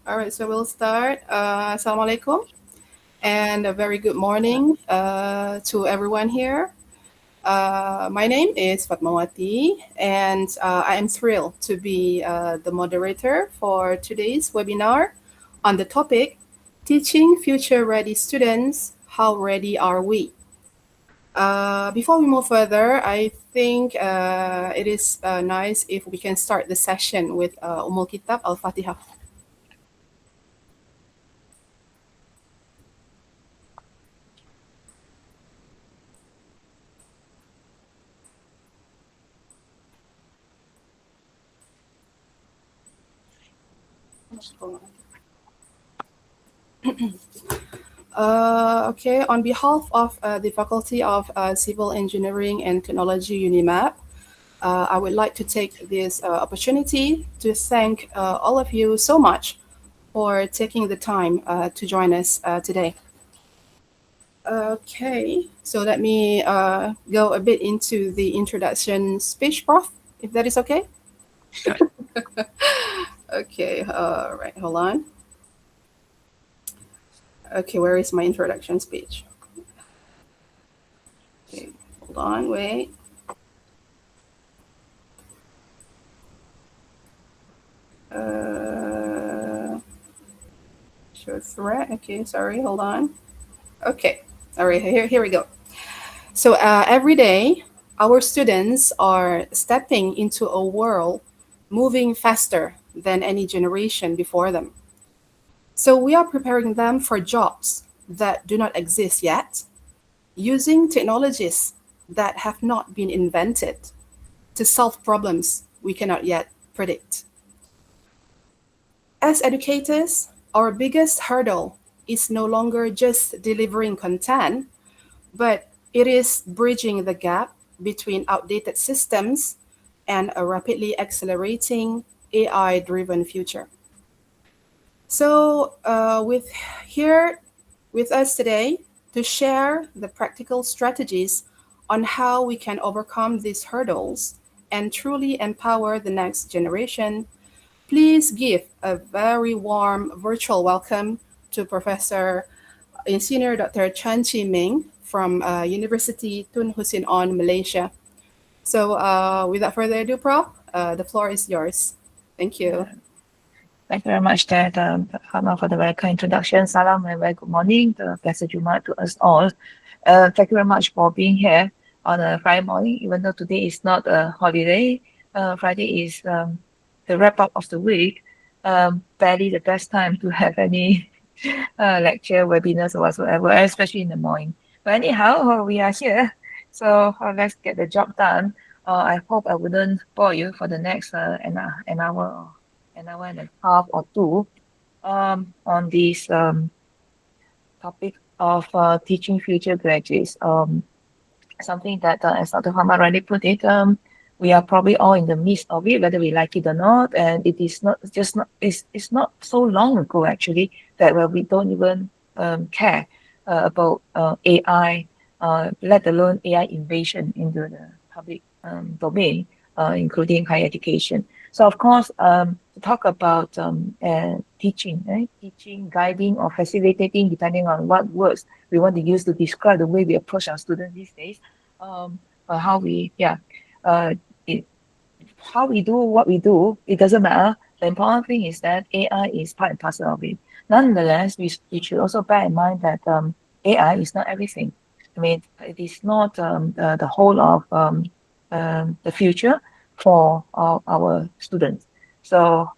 All right, so we'll start. Assalamualaikum, and a very good morning to everyone here. My name is Fatmawati, and I am thrilled to be the moderator for today's webinar on the topic Teaching Future Ready Students. How ready are we? Before we move further, I think it is nice if we can start the session with Umul Kitab Al-Fatihah. Okay, on behalf of the Faculty of Civil Engineering and Technology UNIMAP, I would like to take this opportunity to thank all of you so much for taking the time to join us today. Okay, so let me go a bit into the introduction speech, Prof, if that is okay. Sure. Okay, all right, hold on. Okay, where is my introduction speech? Okay, hold on, wait. Show threat. Okay, sorry, hold on. Okay, all right, here we go. So every day, our students are stepping into a world moving faster than any generation before them. So we are preparing them for jobs that do not exist yet, using technologies that have not been invented to solve problems we cannot yet predict. As educators, our biggest hurdle is no longer just delivering content, but it is bridging the gap between outdated systems and a rapidly accelerating AI driven future. So, with here with us today to share the practical strategies on how we can overcome these hurdles and truly empower the next generation, please give a very warm virtual welcome to Professor Engineer Dr. Chan Chi Ming from University Tun Hussein On, Malaysia. So without further ado, Prof, the floor is yours. Thank you. Thank you very much, Dad, Fatma, for the very kind introduction. Salam and very good morning. The blessed Jumat to us all. Thank you very much for being here on a Friday morning, even though today is not a holiday. Friday is the wrap up of the week. Barely the best time to have any lecture, webinars, or whatsoever, especially in the morning. But anyhow, we are here. So let's get the job done. I hope I wouldn't bore you for the next an hour an hour and a half or two on this topic of teaching future graduates. Something that, as Dr. Hama already put it, we are probably all in the midst of it, whether we like it or not. And it is not just not it's not so long ago actually that we don't even care about AI, let alone AI invasion into the public domain, including higher education. So of course, to talk about teaching, right? Teaching, guiding, or facilitating, depending on what words we want to use to describe the way we approach our students these days. How we, yeah, uh, it, how we do what we do, it doesn't matter. The important thing is that AI is part and parcel of it. Nonetheless, we should also bear in mind that AI is not everything. I mean, it is not the whole of the future for our students. So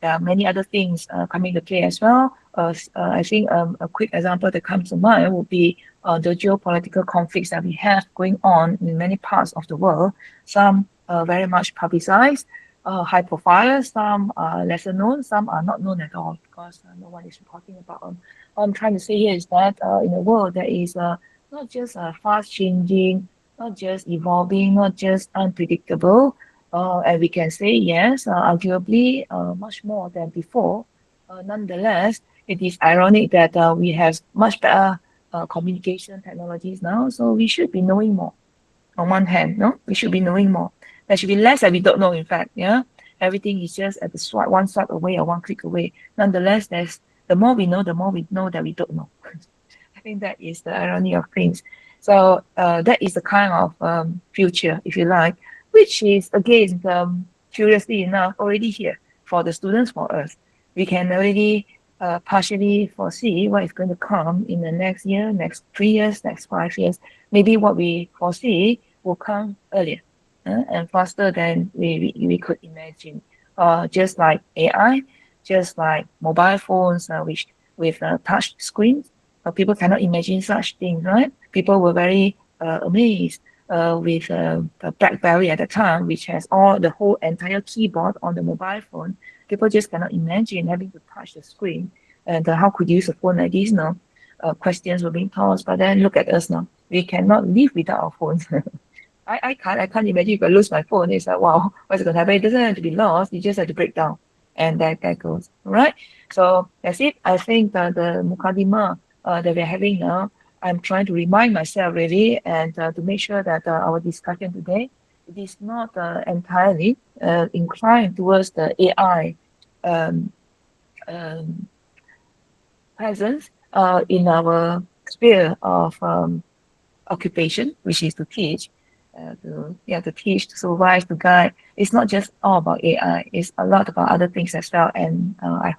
there are many other things coming to play as well. I think a quick example that comes to mind would be the geopolitical conflicts that we have going on in many parts of the world. Some very much publicized, high profile, some are lesser known, some are not known at all because no one is reporting about them. What I'm trying to say here is that in a world that is not just fast changing, not just evolving, not just unpredictable, and we can say yes, arguably much more than before. Nonetheless, it is ironic that we have much better communication technologies now, so we should be knowing more. On one hand, no, we should be knowing more. There should be less that we don't know, in fact, yeah. everything is just at the swipe, one swipe away or one click away. Nonetheless, there's the more we know, the more we know that we don't know. I think that is the irony of things. So that is the kind of future, if you like, which is again, curiously enough, already here for the students, for us. We can already partially foresee what is going to come in the next year, next 3 years, next 5 years. Maybe what we foresee will come earlier and faster than we could imagine. Just like AI, just like mobile phones, which with touch screens, people cannot imagine such things, right? People were very amazed with the BlackBerry at the time, which has all the whole entire keyboard on the mobile phone. People just cannot imagine having to touch the screen. And how could you use a phone like this now? Questions were being tossed, but then look at us now. We cannot live without our phones. I can't imagine if I lose my phone. It's like, wow, what's going to happen? It doesn't have to be lost. You just have to break down. And that goes. All right. So that's it. I think that the Mukadima that we're having now, I'm trying to remind myself really and to make sure that our discussion today, it is not entirely inclined towards the AI um, um, presence in our sphere of occupation, which is to teach, to teach, to supervise, to guide. It's not just all about AI. It's a lot about other things as well. And I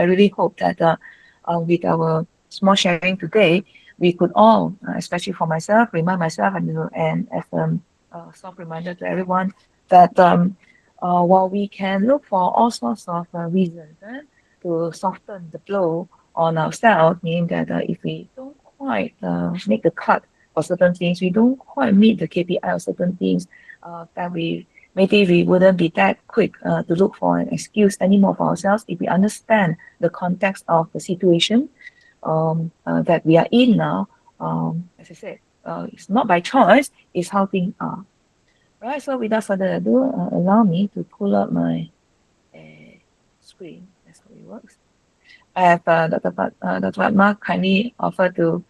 really hope that with our small sharing today, we could all, especially for myself, remind myself and as a soft reminder to everyone that while we can look for all sorts of reasons to soften the blow on ourselves, meaning that if we don't quite make the cut for certain things, we don't quite meet the KPI of certain things, that we maybe we wouldn't be that quick to look for an excuse anymore for ourselves if we understand the context of the situation that we are in now. As I said, it's not by choice, it's how things are. Right, so without further ado, allow me to pull up my uh, screen. That's how it works. I have Dr. Fatma kindly offered to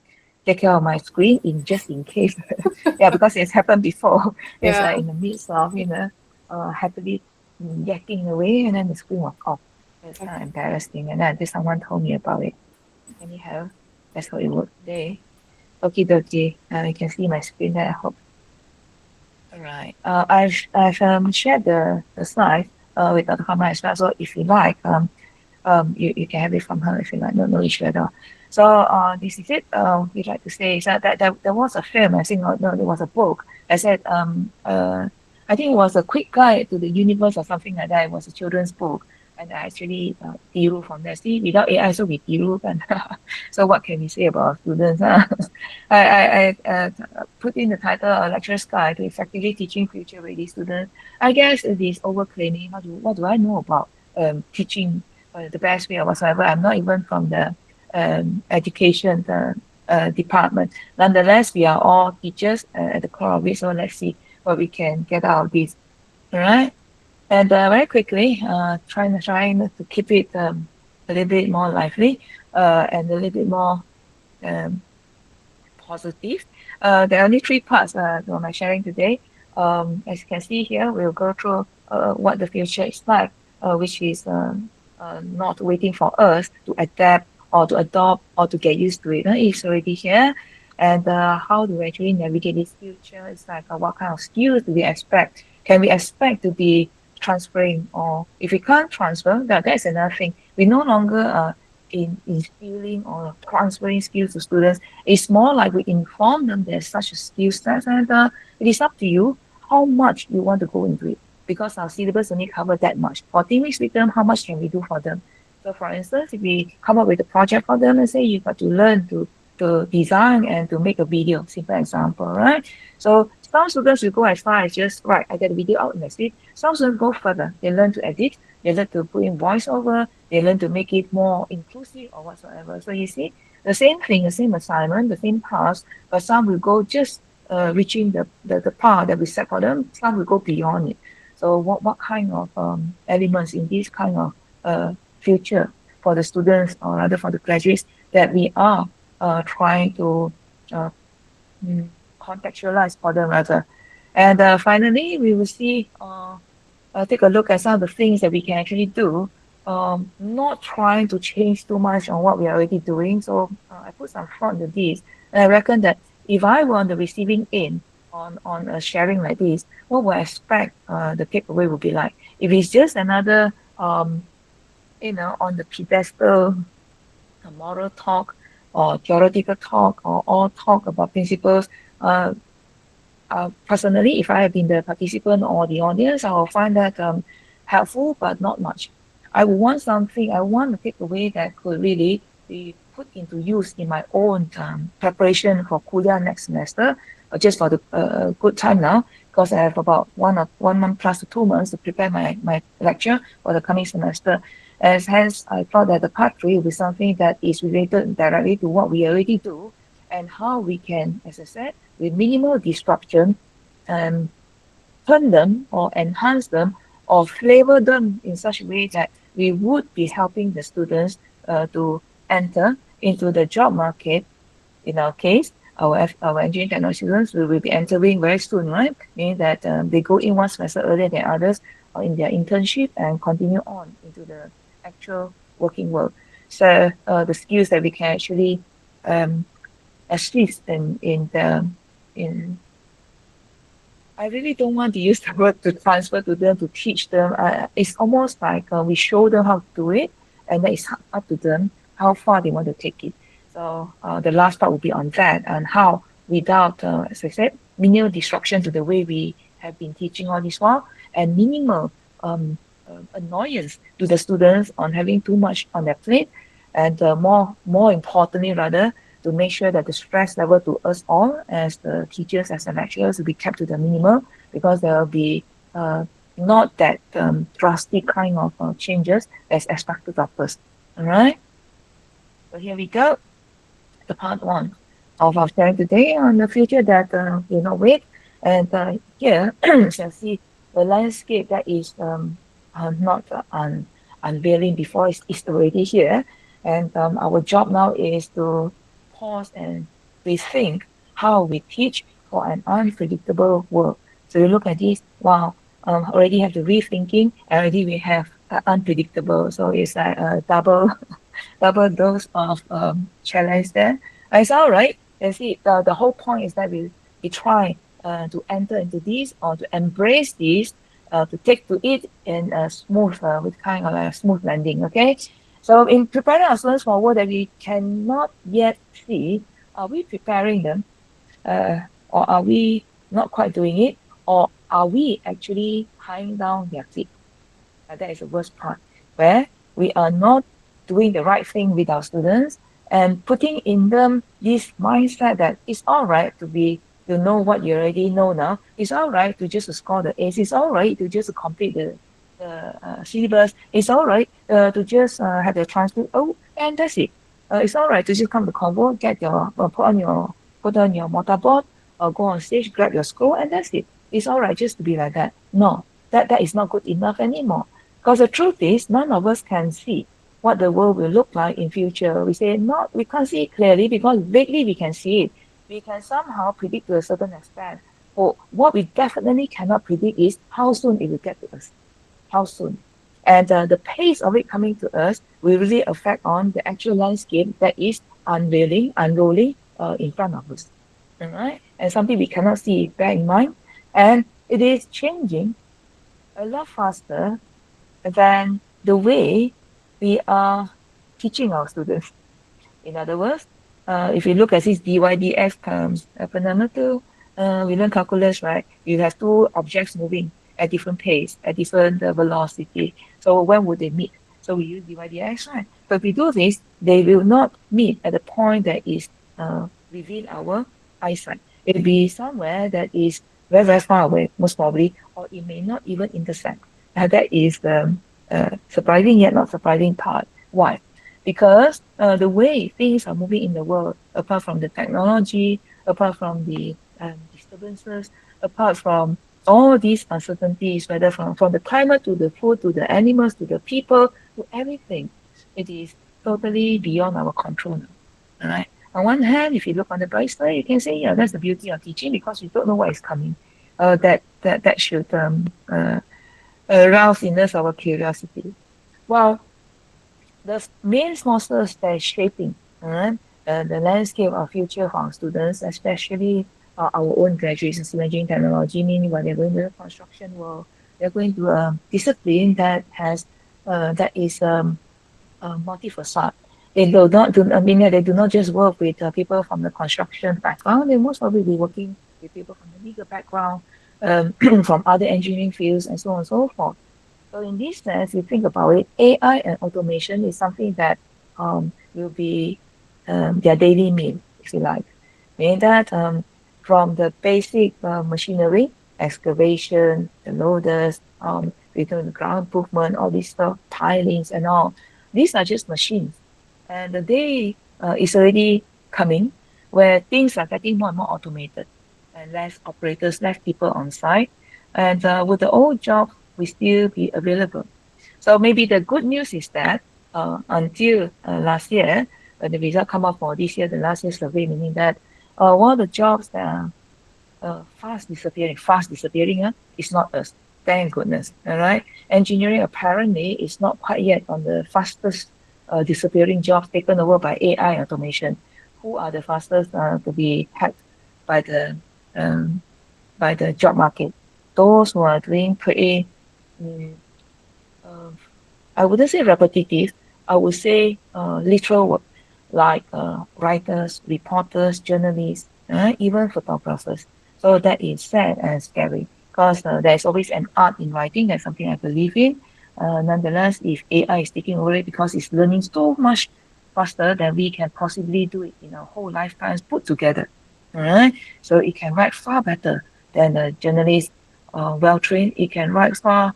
take care of my screen in just in case. Yeah, because it's happened before. It's like Yeah. in the midst of, happily yakking away and then the screen was off. It's kind of Okay. embarrassing. And then someone told me about it. Anyhow, that's how it worked today. Okie dokie. You can see my screen there, I hope. All right. I've shared the slides with Dr. Fatma as well. So if you like, you can have it from her if you like, no issue at all. So this is it. We'd like to say so that there was a film, I think, no, there was a book. I said, I think it was a quick guide to the universe or something like that. It was a children's book. And I actually tiru from there. See, without AI, so we tiru. And so what can we say about our students? I put in the title, Lecturer's Guide to Effectively Teaching Future Ready Students. I guess it is overclaiming. What do I know about teaching the best way or whatsoever? I'm not even from the education department. Nonetheless, we are all teachers at the core of it. So let's see what we can get out of this. All right. And very quickly, trying to keep it a little bit more lively and a little bit more um, positive. There are only three parts to my sharing today. As you can see here, we'll go through what the future is like, which is not waiting for us to adapt or to adopt or to get used to it. It's already here. And how do we actually navigate this future? It's like what kind of skills do we expect? Can we expect to be transferring? Or if we can't transfer, that's another thing. We no longer instilling or transferring skills to students. It's more like we inform them there's such a skill set, and it is up to you how much you want to go into it because our syllabus only cover that much. 14 weeks with them, how much can we do for them? So for instance, if we come up with a project for them and say you got to learn to design and to make a video, simple example, right? So some students will go as far as just, right, I get a video out and that's it. Some students go further. They learn to edit, they learn to put in voiceover, they learn to make it more inclusive or whatsoever. So you see, the same thing, the same assignment, the same task, but some will go just reaching the path that we set for them. Some will go beyond it. So what kind of elements in this kind of future for the students or rather for the graduates that we are trying to uh, contextualize for them rather. And finally, we will see. take a look at some of the things that we can actually do, not trying to change too much on what we are already doing. So I put some thought into this, and I reckon that if I were on the receiving end on a sharing like this, what would I expect the takeaway would be like? If it's just another on the pedestal, a moral talk or theoretical talk or all talk about principles, uh, personally, if I have been the participant or the audience, I will find that helpful, but not much. I would want something, I want to take away that could really be put into use in my own preparation for Kulia next semester, just for the good time now, because I have about 1 month plus to 2 months to prepare my lecture for the coming semester. As hence, I thought that the part three will be something that is related directly to what we already do and how we can, as I said, with minimal disruption, um, turn them or enhance them or flavor them in such a way that we would be helping the students to enter into the job market. In our case, our engineering technology students will be entering very soon, right? Meaning that they go in one semester earlier than others or in their internship and continue on into the actual working world. So the skills that we can actually assist in the in I really don't want to use the word to transfer to them, to teach them. It's almost like we show them how to do it, and then it's up to them how far they want to take it. So the last part will be on that and how, without, as I said, minimal disruption to the way we have been teaching all this while, and minimal annoyance to the students on having too much on their plate, and more importantly, rather, to make sure that the stress level to us all as the teachers, as the lecturers, will be kept to the minimum, because there will be not that drastic kind of changes as expected of us. All right. So here we go. The part one of our sharing today on the future that will not wait. And here you can see the landscape that is not unveiling before, is already here. And our job now is to pause and rethink how we teach for an unpredictable world. So you look at this, wow, already have the rethinking, already we have unpredictable. So it's like a double dose of challenge there. It's all right. You see, the whole point is that we try to enter into this or to embrace this, to take to it in a smooth, with kind of a smooth landing. Okay. So in preparing our students for a world that we cannot yet see, are we preparing them, uh, or are we not quite doing it, or are we actually tying down their feet? That is the worst part, where we are not doing the right thing with our students and putting in them this mindset that it's all right to know what you already know now. It's all right to just score the A's. It's all right to just complete the syllabus. It's all right to just have the transcript. Oh, and that's it. It's all right to just come to convo, get your put on your mortarboard, or go on stage, grab your scroll, and that's it. It's all right just to be like that. No, that is not good enough anymore. Because the truth is, none of us can see what the world will look like in future. We say not, we can't see it clearly because vaguely we can see it. We can somehow predict to a certain extent. But what we definitely cannot predict is how soon it will get to us. How soon? And the pace of it coming to us will really affect on the actual landscape that is unrolling in front of us. All right? And something we cannot see, bear in mind. And it is changing a lot faster than the way we are teaching our students. In other words, if you look at this dydx phenomenon, we learn calculus, right? You have two objects moving at different pace, at different velocity. So when would they meet? So we use dydx, right? But if we do this, they will not meet at the point that is within our eyesight. It'll be somewhere that is very, very far away, most probably, or it may not even intersect. That is the surprising yet not surprising part. Why? Because the way things are moving in the world, apart from the technology, apart from the disturbances, apart from all these uncertainties, whether from the climate to the food to the animals to the people to everything, it is totally beyond our control now. All right. On one hand, if you look on the bright side, you can say, yeah, that's the beauty of teaching because you don't know what is coming. That should aroused in us our curiosity. Well, the main forces that is shaping the landscape of future for our students, especially our own graduates in civil engineering technology, meaning when they're going to the construction world, they're going to a discipline that has that is multi-facet. They I mean, they do not just work with people from the construction background. They most probably be working with people from the legal background, from other engineering fields, and so on and so forth. So in this sense, you think about it, AI and automation is something that will be their daily meal, if you like. Meaning that from the basic machinery, excavation, the loaders, the ground improvement, all this stuff, pilings and all, these are just machines. And the day is already coming where things are getting more and more automated and less operators, less people on site. And with the old jobs, we still be available. So maybe the good news is that until last year, when the result come up for this year, the last year survey, meaning that one of the jobs that are fast disappearing, is not us. Thank goodness. All right. Engineering apparently is not quite yet on the fastest disappearing jobs taken over by AI automation. Who are the fastest to be hacked by the um, by the job market? Those who are doing pretty mm, uh, I wouldn't say repetitive. I would say literal work, like writers, reporters, journalists, even photographers. So that is sad and scary because there's always an art in writing. That's something I believe in. Nonetheless, if AI is taking over it because it's learning so much faster than we can possibly do it in our whole lifetimes put together. All right. So it can write far better than a journalist, well trained. It can write far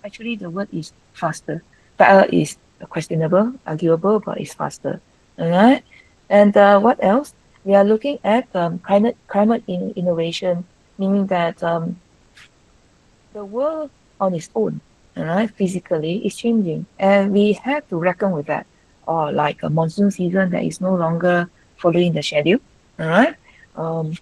actually, the word is faster. Better is questionable, arguable, but it's faster. All right. And what else? We are looking at innovation, meaning that the world on its own, all right, physically is changing, and we have to reckon with that. Or like a monsoon season that is no longer following the schedule. All right. Um,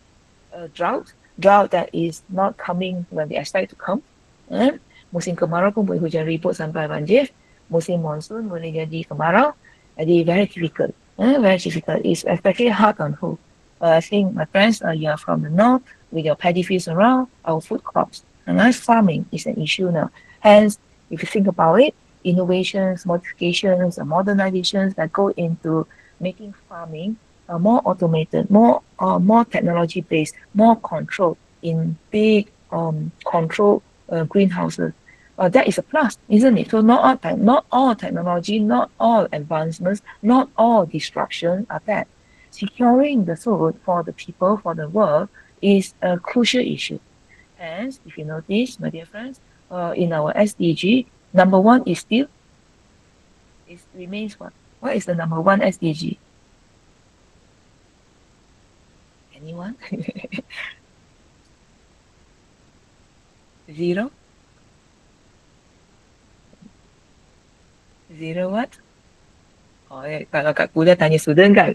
drought that is not coming when we expect to come. Eh? Musim kemarau pun boleh hujan ribut sampai banjir. Musim monsoon boleh jadi kemarau. Jadi very difficult. Very difficult. It's especially hard on who. I think my friends, you are from the north with your paddy fields around, our food crops. And that's farming is an issue now. Hence, if you think about it, innovations, modifications, and modernizations that go into making farming more automated, more technology based, more control in big control greenhouses. That is a plus, isn't it? So not all technology, not all advancements, not all destruction are bad. Securing the food for the people, for the world, is a crucial issue. Hence, if you notice, my dear friends, in our SDG, number one is still remains what? What is the number one SDG? Anyone? Zero? Zero what? Oh, kalau kat kuliah tanya student kan,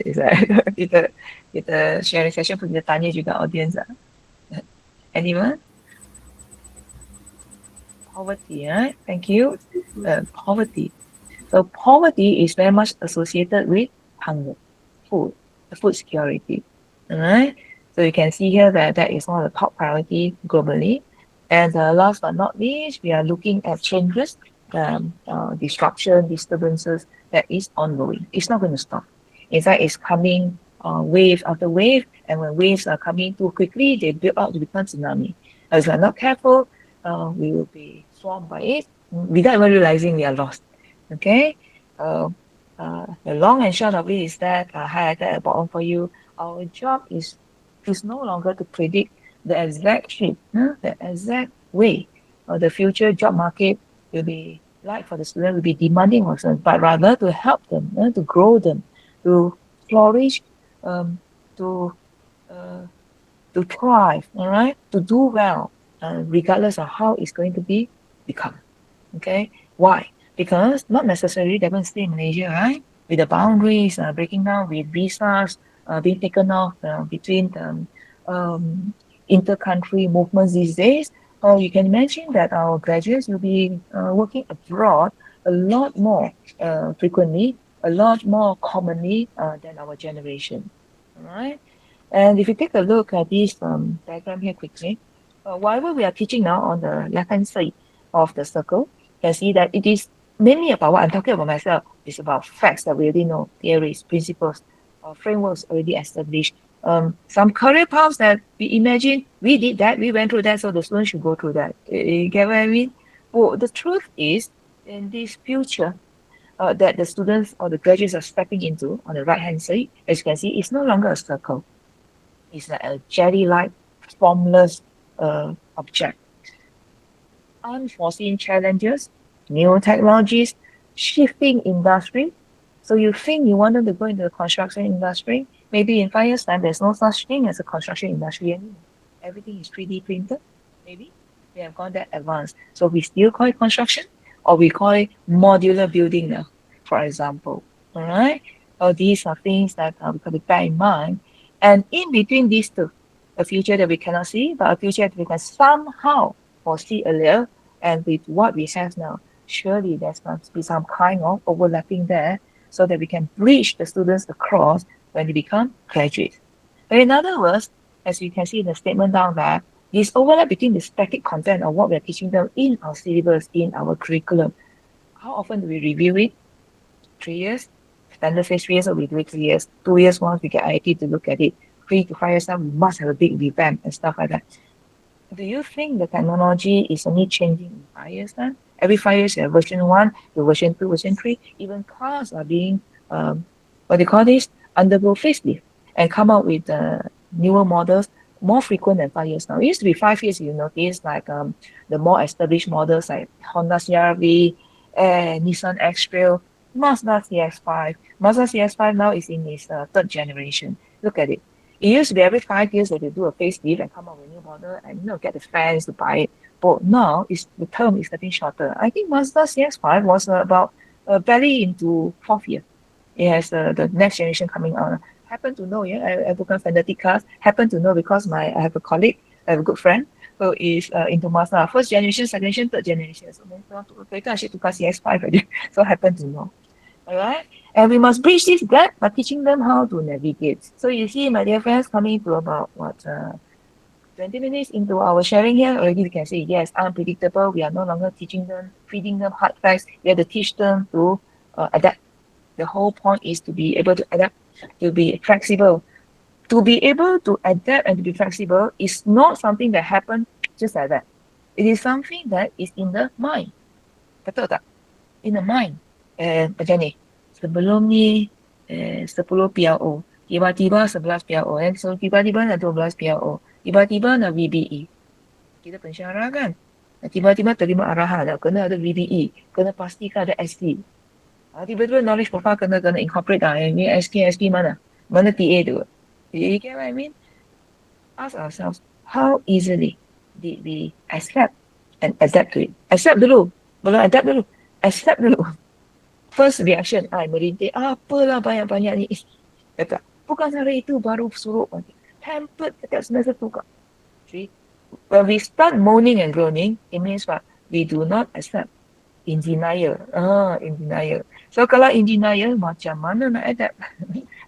kita kita sharing session pun kita tanya juga audience lah. Anyone? Poverty, Thank you. Poverty. So poverty is very much associated with hunger, food, the food security. All right. So you can see here that that is one of the top priority globally. And last but not least, we are looking at changes, disruption, disturbances that is ongoing. It's not going to stop. In fact, it's coming wave after wave, and when waves are coming too quickly, they build up to become tsunami. If we are not careful, we will be swarmed by it without even realizing we are lost. Okay. The long and short of it is that I highlighted at the bottom for you. Our job is no longer to predict the exact shape, the exact way the future job market will be like for the student, will be demanding for students, but rather to help them, to grow them, to flourish, to to thrive, all right, to do well, regardless of how it's going to be become. Okay, why? Because not necessarily they're going to stay in Malaysia, right? With the boundaries breaking down, with visas being taken off between the inter-country movements these days, You can imagine that our graduates will be working abroad a lot more frequently, a lot more commonly than our generation. All right. And if you take a look at this diagram here quickly, whatever we are teaching now on the left-hand side of the circle, you can see that it is mainly about what I'm talking about myself. It's about facts that we already know, theories, principles, frameworks already established. Some career paths that we imagine we did that, we went through that, so the students should go through that. You get what I mean? Well, the truth is, in this future, that the students or the graduates are stepping into on the right hand side, as you can see, it's no longer a circle. It's like a jelly-like, formless object. Unforeseen challenges, new technologies, shifting industry. So you think you wanted to go into the construction industry? Maybe in 5 years' time, there's no such thing as a construction industry anymore. Everything is 3D printed. Maybe we have gone that advanced. So we still call it construction, or we call it modular building now, for example. All right. So these are things that we got to bear in mind. And in between these two, a future that we cannot see, but a future that we can somehow foresee earlier, and with what we have now, surely there must be some kind of overlapping there so that we can bridge the students across when they become graduates. But in other words, as you can see in the statement down there, this overlap between the static content of what we're teaching them in our syllabus, in our curriculum. How often do we review it? 3 years? Standard says 3 years, so we do it 3 years. 2 years once we get IT to look at it. 3 to 5 years time, we must have a big revamp and stuff like that. Do you think the technology is only changing in 5 years time? Every 5 years, you have version 1, to version 2, version 3. Even cars are being, what do you call this? Undergo facelift and come out with newer models more frequent than 5 years now. It used to be 5 years, you notice, like the more established models like Honda CR-V, Nissan X-Trail, Mazda CX-5. Mazda CX-5 now is in its third generation. Look at it. It used to be every 5 years that they do a facelift and come out with a new model and get the fans to buy it. But now the term is getting shorter. I think Mazda CX-5 was about barely into fourth year. It has the next generation coming out. Happen to know, yeah, I bukan fanatic cars. Happen to know because I have a colleague, I have a good friend who is into Mazda. First generation, second generation, third generation. So mereka asyik tukar CX-5 aja. So happen to know. All right. And we must bridge this gap by teaching them how to navigate. So you see, my dear friends, coming to about 20 minutes into our sharing here, already we can say, yes, unpredictable. We are no longer teaching them, feeding them hard facts. We have to teach them to adapt. The whole point is to be able to adapt, to be flexible. To be able to adapt and to be flexible is not something that happens just like that. It is something that is in the mind. Betul tak? In the mind. Macam ni. Sebelum ni 10 PRO. Tiba-tiba 11 PRO. So tiba-tiba nak 12 PRO. Tiba-tiba nak VBE. Kita pensyarah kan? Tiba-tiba terima arahan. Nak kena ada VBE. Kena pastikan ada SC. Tiba-tiba knowledge profile kena incorporate ini SK mana? Mana TA tu? You get what I mean? Ask ourselves, how easily did we accept and adapt to it? Accept dulu. Belum adapt dulu. Accept dulu. First reaction, merintih, apalah banyak-banyak ni. Kata, bukan hari itu baru suruh. Pampered setiap semester tu kak. See? When we start moaning and groaning, it means what? We do not accept. In denial. In denial. So kalau in denial, macam mana nak adapt?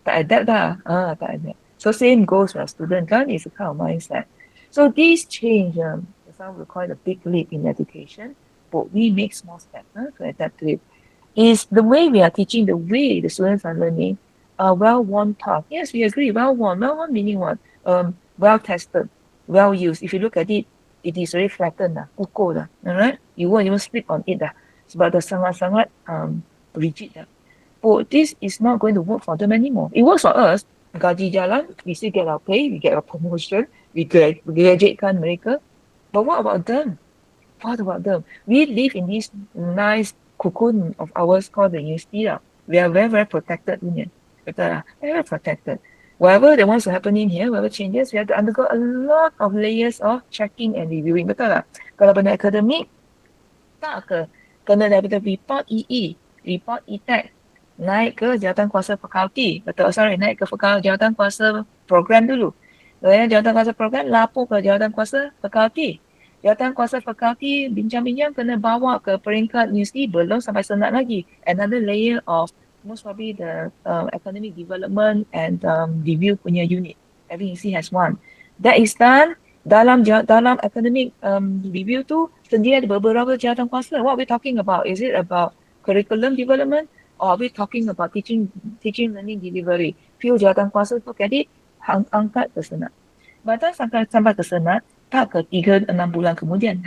Tak adapt dah. Tak adapt. So same goes for a student kan? It's a kind of mindset. So this change, some will call it a big leap in education, but we make small steps to adapt to it. Is the way we are teaching, the way the students are learning, a well-worn path. Yes, we agree, well-worn. Well-worn meaning what? Well-tested, well-used. If you look at it, it is very flattened, uko dah, alright? You won't even slip on it dah. Sebab dah sangat-sangat rigid dah. But this is not going to work for them anymore. It works for us. Gaji jalan, we still get our pay, we get our promotion, we graduatekan mereka. But what about them? What about them? We live in this nice cocoon of ours called the university. We are very, very protected. Very protected. Whatever that wants to happen in here, whatever changes, we have to undergo a lot of layers of checking and reviewing. Betul tak? Kalau benda akademik, tak ke? Kena daripada report EE, report E-Tech, naik ke jawatan kuasa fakulti. Betul, naik ke jawatan kuasa program dulu. Kemudian jawatan kuasa program, lapor ke jawatan kuasa fakulti. Jawatankuasa fakulti bincang-bincang kena bawa ke peringkat universiti, belum sampai senat lagi. Another layer of most probably the academic development and review punya unit. Every university has one. That is done dalam academic review tu sedia ada beberapa jawatankuasa. What we talking about? Is it about curriculum development or are we talking about teaching learning delivery? Few jawatankuasa tu kadit angkat ke senat. Batas sampai ke senat, tak ke 3-6 bulan kemudian.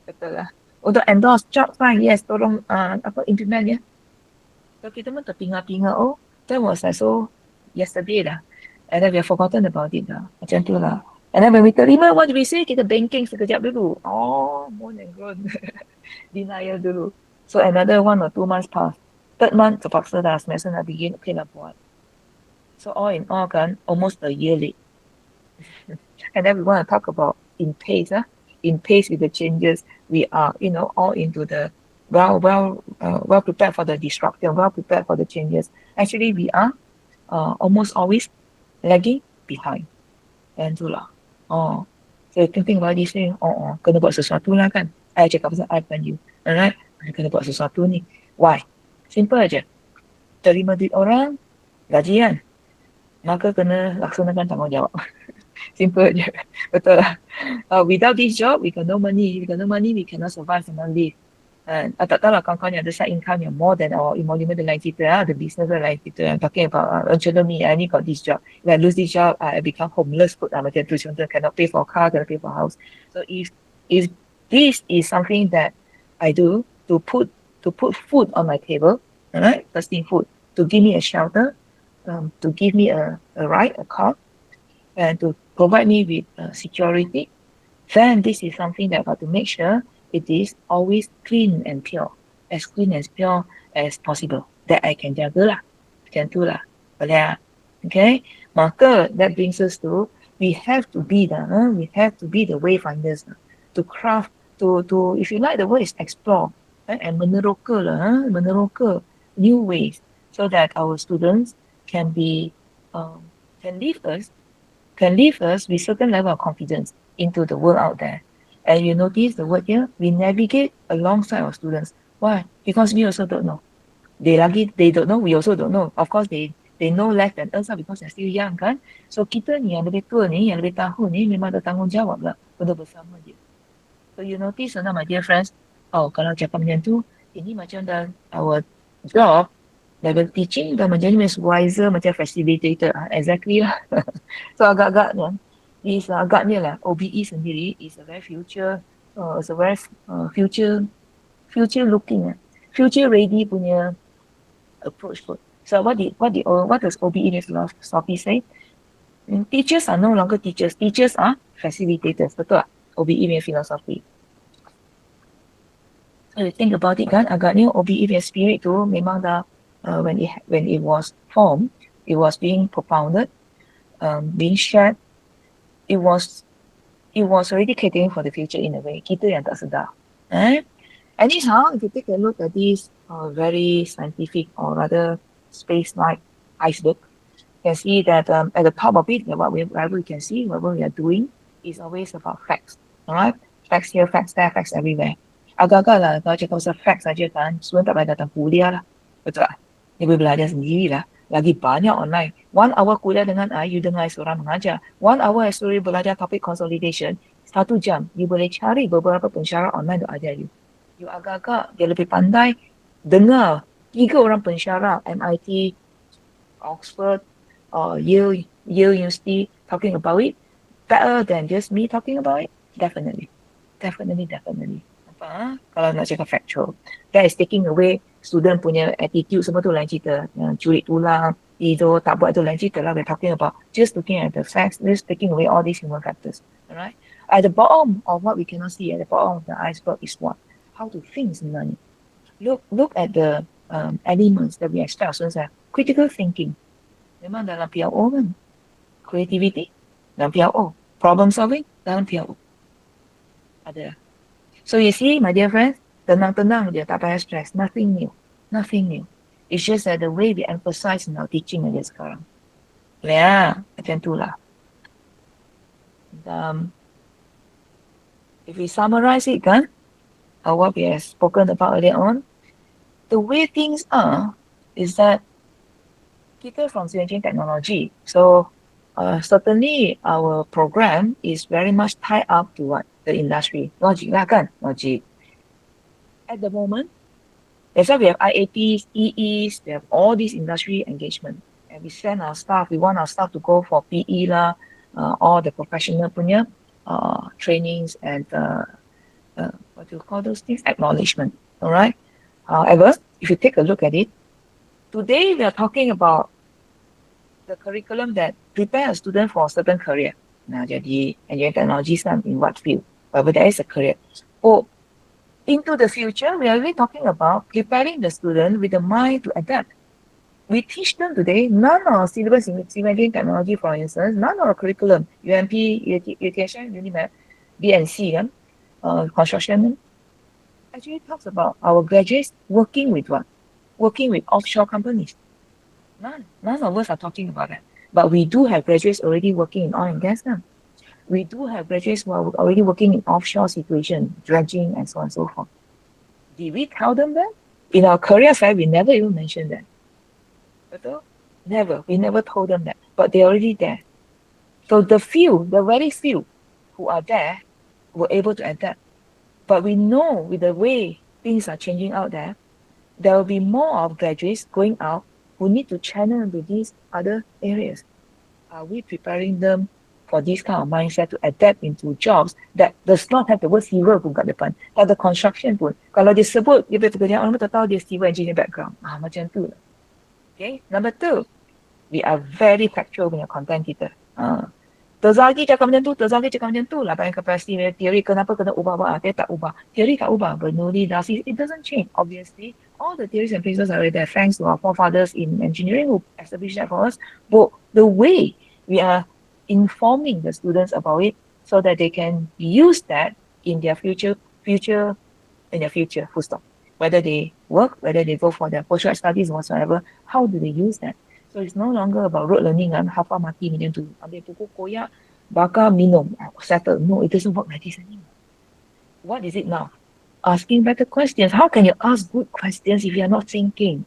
Betul lah. Untuk endorse job fine, yes, tolong implement ya. So kita pun terpinga-pinga, oh, that was like so yesterday dah. And then we have forgotten about it dah. Macam tu lah. And then when we terima, what do we say? Kita banking sekejap dulu. Oh, moan and groan. Denial dulu. So another 1 or 2 months pass. Third month, terpaksa dah semester nak begin, okay lah buat. So all in all kan, almost a year late. And then we want to talk about in pace, in pace with the changes. We are, all into the well prepared for the disruption, well prepared for the changes. Actually, we are almost always lagging behind. And itulah. Oh, so you can think about this thing. Kena buat sesuatu lah kan. I cakap pasal I bukan you. Alright, kena buat sesuatu ni. Why? Simple aja. Terima duit orang, gajian. Maka kena laksanakan tanggungjawab. Simple je. Betul lah. Without this job, we got no money. We got no money, we cannot survive, cannot live. Tak tahu lah kawan-kawan yang ada side income yang more than our emolument lain kita, the business lain kita. I'm talking about, contoh ni, I only got this job. If I lose this job, I become homeless. Macam tu contoh, cannot pay for a car, cannot pay for a house. So if this is something that I do to put food on my table, alright, first thing food, to give me a shelter, to give me a ride, a car, and to provide me with security, then this is something that I got to make sure it is always clean and pure as possible, that I can jaga lah. Macam tu lah. Boleh lah. Okay? Maka that brings us to, we have to be the wayfinders to craft, to if you like the word is explore, and meneroka new ways so that our students can leave us with certain level of confidence into the world out there. And you notice the word here, we navigate alongside our students. Why? Because we also don't know. They don't know, we also don't know. Of course, they know less than us because they're still young kan. So kita ni yang lebih tua ni, yang lebih tahu ni memang ada tanggungjawab lah untuk bersama dia. So you notice my dear friends, kalau cakap macam tu, ini macam dah our job, level teaching dah menjadi supervisor macam facilitator. Exactly lah. So agak-agaknya OBE sendiri is a very future looking, future ready punya approach. So what does OBE philosophy say? Teachers are no longer teachers. Teachers are facilitators. Betul tak? OBE punya philosophy. So you think about it kan, agaknya OBE punya spirit tu memang dah when it was formed, it was being propounded, being shared. It was already catering for the future in a way. Kita yang tak sedar. Anyhow, if you take a look at this very scientific or rather space-like iceberg, you can see that at the top of it, whatever we can see, whatever we are doing is always about facts. Alright? Facts here, facts there, facts everywhere. Agak-agak lah, kalau cakap pasal facts saja kan, student tak payah datang kuliah lah. Betul tak? Dia boleh belajar sendirilah. Lagi banyak online. 1 hour kuliah dengan you dengar seorang mengajar. 1 hour story belajar topik consolidation. 1 jam, you boleh cari beberapa pensyarah online untuk ajar you. You agak-agak dia lebih pandai dengar 3 orang pensyarah MIT, Oxford, Yale University talking about it better than just me talking about it. Definitely. Apa? Kalau nak cakap factual. That is taking away student punya attitude, semua tu lain cerita. Curi tulang, tidur, tak buat tu lain cerita lah. We're talking about just looking at the facts, just taking away all these human factors. Alright? At the bottom of what we cannot see, at the bottom of the iceberg is what? How to think sebenarnya. Look at the elements that we expect our students have. Critical thinking. Memang dalam PLO kan. Creativity, dalam PLO. Problem solving, dalam PLO. Ada. So you see, my dear friends, tenang-tenang je, tak payah stress. Nothing new. It's just that the way we emphasize in our teaching aja sekarang. Ya, macam tu lah. If we summarize it, kan, what we have spoken about earlier on, the way things are is that kita from Synergy Technology. So certainly our program is very much tied up to what? The industry. Logic lah kan? Logic. At the moment, that's why we have IAPs, EEs, we have all these industry engagement. And we send our staff, we want our staff to go for PE lah, all the professional punya trainings and what do you call those things? Acknowledgement. All right. However, if you take a look at it, today we are talking about the curriculum that prepare a student for a certain career. Nah, jadi engineering technology in what field? Whether there is a career. Oh, into the future, we are really talking about preparing the student with the mind to adapt. We teach them today, none of our syllabus in engineering technology, for instance, none of our curriculum, UMP, UTSN, UNIMAP, BNC, construction, actually talks about our graduates working with what? Working with offshore companies. None of us are talking about that. But we do have graduates already working in oil and gas now. We do have graduates who are already working in offshore situation, dredging and so on and so forth. Did we tell them that? In our career fair, we never even mentioned that. Betul? Never. We never told them that. But they're already there. So the very few who are there were able to adapt. But we know with the way things are changing out there, there will be more of graduates going out who need to channel into these other areas. Are we preparing them for this kind of mindset to adapt into jobs that does not have the word civil pun kat depan, tak ada construction pun. Kalau dia sebut dia pekerjaan, orang tak tahu dia civil engineer background. Macam tu lah. Okay, number 2, we are very factual punya content kita. Terzalgi cakap macam tu, Terzalgi cakap macam tu lah. Banyak kapasiti teori kenapa kena ubah-ubah. Dia tak ubah. Teori tak ubah. Bernoulli, Darcy, it doesn't change. Obviously, all the theories and principles are already there thanks to our forefathers in engineering who established that for us. But the way we are informing the students about it so that they can use that in their future, full stop. Whether they work, whether they go for their postgrad studies or whatsoever, how do they use that? So it's no longer about rote learning and hafal mati macam tu. Ambil buku koyak, bakar, minum, settle. No, it doesn't work like this anymore. What is it now? Asking better questions. How can you ask good questions if you are not thinking?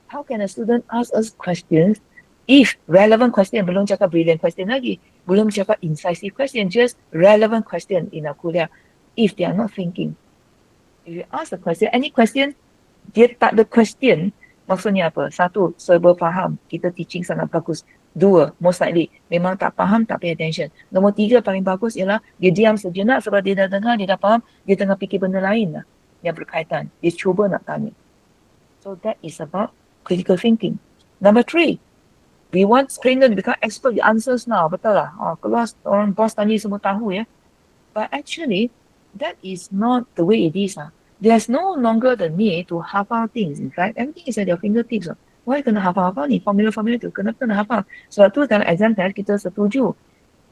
How can a student ask us questions if relevant question, belum cakap brilliant question lagi, belum cakap incisive question, just relevant question in a kuliah, if they are not thinking? If you ask a question, any question, dia tak ada question, maksudnya apa? 1, serba faham, kita teaching sangat bagus. 2, most likely, memang tak faham, tak pay attention. Nombor 3, paling bagus ialah dia diam sejenak sebab dia dah dengar, dia dah faham, dia tengah fikir benda lain lah yang berkaitan. Dia cuba nak tanya. So that is about critical thinking. Number 3, we want trainer to become expert the answers now. Betul lah. Kelas orang bos tanya semua tahu ya. But actually, that is not the way it is. There's no longer the need to hafal things. In fact, everything is at your fingertips. Why kena hafal-hafal ni? Formula-formula tu. Kenapa kena hafal? Sebab tu dalam exam test kita setuju.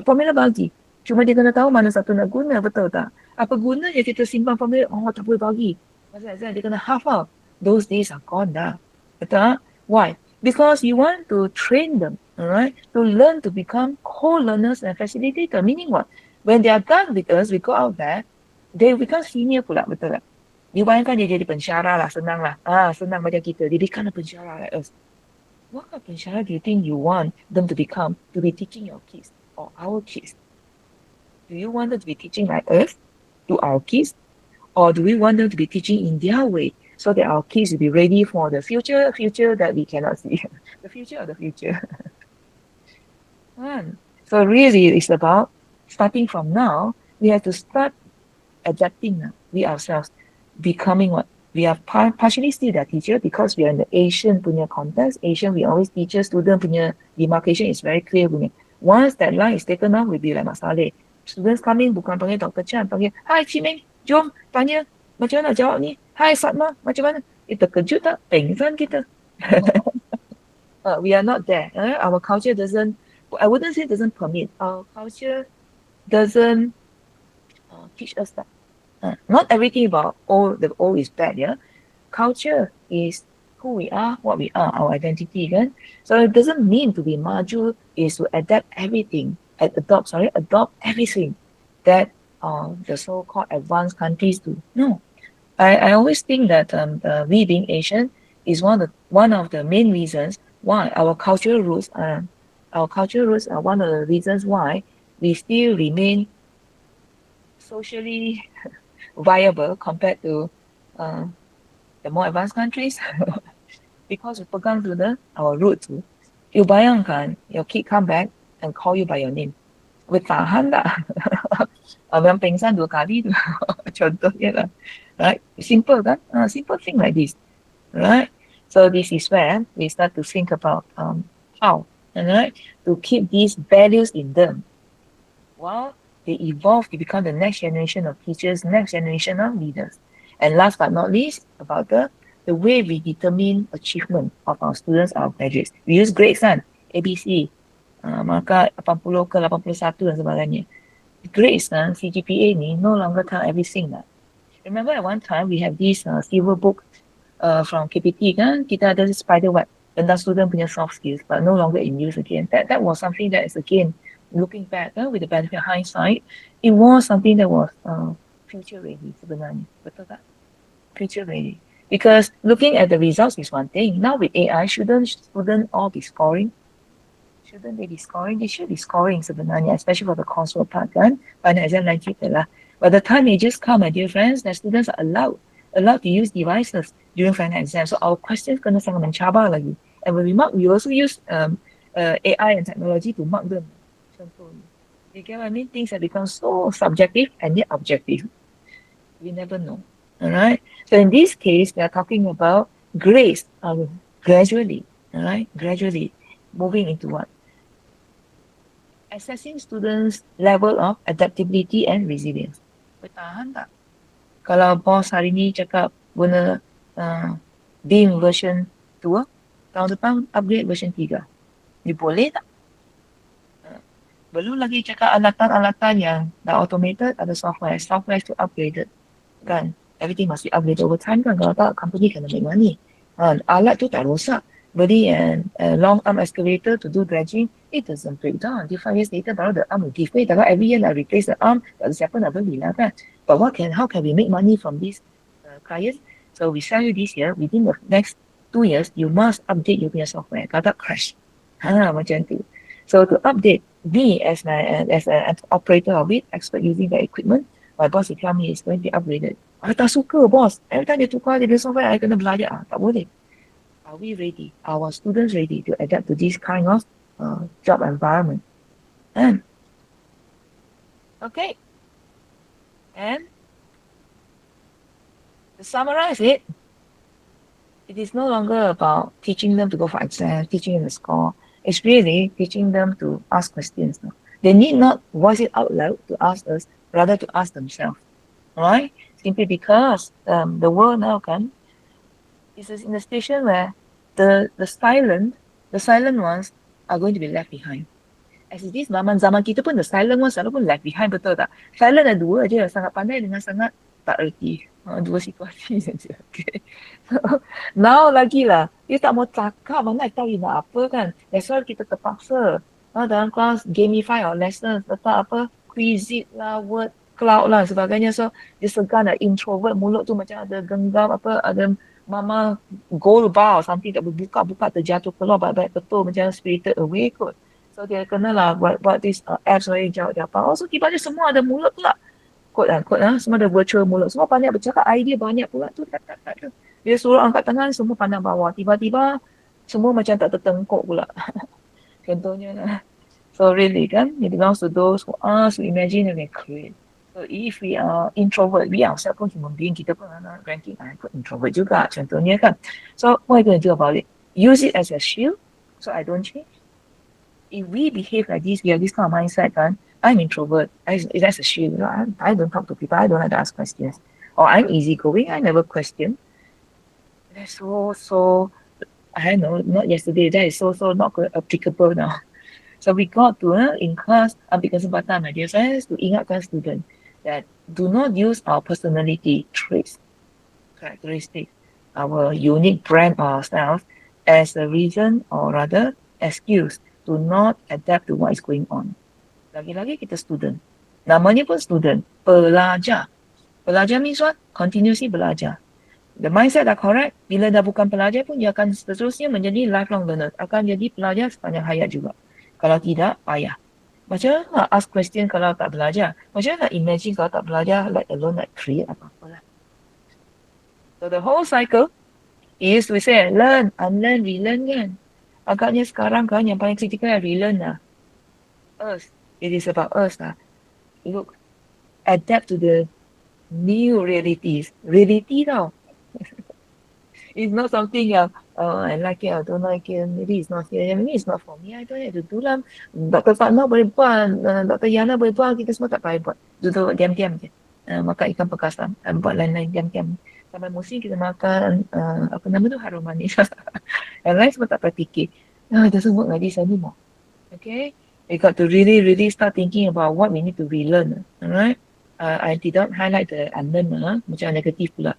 Formula bagi. Cuma dia kena tahu mana satu nak guna. Betul tak? Apa gunanya kita simpan formula? Tak boleh bagi. Masa exam dia kena hafal. Those days are gone dah. Betul tak? Why? Because you want to train them, alright, to learn to become co-learners and facilitator. Meaning what? When they are done with us, we go out there, they become senior pula, betul tak? You bayangkan dia jadi pensyarah lah, senang lah. Senang macam kita. Dia become a pensyarah like us. What kind of pensyarah do you think you want them to become to be teaching your kids or our kids? Do you want them to be teaching like us to our kids? Or do we want them to be teaching in their way so that our kids will be ready for the future that we cannot see? The future of the future. So really it's about starting from now, we have to start adapting we ourselves, becoming what? We are partially still their teacher because we are in the Asian punya context. Asian, we always teacher, student punya demarcation is very clear punya. Once that line is taken off, we'll be like Mak Saleh. Students coming, bukan panggil Dr. Chan, panggil, "Hi Cik Meng, jom tanya macam mana jawab ni. Hi Fatma, macam mana?" Terkejut tak? Pengsan kita. We are not there. Our culture doesn't, I wouldn't say doesn't permit. Our culture doesn't teach us that. Not everything about the old is bad, yeah. Culture is who we are, what we are, our identity, kan? So it doesn't mean to be maju is to adapt everything, adopt everything that the so-called advanced countries do. No, I always think that we being Asian is one of the main reasons why our cultural roots are one of the reasons why we still remain socially viable compared to uh, the more advanced countries because we pegang to our roots. You bayangkan your kid come back and call you by your name. Bertahan tak? Abang pengsan 2 kali tu. Contohnya lah. Right? Simple kan? Simple thing like this. Right? So this is where we start to think about how, right, to keep these values in them while they evolve to become the next generation of teachers, next generation of leaders. And last but not least, about the way we determine achievement of our students, our graduates. We use grades kan, ABC, maka 80 ke 81 dan sebagainya. Grades kan, CGPA ni no longer tell everything lah. Remember at one time we have this silver book from KPT kan, kita ada spider web tentang student punya soft skills, but no longer in use again. That was something that is again looking back with the benefit of hindsight, it was something that was future ready sebenarnya, betul tak? Future ready. Because looking at the results is one thing. Now with AI, shouldn't students all be scoring? Shouldn't they be scoring? They should be scoring sebenarnya, especially for the coursework part kan. Final exam lain cerita lah. By the time they just come, my dear friends, the students are allowed to use devices during final exam. So our questions kena sangat mencabar lagi. And when we mark, we also use AI and technology to mark them. Contohnya. You get what I mean? Things have become so subjective and yet objective. We never know. All right. So in this case, we are talking about grades gradually. All right, gradually moving into what? Assessing students' level of adaptability and resilience. Bertahan tak? Kalau bos hari ni cakap guna BIM version 2, tahun depan upgrade version 3. Dia boleh tak? Belum lagi cakap alatan-alatan yang dah automated, ada software to upgraded. Kan? Everything must be upgraded over time kan. Kalau tak, company kena make money. Alat tu tak rosak. Beli a long arm excavator to do dredging, it doesn't break down. Until 5 years later, baru the arm will give way. Kalau every year nak replace the arm, tak ada siapa nak beli lah kan. But how can we make money from these clients? So we sell you this year, within the next 2 years, you must update your software. Kalau tak crash. Macam tu. So to update, me as an operator of it, expert using the equipment, my boss will tell me it's going to be upgraded. I tak suka, boss. Every time dia tukar dia software, I kena belajar. Tak boleh. Are we ready? Are our students ready to adapt to this kind of job environment? And okay. And to summarize it, it is no longer about teaching them to go for exams, teaching them to score. It's really teaching them to ask questions. No? They need not voice it out loud to ask us, rather to ask themselves. Right? Simply because the world now is in a station where the silent ones are going to be left behind. As it is, zaman kita pun the silent ones selalu pun left behind, betul tak? Silent ada dua aja, sangat pandai dengan sangat tak erti. Dua situasi saja. Okay. So, now lagi lah, dia tak mau cakap, mana tahu dia nak apa kan. That's why kita terpaksa dalam kelas gamify our lessons, letak apa, quiz it lah, word cloud lah sebagainya. So dia segan lah, introvert, mulut tu macam ada genggam apa, ada mama gold bar or something tak buka terjatuh keluar baik-baik betul macam spirited away kot. So dia kena lah buat this apps orang jawab dia apa. So tiba-tiba semua ada mulut pula. Quote semua ada virtual mulut. Semua pandai bercakap, idea banyak pula tu. Dia suruh angkat tangan, semua pandang bawah. Tiba-tiba semua macam tak tertengkuk pula. Contohnya lah. So really kan, it belongs to those who ask, who imagine and they create. So if we are introvert, we ourselves pun human being, kita pun ranking pun introvert juga contohnya kan. So what are you going to do about it? Use it as a shield so I don't change. If we behave like this, we have this kind of mindset kan, I'm introvert, that's a shield. I don't talk to people, I don't like to ask questions. Or I'm easygoing, I never question. That's so I don't know, not yesterday, that is so not applicable now. So we got to in class ambil kesempatan my dear friends to ingatkan student that do not use our personality traits, characteristics, our unique brand ourselves as a reason or rather excuse to not adapt to what is going on. Lagi-lagi kita student. Namanya pun student, pelajar. Pelajar means what? Continuously belajar. The mindset dah correct, bila dah bukan pelajar pun dia akan seterusnya menjadi lifelong learner. Akan jadi pelajar sepanjang hayat juga. Kalau tidak, payah. Macam mana nak ask question kalau tak belajar? Macam mana nak imagine kalau tak belajar, let alone nak create apa-apa lah. So the whole cycle is we say learn, unlearn, relearn kan. Agaknya sekarang kan yang paling kritikal relearn lah. Us. It is about us lah. Look, adapt to the new realities. Reality tau. It's not something yang I like it, I don't like it, maybe it's not here, maybe it's not for me, I don't have to do lah. Dr. Fatma boleh buat, Dr. Yana boleh buat, kita semua tak payah buat. Duduk diam-diam je. Makan ikan perkasan, buat lain-lain diam-diam. Sampai musim kita makan, apa nama tu, harum manis. Yang lain semua tak payah fikir. It doesn't work like this anymore. Okay? We got to really, really start thinking about what we need to relearn. Alright? I didn't highlight the unlearn, macam negatif pula.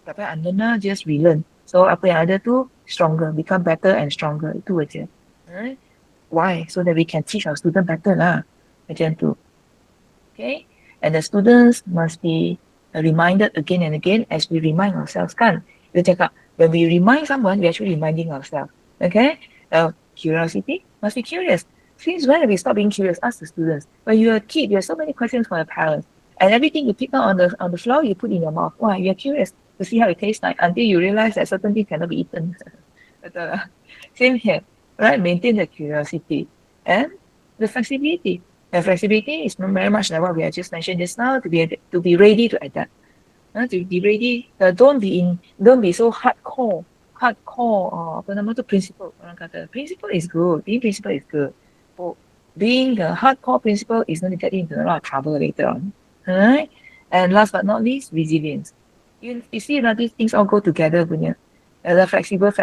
Tapi unlearn just relearn. So apa yang ada tu stronger, become better and stronger. Itu aja. Alright? Why? So that we can teach our student better lah. Macam tu. Okay? And the students must be reminded again and again as we remind ourselves kan. Kita cakap, when we remind someone, we're actually reminding ourselves. Okay? Curiosity, must be curious. Since when have we stopped being curious? Ask the students. When you're a kid, you have so many questions for your parents. And everything you pick up on the floor, you put in your mouth. Why? You're curious to see how it tastes like until you realize that certain things cannot be eaten. Same here, right? Maintain the curiosity and the flexibility. And flexibility is very much like what we have just mentioned just now, to be ready to adapt. To be ready, don't be so hardcore. Apa nama tu, principle. Orang kata principle is good. Being principle is good. But being a hardcore principle is going to get into a lot of trouble later on. Alright? And last but not least, resilience. You see that these things all go together punya. Flexible.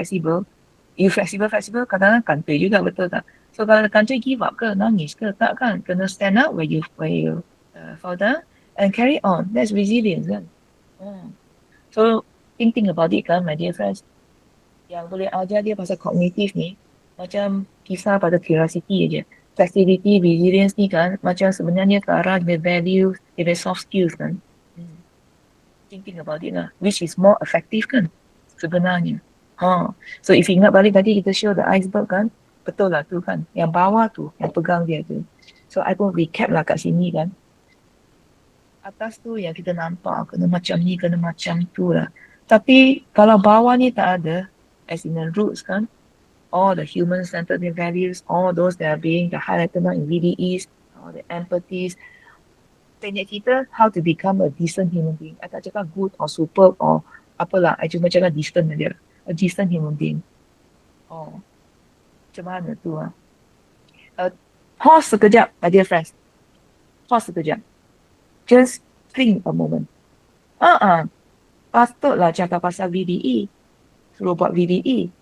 You flexible, kadang-kadang country juga, betul tak? So kalau country give up ke, nangis ke, tak kan? Kena stand up where you fall down and carry on. That's resilience kan? So think about it kan, my dear friends. Yang boleh ajar dia pasal kognitif ni, macam kisah pada curiosity aja. Flexibility, resilience ni kan, macam sebenarnya ke arah the values, the soft skills kan. Thinking about it lah, which is more effective kan sebenarnya. So if ingat balik tadi kita show the iceberg kan, betul lah tu kan, yang bawah tu, yang pegang dia tu. So I pun recap lah kat sini kan. Atas tu yang kita nampak, kena macam ni, kena macam tu lah. Tapi kalau bawah ni tak ada, as in the roots kan, all the human-centered values, all those that are being the highlighted now in VDEs, all the empathies, pendek kita, how to become a decent human being. I tak cakap good or superb or apalah, I cuma cakap decent aja. A decent human being. Macam mana tu lah. Pause sekejap, my dear friends. Pause sekejap. Just think a moment. Patutlah cakap pasal VDE. Suruh buat VDE.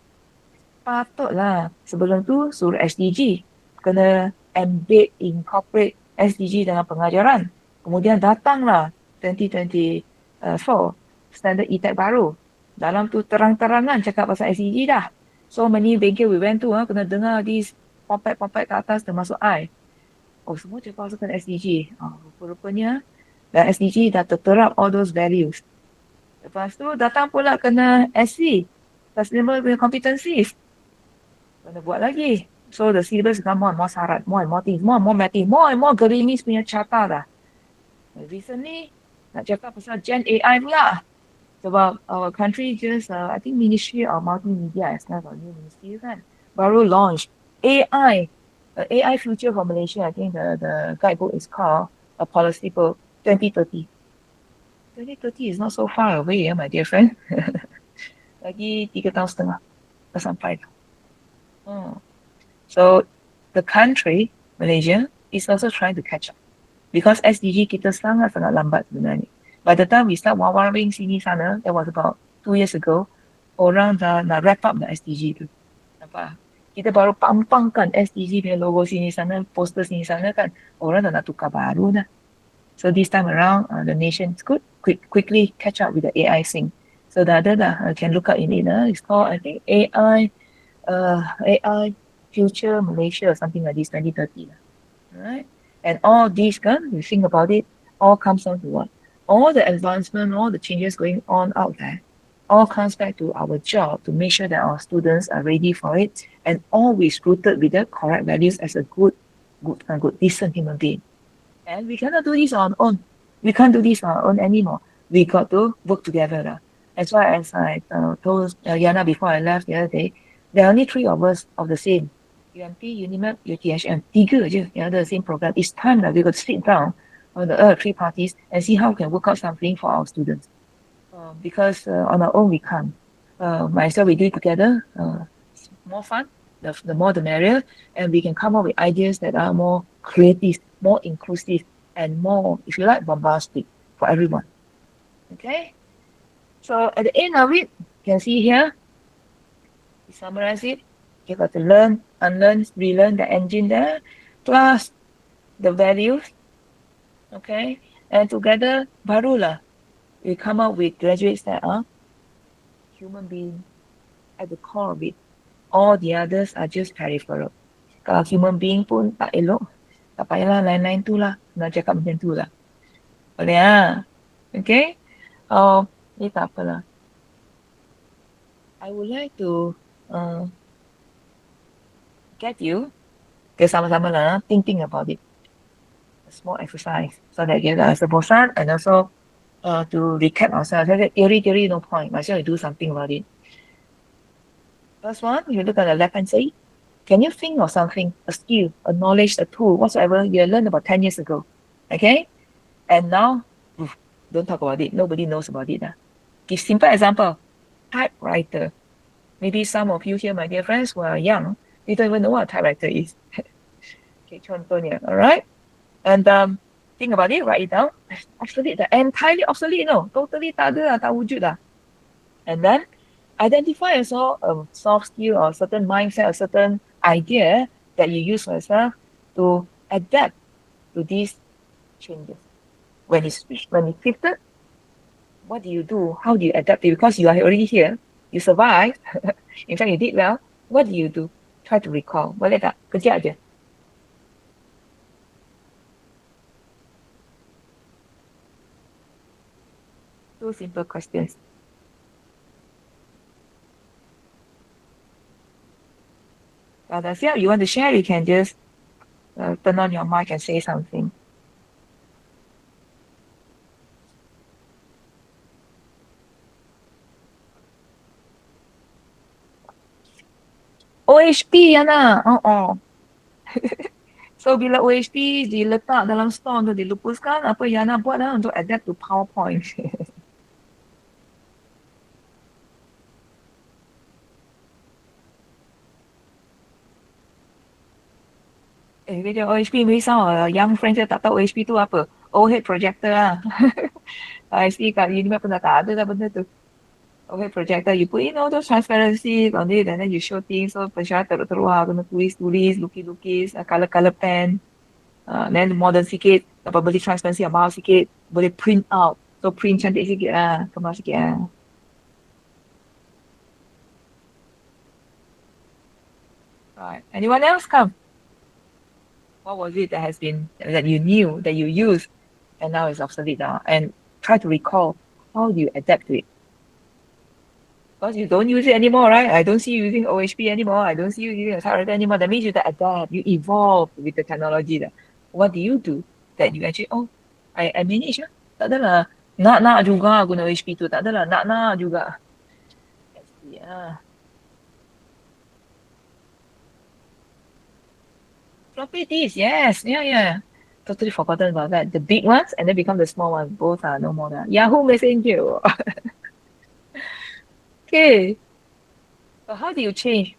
Patutlah sebelum tu suruh SDG. Kena embed, incorporate SDG dalam pengajaran. Kemudian datanglah 2024 standard e-tech baru. Dalam tu terang-terangan cakap pasal SDG dah. So many bengkel we went to, kena dengar these pompet-pompet ke atas termasuk I. Semua cakap pasal SDG. Rupa-rupanya dan SDG dah terterap all those values. Lepas tu datang pula kena SC, Sustainable Competencies. Kena buat lagi. So the syllabus become more and more syarat, more and more things, more and more mapping, more and more gerimis punya carta dah. Recently, nak cakap pasal Gen AI pula. Sebab our country just, I think Ministry of Multimedia as well, new ministry kan, baru launch AI, AI Future for Malaysia. I think the guidebook is called a policy book 2030. 2030 is not so far away, my dear friend. Lagi 3 tahun setengah dah sampai. So the country, Malaysia, is also trying to catch up. Because SDG kita sangat-sangat lambat sebenarnya. By the time we start wawaring sini sana, that was about 2 years ago, orang dah nak wrap up the SDG tu. Nampak? Kita baru pampangkan SDG punya logo sini sana, poster sini sana kan, orang dah nak tukar baru dah. So this time around, the nation could quickly catch up with the AI thing. So the other can look up in it. It's called, I think, AI Future Malaysia or something like this, 2030. Right? And all these kan, you think about it, all comes down to what? All the advancement, all the changes going on out there, all comes back to our job to make sure that our students are ready for it and always rooted with the correct values as a good, decent human being. And we cannot do this on our own. We can't do this on our own anymore. We got to work together lah. As well as I told Yana before I left the other day, there are only three of us of the same. UMP, UNIMAP, UTHM. Tiga je yang ada the same program. It's time that we got to sit down on the other three parties and see how we can work out something for our students. Because on our own we can't. Myself, we do it together. It's more fun. The more the merrier, and we can come up with ideas that are more creative, more inclusive, and more, if you like, bombastic for everyone. Okay. So at the end of it, you can see here, we summarize it. You got to learn, unlearn, relearn the engine there, plus the values. Okay. And together, barulah, we come up with graduates that are human beings at the core of it. All the others are just peripheral. Kalau human being pun tak elok, tak payahlah lain-lain tu lah. Nak cakap macam tu lah. Boleh lah. Okay? Ni tak apalah. I would like to get you ke sama-sama lah, think about it. A small exercise so that you get rasa bosan and also to recap ourselves. Theory, no point. Might as well do something about it. First one, you look at the left-hand side. Can you think of something, a skill, a knowledge, a tool, whatsoever you learned about 10 years ago? Okay? And now, don't talk about it. Nobody knows about it. Give simple example. Typewriter. Maybe some of you here, my dear friends, who are young, they don't even know what a typewriter is. Okay, contohnya, all right? And think about it, write it down. Obsolete, entirely obsolete, no. Totally tak ada, tak wujud lah. And then, identify also a soft skill or a certain mindset, a certain idea that you use for yourself to adapt to these changes. When it's shifted, what do you do? How do you adapt it? Because you are already here, you survived. In fact, you did well. What do you do? Try to recall. Boleh tak? Kerja aja. Two simple questions. That's it. You want to share, you can just turn on your mic and say something. OHP ya nak. So bila OHP diletak dalam store untuk dilupuskan, apa Yana buat lah untuk adapt to PowerPoint. Dia OHP risau young friends dia tak tahu OHP tu apa. Overhead projector lah. I see kat UNIMAP pun tak ada dah benda tu. Overhead projector, you put in all those transparencies on it and then you show things. So pensyarah teruk-teruk kena tulis, lukis, color pen. Then modern sikit, apa beli transparency yang mahal sikit, boleh print out. So print cantik sikit lah, kemas sikit lah. Right. Anyone else come? What was it that you knew, that you used, and now it's obsolete now? And try to recall, how do you adapt to it? Because you don't use it anymore, right? I don't see you using OHP anymore. I don't see you using a typewriter anymore. That means you adapt, you evolve with the technology. What do you do that you actually, I manage lah. Tak adalah, nak juga guna OHP tu. Tak adalah, nak juga. Let's see, floppy disk, yes, yeah. Totally forgotten about that. The big ones and then become the small ones. Both are no more now. Yahoo Messenger. Okay. So how do you change?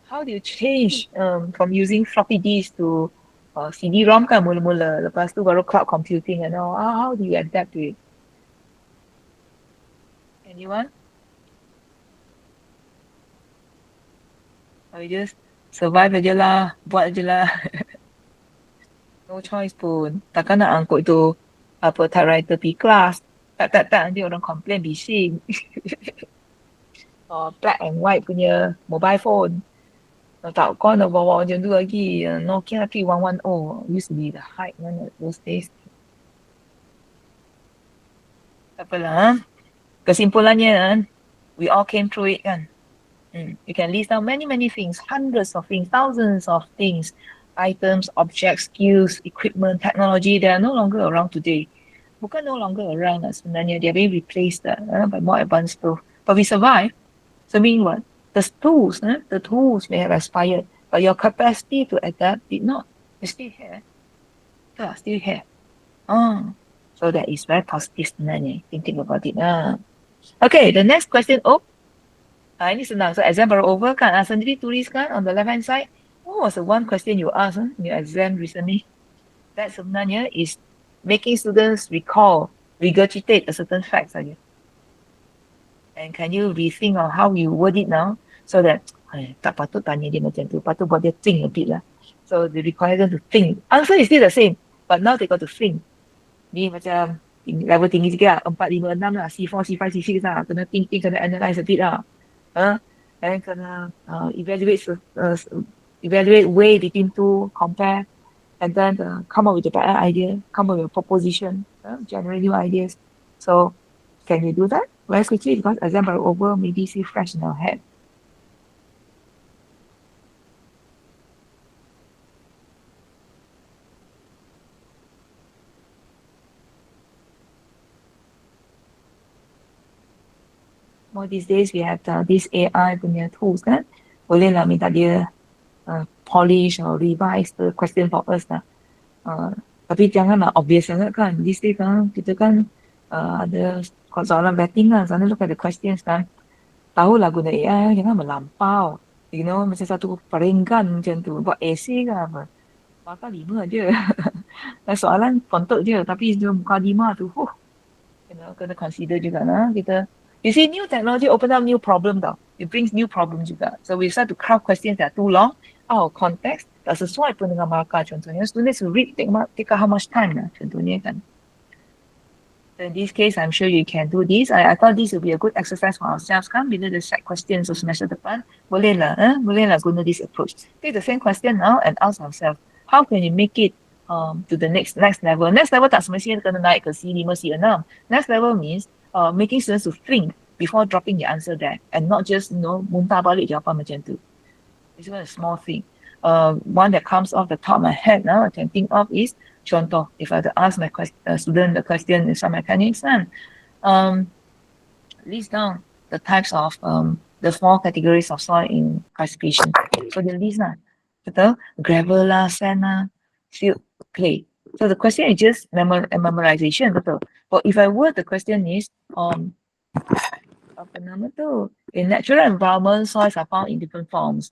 How do you change from using floppy disk to CD-ROM kan mula-mula. Lepas tu baru cloud computing and all. How do you adapt to it? Anyone? Or you just survive aja lah, buat aja lah. No choice pun. Takkan nak angkut tu apa typewriter pergi kelas. Tak. Nanti orang complain bising. Or black and white punya mobile phone. Tak kau nak bawa macam tu lagi. Nokia 3110 used to be the hype one at those days. Tak apalah. Kesimpulannya kan, we all came through it kan. You can list down many, many things, hundreds of things, thousands of things, items, objects, skills, equipment, technology. They are no longer around today. Bukan no longer around lah sebenarnya. They are being replaced by more advanced tools. But we survive. So meaning what? The tools may have expired, but your capacity to adapt did not. It's still here. Yeah, still here. Oh, so that is very positive sebenarnya. Think about it. Okay, the next question. Oh, ini senang. So exam baru over kan? Sendiri tuliskan on the left hand side. What was the one question you asked in your exam recently? That sebenarnya is making students recall, regurgitate a certain fact saja. And can you rethink on how you word it now so that tak patut tanya dia macam tu, patut buat dia think a bit lah. So they require them to think. Answer is still the same, but now they got to think. Ni macam level tinggi sikit lah, 4, 5, 6 lah, C4, C5, C6 lah. Kena think, kena analyse a bit lah. And kena evaluate way between two, compare, and then come up with a better idea, come up with a proposition, generate new ideas. So can you do that very quickly because exam are over, maybe see fresh in our head? More these days we have this AI punya tools kan, boleh lah minta dia polish or revise the question for us lah. Tapi janganlah obvious sangat kan. These days kan kita kan ada soalan betting kan, sana look at the questions kan. Tahulah guna AI, jangan melampau. You know, macam satu peringkat macam tu. Buat essay ke apa. Maka 5 je. Soalan kontok je. Tapi muka 5 tu, kena consider juga lah. You see, new technology open up new problem tau. It brings new problem juga. So we start to craft questions that are too long, out of context, tak sesuai pun dengan markah contohnya. Students will read, take how much time lah contohnya kan. So in this case, I'm sure you can do this. I thought this will be a good exercise for ourselves kan. Bila the set questions of semester depan, boleh lah guna this approach. Take the same question now and ask ourselves, how can you make it to the next level? Next level tak semestinya kena naik ke C5, C6. Next level means making students to think before dropping the answer there and not just muntah balik jawapan macam tu. It's a small thing. One that comes off the top of my head now I can think of is contoh. If I had to ask my student the question in some mechanics, list down the types of the 4 categories of soil in classification. So the list lah, betul? Gravel lah, sand lah, silt, clay. So the question is just memorization, betul? But if I word the question is apa nama tu? In natural environment, soils are found in different forms.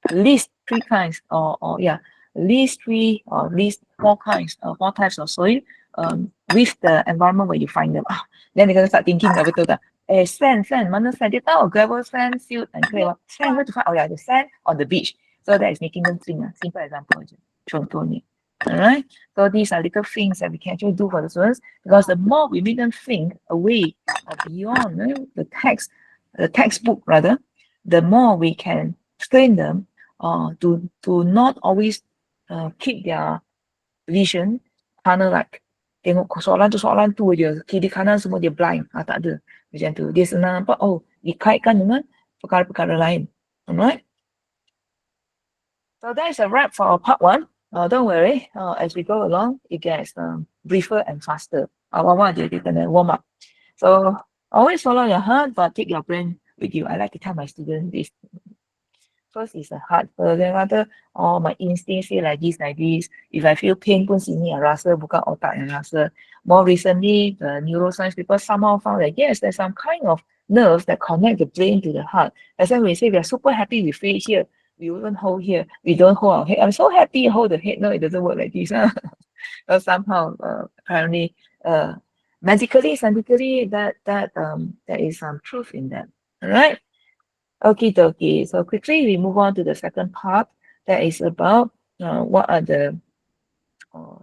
List 3 kinds list 3 or list 4 kinds, 4 types of soil with the environment where you find them. Then they're gonna start thinking dah betul tak? Sand, mana sand? Dia tahu gravel, sand, silt, and clay. Sand, where to find? Oh yeah, the sand on the beach. So that is making them think. Simple example je. Contohnya. Alright, so these are little things that we can actually do for the students because the more we make them think away or beyond the textbook rather, the more we can train them to not always keep their vision kind like tengok soalan tu je, kiri kanan semua dia blind, tak ada macam tu. Dia senang nampak, dikaitkan dengan perkara-perkara lain. Alright, so that is a wrap for part 1. Don't worry, as we go along, it gets briefer and faster. Awal-awal dia kena warm up. So always follow your heart, but take your brain with you. I like to tell my students this. First is a heart. Then after, my instinct say like this. If I feel pain pun sini yang rasa, bukan otak yang rasa. More recently, the neuroscience people somehow found that yes, there's some kind of nerves that connect the brain to the heart. That's why we say we are super happy we feel here. We even hold here. We don't hold our head. I'm so happy hold the head. No, it doesn't work like this. So somehow, apparently, medically, scientifically, that there is some truth in that. All right. Okay, dokie. So quickly we move on to the second part. That is about what are the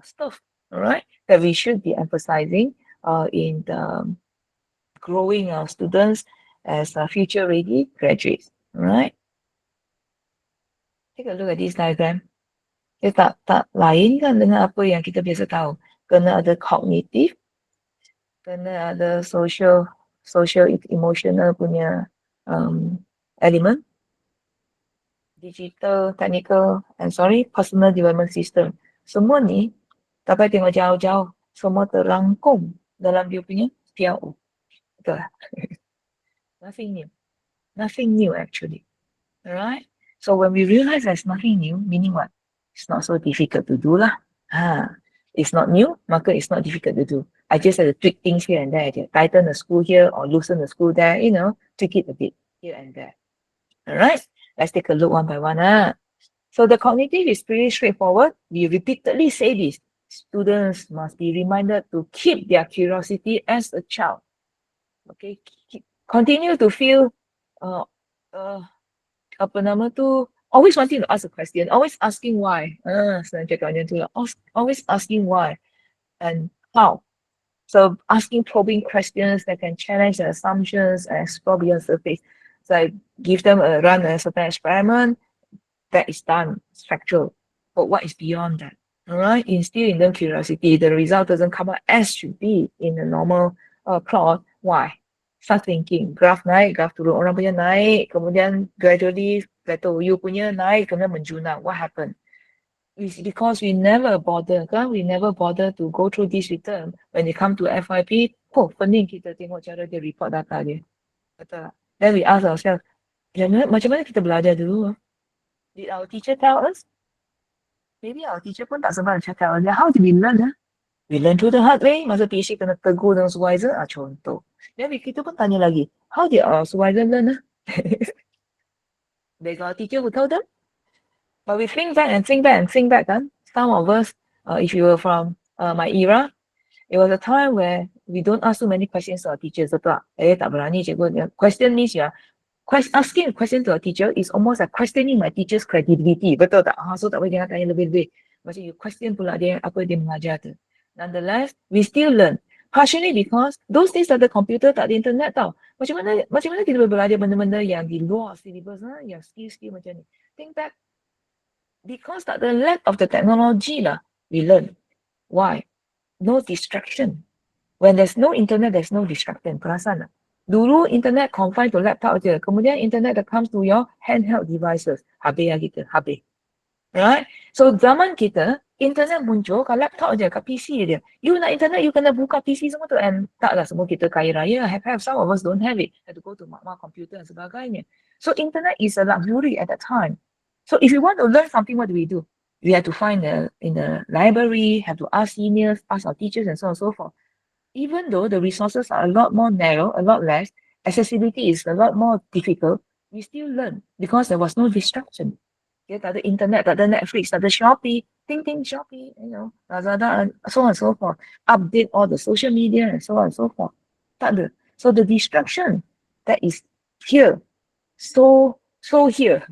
stuff, all right, that we should be emphasizing in the growing our students as future ready graduates. All right. Take a look at this diagram. Dia tak lain kan dengan apa yang kita biasa tahu. Kena ada cognitive, kena ada social emotional punya element, digital, technical, and personal development system. Semua ni dapat tengok jauh-jauh, semua terangkum dalam dia punya PLO. Betul lah. Nothing new. Nothing new actually. Alright? So when we realize there's nothing new, meaning what? It's not so difficult to do lah. It's not new, maka it's not difficult to do. I just have to tweak things here and there. Tighten the screw here or loosen the screw there, tweak it a bit here and there. Alright? Let's take a look one by one. So the cognitive is pretty straightforward. We repeatedly say this. Students must be reminded to keep their curiosity as a child. Okay, continue to feel apa nama tu, always wanting to ask a question, always asking why. Senang cakap macam tu lah. Always asking why and how. So asking probing questions that can challenge their assumptions and explore beyond surface. So I give them a certain experiment that is done, it's factual. But what is beyond that? All right, instill in them curiosity. The result doesn't come out as should be in a normal plot. Why? Start thinking. Graph naik, graph turun. Orang punya naik, kemudian gradually plateau. You punya naik, kemudian menjunang. What happened? It's because we never bother, kan? We never bother to go through this return. When it come to FYP, pening kita tengok cara dia report data dia. Betul tak? Then we ask ourselves, macam mana kita belajar dulu? Did our teacher tell us? Maybe our teacher pun tak sempat cakap. How did we learn? We learn through the hard way. Masa PC kena tegur dengan supervisor, contoh. Then kita pun tanya lagi, how did our supervisor learn? They got a teacher who told them. But we think back and think back and think back. Some of us, if you were from my era, it was a time where we don't ask too many questions to our teachers. Betul tak? Tak berani cikgu. Question means asking a question to a teacher is almost like questioning my teacher's credibility. Betul tak? So tak boleh jangan tanya lebih-lebih. Macam you question pula dia apa dia mengajar tu. Nonetheless, we still learn. Partially because those days tak ada computer, tak ada internet tau. Macam mana kita boleh belajar benda-benda yang di luar syllabus, yang skill-skill macam ni. Think back. Because tak ada lack of the technology lah, we learn. Why? No distraction. When there's no internet, there's no distraction. Perasan tak? Dulu internet confined to laptop je. Kemudian internet that comes to your handheld devices. Habis lah kita. Habis. Right? So zaman kita, internet muncul kat laptop je, kat PC je. You nak internet, you kena buka PC semua tu. And taklah semua kita kaya raya. Have. Some of us don't have it. Have to go to mak-mak computer dan sebagainya. So internet is a luxury at that time. So if you want to learn something, what do? We have to find in the library, have to ask seniors, ask our teachers and so on and so forth. Even though the resources are a lot more narrow, a lot less, accessibility is a lot more difficult, we still learn because there was no distraction. Tak ada internet, tak ada Netflix, tak ada Shopee, Shopee, Lazada, and so on and so forth. Update all the social media and so on and so forth. Tak ada. So the distraction that is here, so here,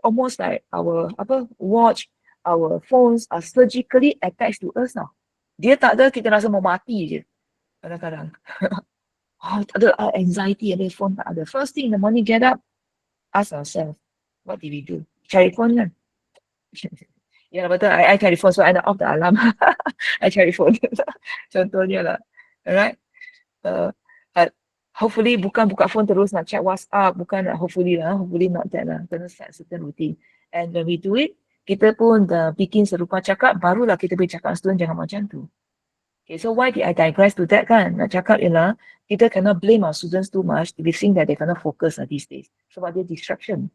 almost like our watch, our phones are surgically attached to us now. Dia tak ada, kita rasa mau mati je. Kadang-kadang. Tak ada anxiety, ada phone tak ada. First thing in the morning, get up, ask ourselves, what did we do? Cari phone kan? Ya betul, I cari phone, so I off the alarm. I cari phone. Contohnya lah. Alright? Hopefully bukan buka phone terus nak check WhatsApp, bukan hopefully not that lah. Kena set certain routine. And when we do it, kita pun bikin serupa cakap, barulah kita boleh cakap student jangan macam tu. Okay, so why did I digress to that kan? Nak cakap ialah, kita cannot blame our students too much if we think that they cannot focus these days. Sebab dia distraction.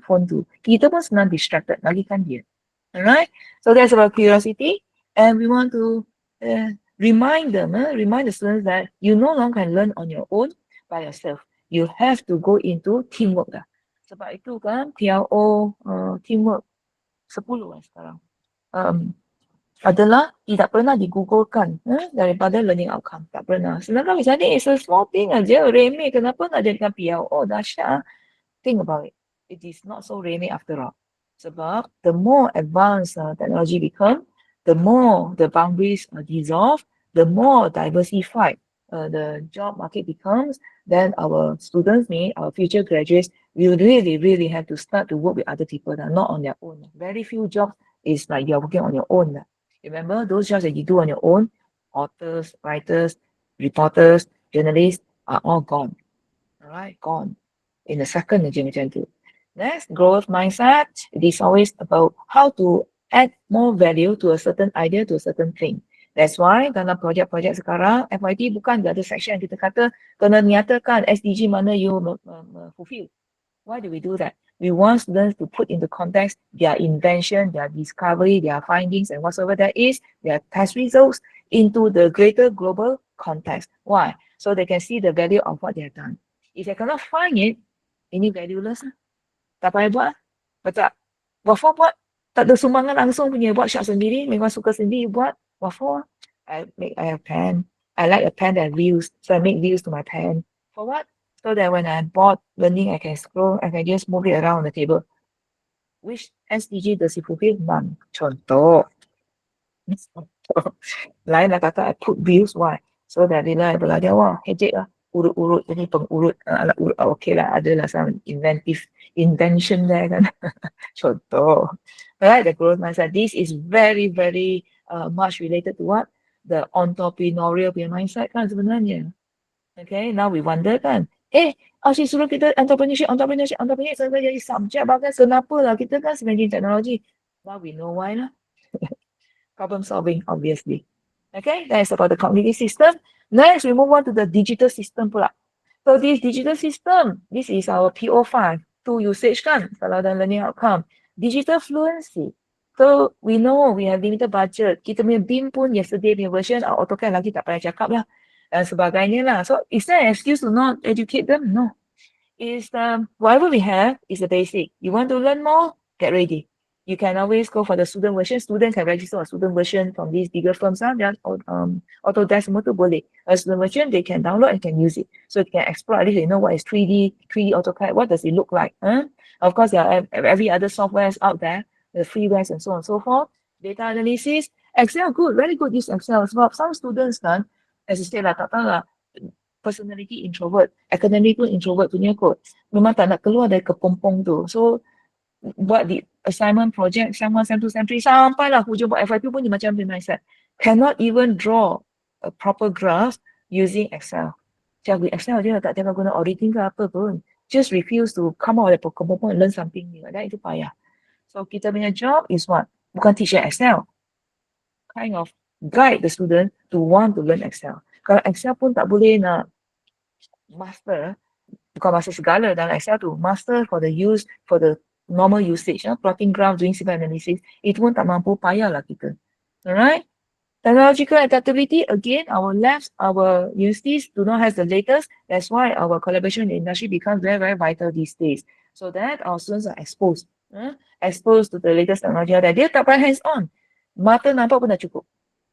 Phone tu. Kita pun senang distracted, lagi kan dia. Alright? So that's about curiosity. And we want to remind the students that you no longer can learn on your own by yourself. You have to go into teamwork lah. Sebab itu kan, PLO, teamwork, 10 sekarang. Adalah tidak pernah digugurkan daripada learning outcome. Tak pernah. Sedangkan misalnya it's a small thing aja, remeh. Kenapa nak jadikan PLO? Dahsyat. Think about it. It is not so remeh after all. Sebab the more advanced technology become, the more the boundaries are dissolved, the more diversified the job market becomes, then our students, our future graduates, will really, really have to start to work with other people that are not on their own. Very few jobs is like you're working on your own. Remember, those jobs that you do on your own, authors, writers, reporters, journalists, are all gone. All right, gone in a second je macam tu. Next, growth mindset. It is always about how to add more value to a certain idea, to a certain thing. That's why dalam projek-projek sekarang, FYP bukan ada section yang kita kata kena nyatakan SDG mana you fulfill. Why do we do that? We want students to put into context their invention, their discovery, their findings, and whatsoever that is, their test results into the greater global context. Why? So they can see the value of what they have done. If they cannot find it, ini valueless lah. Tak payah buat lah. Betul tak? What for buat? Tak ada sumbangan langsung punya buat syak sendiri, memang suka sendiri buat. What for? I have pen. I like a pen that views, so I make views to my pen. For what? So that when I'm bored learning, I can scroll, I can just move it around the table. Which SDG does it fulfill? None. Contoh. Lain lah kata, I put views. Why? So that bila I belajar, wah, hejek lah. Urut-urut, jadi pengurut. Alat urut, okay lah. Adalah some invention there kan. Contoh. Right? The growth mindset. This is very, very much related to what? The entrepreneurial punya mindset kan sebenarnya. Okay, now we wonder kan. Asyik suruh kita entrepreneurship sampai jadi subjek bahkan kenapa lah kita kan sebagai teknologi. Now we know why lah. Problem solving, obviously. Okay, that is about the cognitive system. Next, we move on to the digital system pula. So this digital system, this is our PO5, two usage kan, kalau dalam learning outcome. Digital fluency. So we know we have limited budget. Kita punya BIM pun yesterday punya version, AutoCAD lagi tak payah cakap lah. Dan sebagainya lah. So is there an excuse to not educate them? No. Is whatever we have is the basic. You want to learn more? Get ready. You can always go for the student version. Students can register a student version from these bigger firms. Autodesk semua tu boleh. A student version, they can download and can use it. So they can explore, at least they know what is 3D AutoCAD, what does it look like. Of course, there are every other softwares out there, the freewares and so on and so forth. Data analysis, Excel, good, very good use Excel. Sebab some students kan, as I say lah, tak tahu lah, personality introvert, academic pun introvert punya kot. Memang tak nak keluar dari kepompong tu. So, buat the assignment project, sem 1, sem 2, sem 3, sampailah hujung buat FYP pun dia macam mindset. Cannot even draw a proper graph using Excel. Macam Excel je tak tengok guna auditing ke apa pun. Just refuse to come out dari kepompong and learn something new. That itu payah. So, kita punya job is what? Bukan teach Excel. Kind of guide the student to want to learn Excel. Kalau Excel pun tak boleh nak master, bukan master segala dalam Excel tu, master for the use, for the normal usage, plotting graphs, doing simple analysis, itu pun tak mampu, payahlah kita. Alright? Technological adaptability, again, our labs, our universities do not have the latest. That's why our collaboration in the industry becomes very, very vital these days. So that our students are exposed. Exposed to the latest technology. Dia tak payah hands-on. Mata nampak pun dah cukup.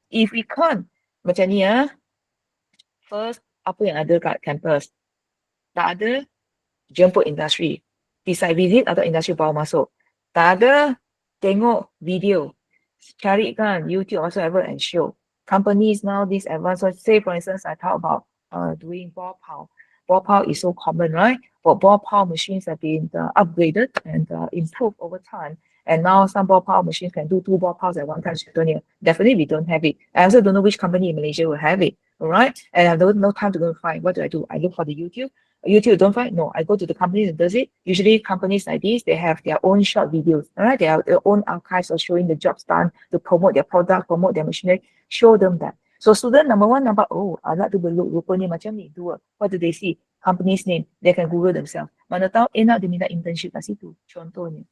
If we can't, macam ni first, apa yang ada kat campus? Tak ada, jemput industri. Site visit atau industri bawa masuk. Tak ada, tengok video. Carikan YouTube whatsoever and show. Companies now, this advanced, so say for instance, I talk about doing ball power. Ball power is so common, right? But ball power machines have been upgraded and improved over time. And now some ball power machines can do 2 ball powers at one time. Definitely we don't have it. I also don't know which company in Malaysia will have it. All right. And I don't no time to go and find. What do? I look for the YouTube. YouTube don't find? No, I go to the company that does it. Usually companies like this, they have their own short videos. All right. They have their own archives of showing the jobs done to promote their product, promote their machinery, show them that. So student number one, nampak, oh, alat tu berlook, rupanya macam ni, dua. What do they see? Company's name. They can Google themselves. Mana tahu, enak dia minta internship kat situ. Contohnya.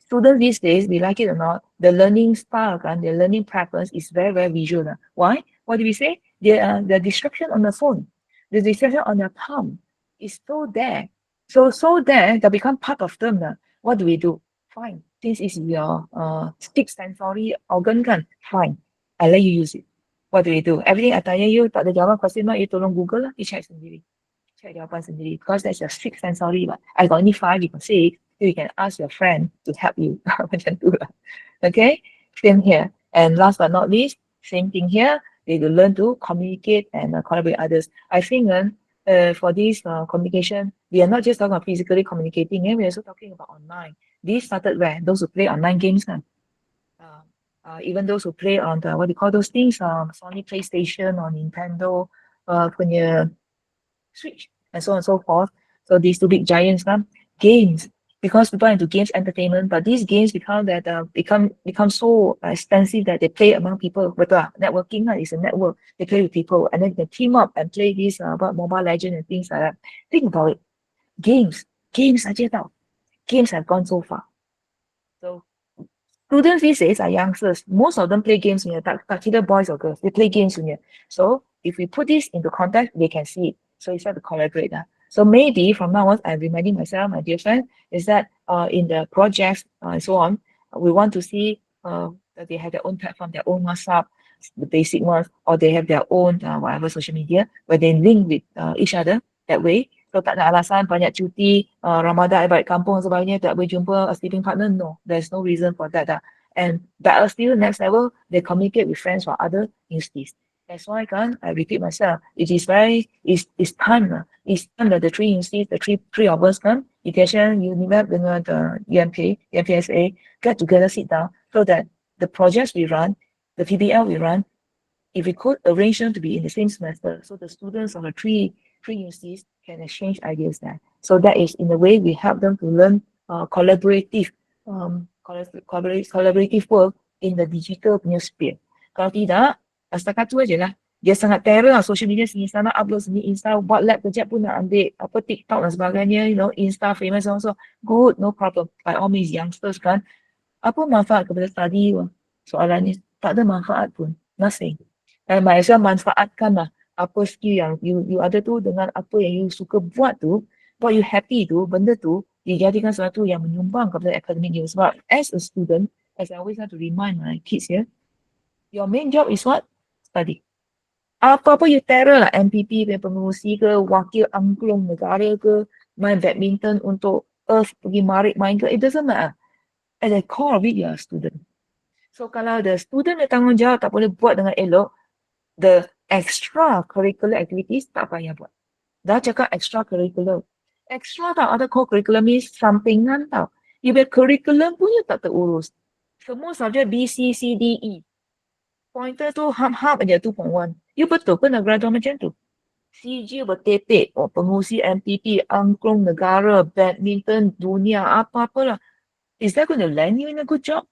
Students these days, we like it or not, the learning style, their learning preference is very, very visual. Why? What do we say? The distraction on the phone, the distraction on their palm is so there. So there, they become part of them. What do we do? Fine. This is your sixth sensory organ kan? Fine. I let you use it. What do we do? Everything I tanya you, tak ada jawapan question mark, you tolong Google lah, you check sendiri. Check jawapan sendiri. Because that's your sixth sensory. But I got only 5, you got 6. So you can ask your friend to help you. Macam tu lah. Okay? Same here. And last but not least, same thing here. They will learn to communicate and collaborate with others. I think for this communication, we are not just talking about physically communicating, we're also talking about online. This started where those who play online games, uh, even those who play on the what do you call those things, Sony PlayStation or Nintendo, punya Switch, and so on and so forth. So these two big giants, games, because people are into games entertainment, but these games become so expensive that they play among people. But networking is a network. They play with people, and then they team up and play these about Mobile Legend and things like that. Think about it. Games, games aja tau. Games have gone so far. So students these days are youngsters. Most of them play games in tak kira boys or girls. They play games in. So if we put this into context, they can see it. So it's have to collaborate. So maybe from now on, I'm reminding myself, my dear friend, is that in the projects and so on, we want to see that they have their own platform, their own WhatsApp, the basic ones, or they have their own whatever social media where they link with each other that way. So tak ada alasan banyak cuti, Ramadan balik kampung sebagainya, tak boleh jumpa a sleeping partner. No, there's no reason for that. And better still, next level, they communicate with friends or other institutes. That's why kan, I repeat myself, it's time lah. It's time that the three institutes, the three of us kan, education, UNIMEP dengan the UMP, UMPSA, get together, sit down, so that the projects we run, the PBL we run, if we could arrange them to be in the same semester, so the students of the three universities can exchange ideas there. So that is in a way we help them to learn collaborative work in the digital punya sphere. Kalau tidak, setakat tu aje lah. Dia sangat terror lah, social media sini sana, upload sini, Insta, buat lab kejap pun nak ambil apa TikTok dan sebagainya, Insta famous also. Good, no problem. By all means, youngsters kan. Apa manfaat kepada study? Soalannya, tak ada manfaat pun. Nothing. Dan might as well manfaatkanlah apa skill yang you ada tu dengan apa yang you suka buat tu, what you happy tu, benda tu dijadikan sesuatu yang menyumbang kepada academic you. Sebab as a student, as I always have to remind my kids here, your main job is what? Study. Apa-apa you terror lah, MPP punya pengurusi ke, wakil angklung negara ke, main badminton untuk Earth pergi marik main ke, it doesn't matter. At the core of it, you are a student. So kalau the student punya tanggungjawab tak boleh buat dengan elok, the extra curricular activities tak payah buat. Dah cakap extra curricular. Extra tau, ada co-curricular means sampingan tau. You punya curriculum punya tak terurus. Semua subjek B, C, C, D, E. Pointer tu hap-hap aja 2.1. You betul ke nak graduate macam tu? CG bertepek, pengurusi MPP, angklung negara, badminton, dunia, apa-apalah. Is that going to land you in a good job?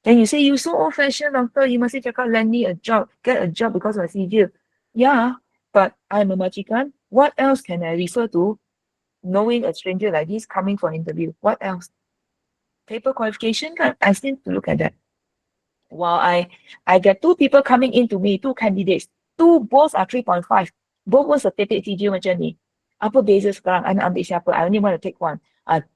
Then you say, you so old-fashioned, doctor, you must cakap land me a job, get a job because of CG. Yeah, but I'm a majikan. What else can I refer to knowing a stranger like this coming for an interview? What else? Paper qualification, I still need to look at that. While I get two people coming into me, two candidates, two both are 3.5. Both was a certificate CG macam ni. Apa beza sekarang? I nak ambil siapa? I only want to take one.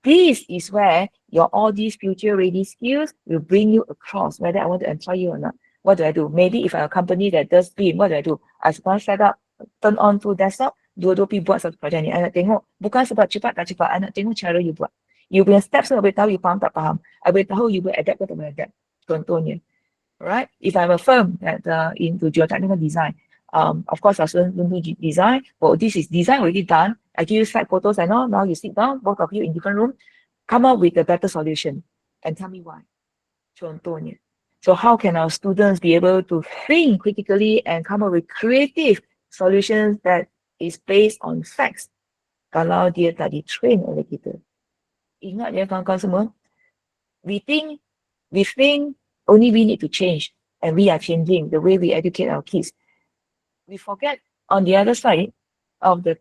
This is where your all these future ready skills will bring you across, whether I want to employ you or not. What do I do? Maybe if I'm a company that does BIM, what do I do? I sekarang set up, turn on to desktop, dua-dua pergi buat satu projek ni. I nak tengok, bukan sebab cepat tak cepat, I nak tengok cara you buat. You punya steps, I boleh tahu you faham tak faham. I boleh tahu you boleh adapt ke tak boleh adapt. Contohnya. Right? If I'm a firm that into geotechnical design, of course I shouldn't do design. Well, this is design already done. I give you slide photos and all. Now you sit down, both of you in different room, come up with a better solution and tell me why. Contohnya. So how can our students be able to think critically and come up with creative solutions that is based on facts? Kalau dia tak di-train oleh kita. Ingat ya kawan-kawan semua, we think only we need to change, and we are changing the way we educate our kids. We forget on the other side of the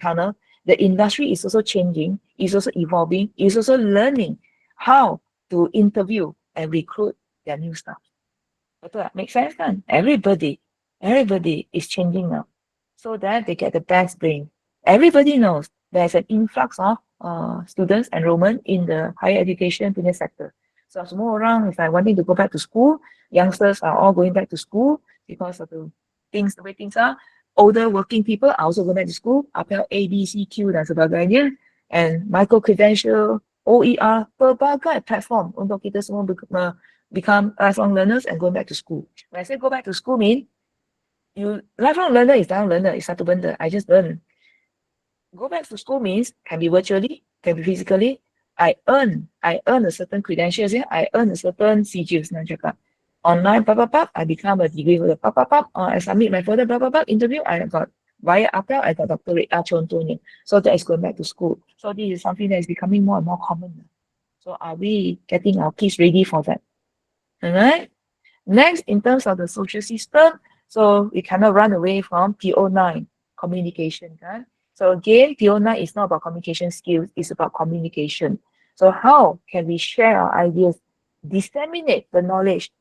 tunnel, the industry is also changing, is also evolving, is also learning how to interview and recruit their new staff. Betul tak? Make sense kan? Everybody is changing now, so that they get the best brain. Everybody knows there's an influx of students enrollment in the higher education punya sector. So semua orang, if I wanting to go back to school, youngsters are all going back to school because of the way things are. Older working people are also going back to school, apel A, B, C, Q dan sebagainya, and micro credential, OER, pelbagai platform untuk kita semua become lifelong learners and going back to school. When I say go back to school mean You lifelong learner is lifelong learner. It's satu benda. I just learn. Go back to school means can be virtually, can be physically. I earn a certain credentials. Yeah, I earn a certain CGs. Nak cakap online, pap, pap, pap, I become a degree holder. Pap, pap, pap, I submit my further, pap, pap, pap, interview. I got via apel, I got doctorate. Contohnya. So that is going back to school. So this is something that is becoming more and more common. So are we getting our kids ready for that? All right. Next, in terms of the social system, so we cannot run away from PO9, communication. Kan? So again, PO9 is not about communication skills, it's about communication. So how can we share our ideas, disseminate the knowledge,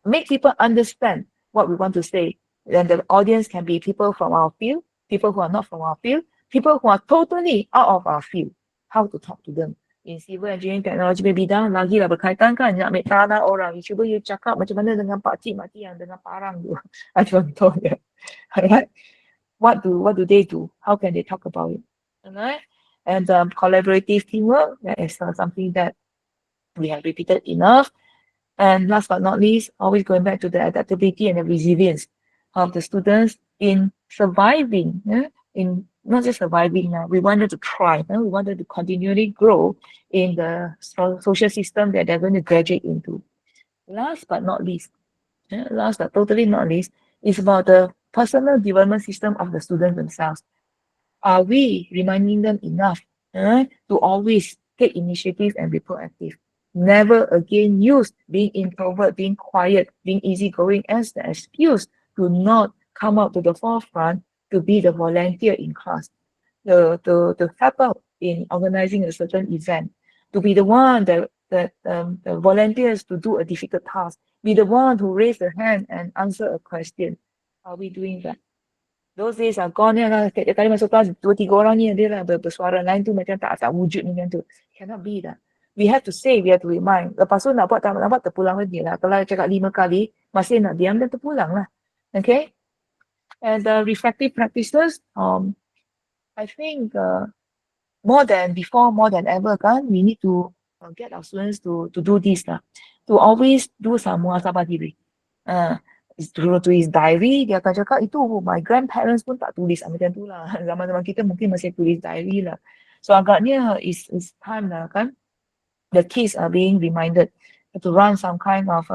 make people understand what we want to say? Then the audience can be people from our field, people who are not from our field, people who are totally out of our field. How to talk to them? In civil engineering technology punya bidang lagi lah berkaitan kan nak ambil tanah orang. You cuba you cakap macam mana dengan pak cik mati yang dengan parang tu. Contohnya. Alright. What do they do? How can they talk about it? Alright. And collaborative teamwork, that is something that we have repeated enough. And last but not least, always going back to the adaptability and the resilience of the students in surviving, in not just surviving, we wanted to thrive, we wanted to continually grow in the social system that they're going to graduate into. Last but not least, last but totally not least, is about the personal development system of the students themselves. Are we reminding them enough to always take initiative and be proactive? Never again use being introvert, being quiet, being easygoing as the excuse to not come out to the forefront to be the volunteer in class, to help out in organizing a certain event, to be the one that the volunteers to do a difficult task, be the one who raise their hand and answer a question. Are we doing that? Those days are gone lah. Setiap kali masuk kelas, 2-3 orang ni dia lah bersuara lain tu macam tak wujud macam tu. Cannot be lah. We have to say, we have to remind. Lepas tu nak buat, tak nak buat, terpulang lagi lah. Kalau cakap 5 kali, masih nak diam dan terpulang lah. Okay? And the reflective practices, I think more than before, more than ever kan, we need to get our students to do this lah. To always do some muhasabah diri. Tulis diary, dia akan cakap itu my grandparents pun tak tulis macam tu lah. Zaman-zaman kita mungkin masih tulis diary lah. So agaknya is time lah kan. The kids are being reminded to run some kind of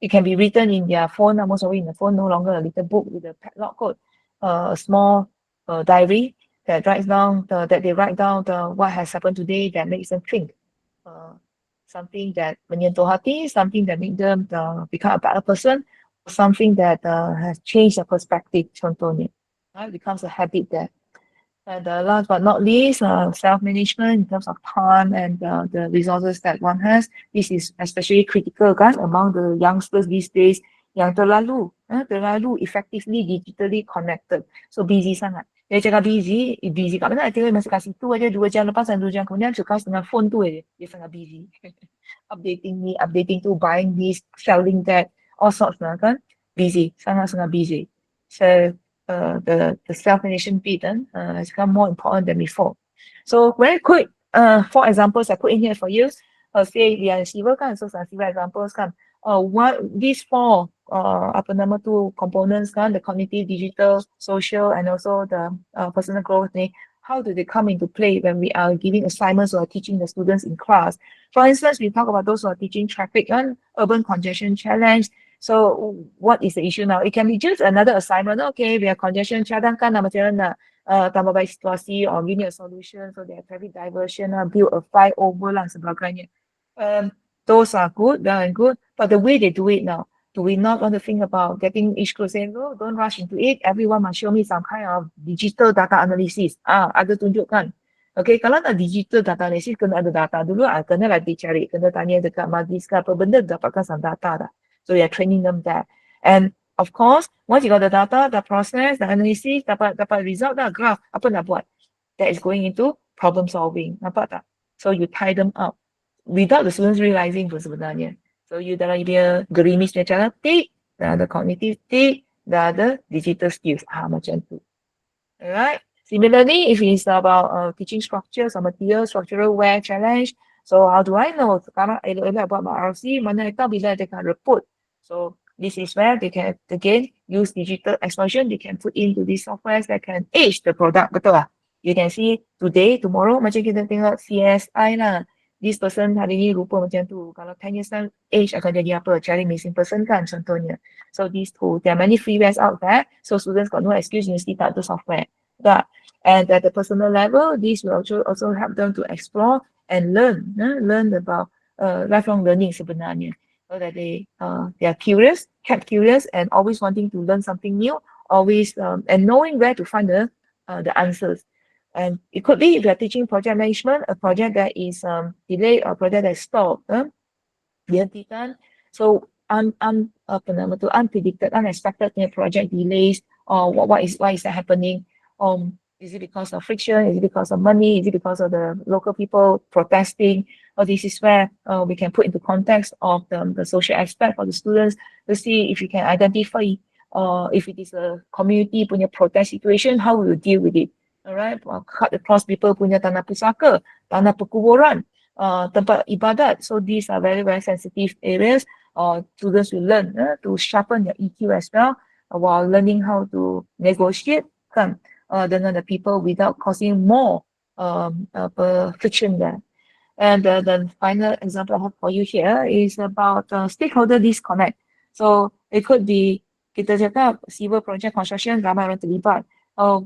it can be written in their phone, most of it in the phone, no longer a little book with a padlock code, a small diary that writes down that they write down what has happened today that makes them think. Something that menyentuh hati, something that makes them become a better person, something that has changed the perspective, contohnya. It becomes a habit there. And last but not least, self-management in terms of time and the resources that one has. This is especially critical kan among the youngsters these days yang terlalu effectively digitally connected. So busy sangat. Dia cakap busy kat mana? Tengok masa kat situ aja 2 jam lepas dan 2 jam kemudian suka dengan phone tu aja. Dia sangat busy. Updating tu, buying this, selling that, all sorts lah kan. Busy, sangat-sangat busy. So the self-management bit has become more important than before. So very quick, 4 examples I put in here for you. Say we are civil kan, so some civil examples kan. What these 4 apa nama tu components kan, the cognitive, digital, social, and also the personal growth ni, how do they come into play when we are giving assignments or teaching the students in class? For instance, we talk about those who are teaching traffic and urban congestion challenge. So what is the issue now? It can be just another assignment. Okay, we are congestion cadangkan macam mana tambah baik situasi or give me a solution so they have traffic diversion, build a flyover lah sebagainya. Those are good, very good. But the way they do it now, do we not want to think about getting each group saying, oh, don't rush into it. Everyone must show me some kind of digital data analysis. Ada tunjukkan. Okay, kalau nak digital data analysis, kena ada data dulu. Kena lah dicari. Kena tanya dekat majlis ke apa benda, dapatkan some data dah. So we are training them there. And of course, once you got the data, the process, the analysis, dapat result dah, graph, apa nak buat? That is going into problem solving. Nampak tak? So you tie them up without the students realizing pun sebenarnya. So you dalam dia gerimis punya cara, tick, dah ada cognitive tick, dah ada digital skills. Macam tu. Alright. Similarly, if it's about teaching structures or material, structural wear challenge, so how do I know? Sekarang elok-elok buat RC, mana tahu bila dekat report. So This is where they can again use digital explosion. They can put into these softwares that can age the product. Betul lah. You can see today, tomorrow macam kita tengok CSI lah. This person hari ni rupa macam tu. Kalau 10 years time, age akan jadi apa? Cari missing person kan contohnya. So these tools, there are many freewares out there. So students got no excuse, university tak ada software. That. And at the personal level, this will also help them to explore and learn about lifelong learning sebenarnya. So that they are curious, kept curious, and always wanting to learn something new, always and knowing where to find the answers. And it could be if you're teaching project management, a project that is delayed or a project that is stalled, dihentikan. So apa nama tu, unpredicted, unexpected project delays, or why is that happening? Is it because of friction? Is it because of money? Is it because of the local people protesting? Or this is where we can put into context of the social aspect for the students to see if you can identify if it is a community punya protest situation, how we will deal with it. Alright, cut across people punya tanah pusaka, tanah perkuburan, tempat ibadat. So these are very, very sensitive areas. Students will learn to sharpen their EQ as well while learning how to negotiate kan, dengan the people without causing more friction there. And the final example I have for you here is about stakeholder disconnect. So it could be kita cakap civil project construction ramai orang terlibat.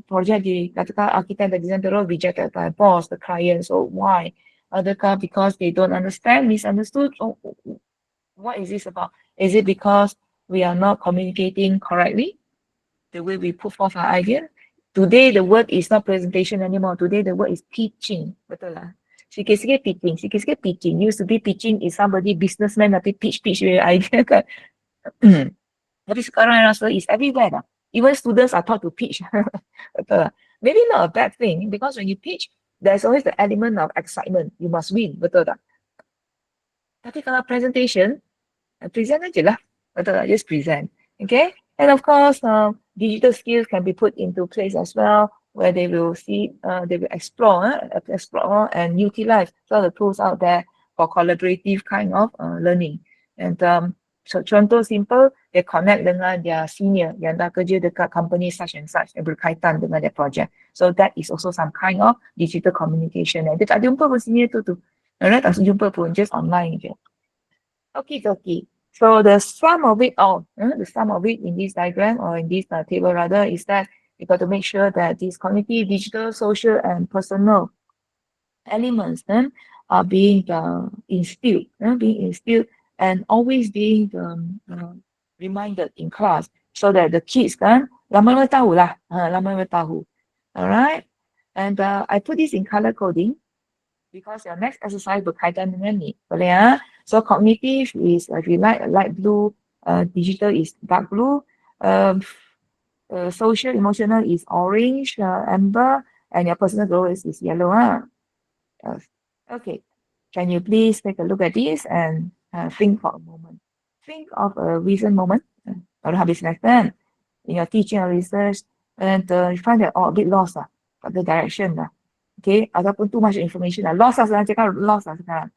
Project dikatakan architect dan design bureau rejected by boss, the client. So why? Adakah because they don't understand, misunderstood? What is this about? Is it because we are not communicating correctly? The way we put forth our idea? Today, the word is not presentation anymore. Today, the word is pitching. Betul lah. Sikit-sikit pitching. Sikit-sikit pitching. Used to be pitching is somebody businessman tapi pitch your idea kan. Tapi sekarang I rasa is everywhere dah. Even students are taught to pitch. Betul lah. Maybe not a bad thing because when you pitch, there's always the element of excitement. You must win. Betul tak? Tapi kalau presentation, present aja lah. Betul tak? Just present. Okay? And of course, digital skills can be put into place as well, where they will see, they will explore and utilize some of the tools out there for collaborative kind of learning. And so contoh simple, they connect dengan their senior yang dah kerja dekat company such and such yang berkaitan dengan their project. So that is also some kind of digital communication. Dia tak jumpa pun senior tu. Alright, tak jumpa pun, just online je. Okay. So the sum of it all, the sum of it in this diagram or in this table rather, is that you got to make sure that these cognitive, digital, social, and personal elements are being instilled, and always being reminded in class so that the kids kan lama-lama tahu lah, lama-lama tahu. Alright, and I put this in color coding because your next exercise berkaitan dengan ni. Boleh ya? So cognitive is if you like light blue, digital is dark blue, social emotional is orange, amber, and your personal growth is yellow. Okay, can you please take a look at this and think for a moment. Think of a recent moment, baru habis lesson, in your teaching or research, and you find that a bit lost lah, got the direction lah. Okay, ataupun too much information lah, lost lah sekarang, cakap lost lah sekarang.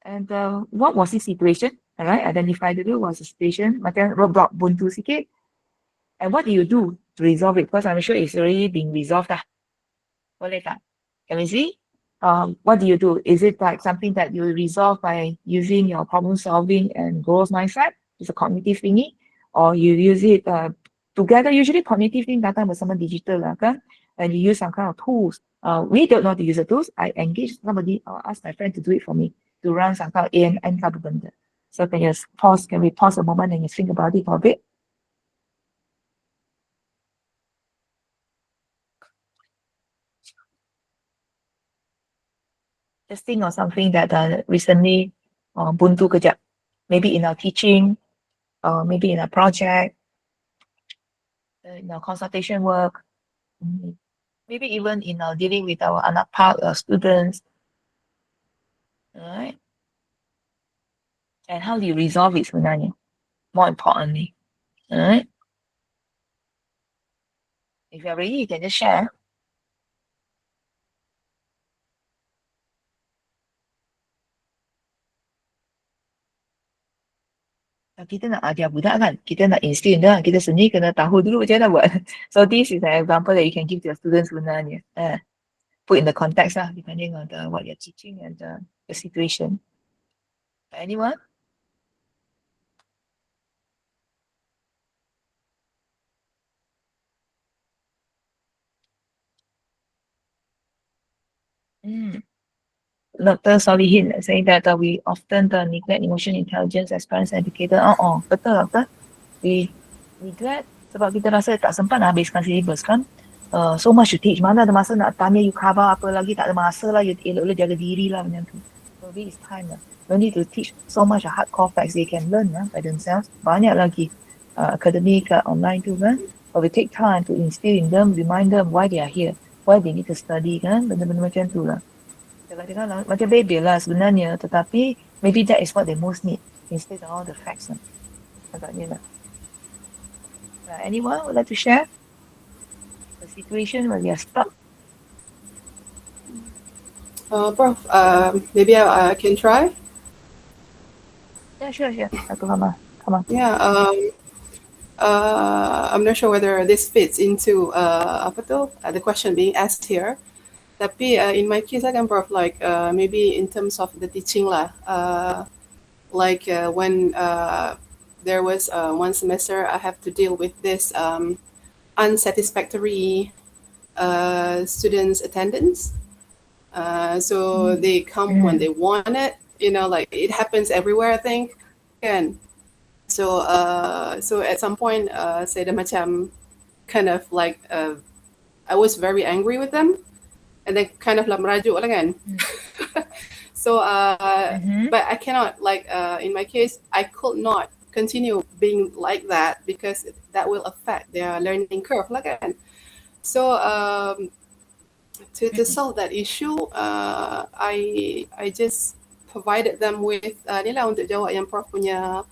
And what was the situation? Alright, identify dulu what's the situation, macam roadblock buntu sikit. And what do you do to resolve it? Because I'm sure it's already been resolved lah. Boleh tak? Can we see? What do you do? Is it like something that you resolve by using your problem solving and growth mindset? It's a cognitive thingy, or you use it together. Usually cognitive thing datang bersama digital lah kan, and you use some kind of tools. We don't know how to use the tools. I engage somebody or ask my friend to do it for me to run some kind of AMN type of benda. So can you pause? Can we pause a moment and you think about it for a bit? Just think of something that recently buntu kejap. Maybe in our teaching, maybe in a project, in our consultation work, maybe even in our dealing with our anak part students. Alright. And how do you resolve it sebenarnya? More importantly. Alright. If you're ready, you can just share. Kita nak ajar budak kan, kita nak instill dia, kita sendiri kena tahu dulu macam mana buat. So this is an example that you can give to your students sebenarnya. Put in the context lah, depending on what you're teaching and the situation. Anyone? Mm. Dr. Solihin saying that we often neglect emotional intelligence as parents and educators. Betul doktor. We neglect sebab kita rasa tak sempat nak habiskan syllabus kan. So much to teach. Mana ada masa nak tanya you cover apa lagi, tak ada masa lah, you elok-elok jaga diri lah macam tu. So this is time lah. No need to teach so much hardcore facts they can learn by themselves. Banyak lagi academic online tu kan. But we take time to instill in them, remind them why they are here, why they need to study kan. Benda-benda macam tu lah. Kadang-kadang macam baby lah sebenarnya, tetapi maybe that is what they most need instead of all the facts lah. Agaknya lah. Anyone would like to share the situation where we are stuck? Prof, maybe I can try. Yeah, sure. Come on. Yeah. I'm not sure whether this fits into the question being asked here. Tapi in my case, I can Prof, like maybe in terms of the teaching lah. Like when there was one semester I have to deal with this unsatisfactory students' attendance. So they come when they want it. Like it happens everywhere, I think. And so at some point, saya dah macam kind of like I was very angry with them, and then kind of like merajuk lah kan. So but I cannot like in my case I could not continue being like that because that will affect their learning curve lah kan. So to solve that issue, I just provided them with ni lah untuk jawab yang Prof punya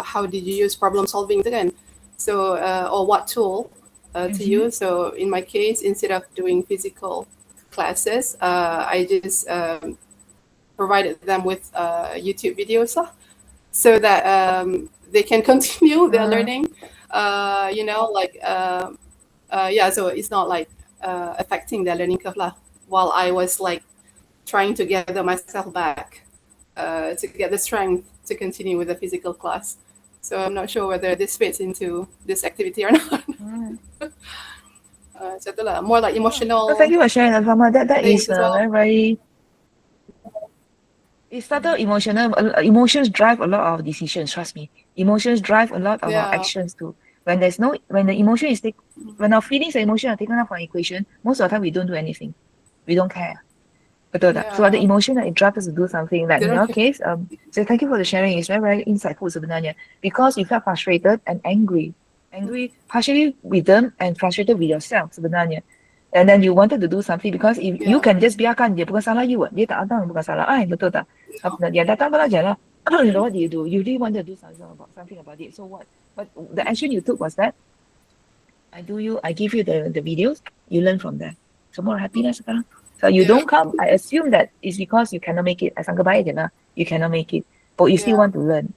how did you use problem solving tu kan. So or what tool to use. So in my case, instead of doing physical classes, I just provided them with YouTube videos lah, so that they can continue their learning. So it's not like affecting their learning curve lah, while I was like trying to gather myself back to get the strength to continue with the physical class. So I'm not sure whether this fits into this activity or not. So itulah, more like emotional. Thank you for sharing, Alfama. That is well. very. It's subtle emotional. Emotions drive a lot of decisions. Trust me. Emotions drive a lot of our actions too. When the emotion is when our feelings and emotions are taken out from equation, most of the time we don't do anything. We don't care. Betul tak? So the emotion that it drives us to do something. Like in your case, so thank you for the sharing. It's very, very insightful sebenarnya. Because you felt frustrated and angry partially with them and frustrated with yourself sebenarnya. And then you wanted to do something because if you can just biarkan dia, bukan salah you, dia tak datang bukan salah betul tak? Dia datang belajar lah. You know what do you do? You really want to do something about it. So what? But the action you took was that I give you the videos, you learn from there. So more happiness sekarang. So you don't come, I assume that it's because you cannot make it. Sangka baik je lah. You cannot make it. But you still want to learn.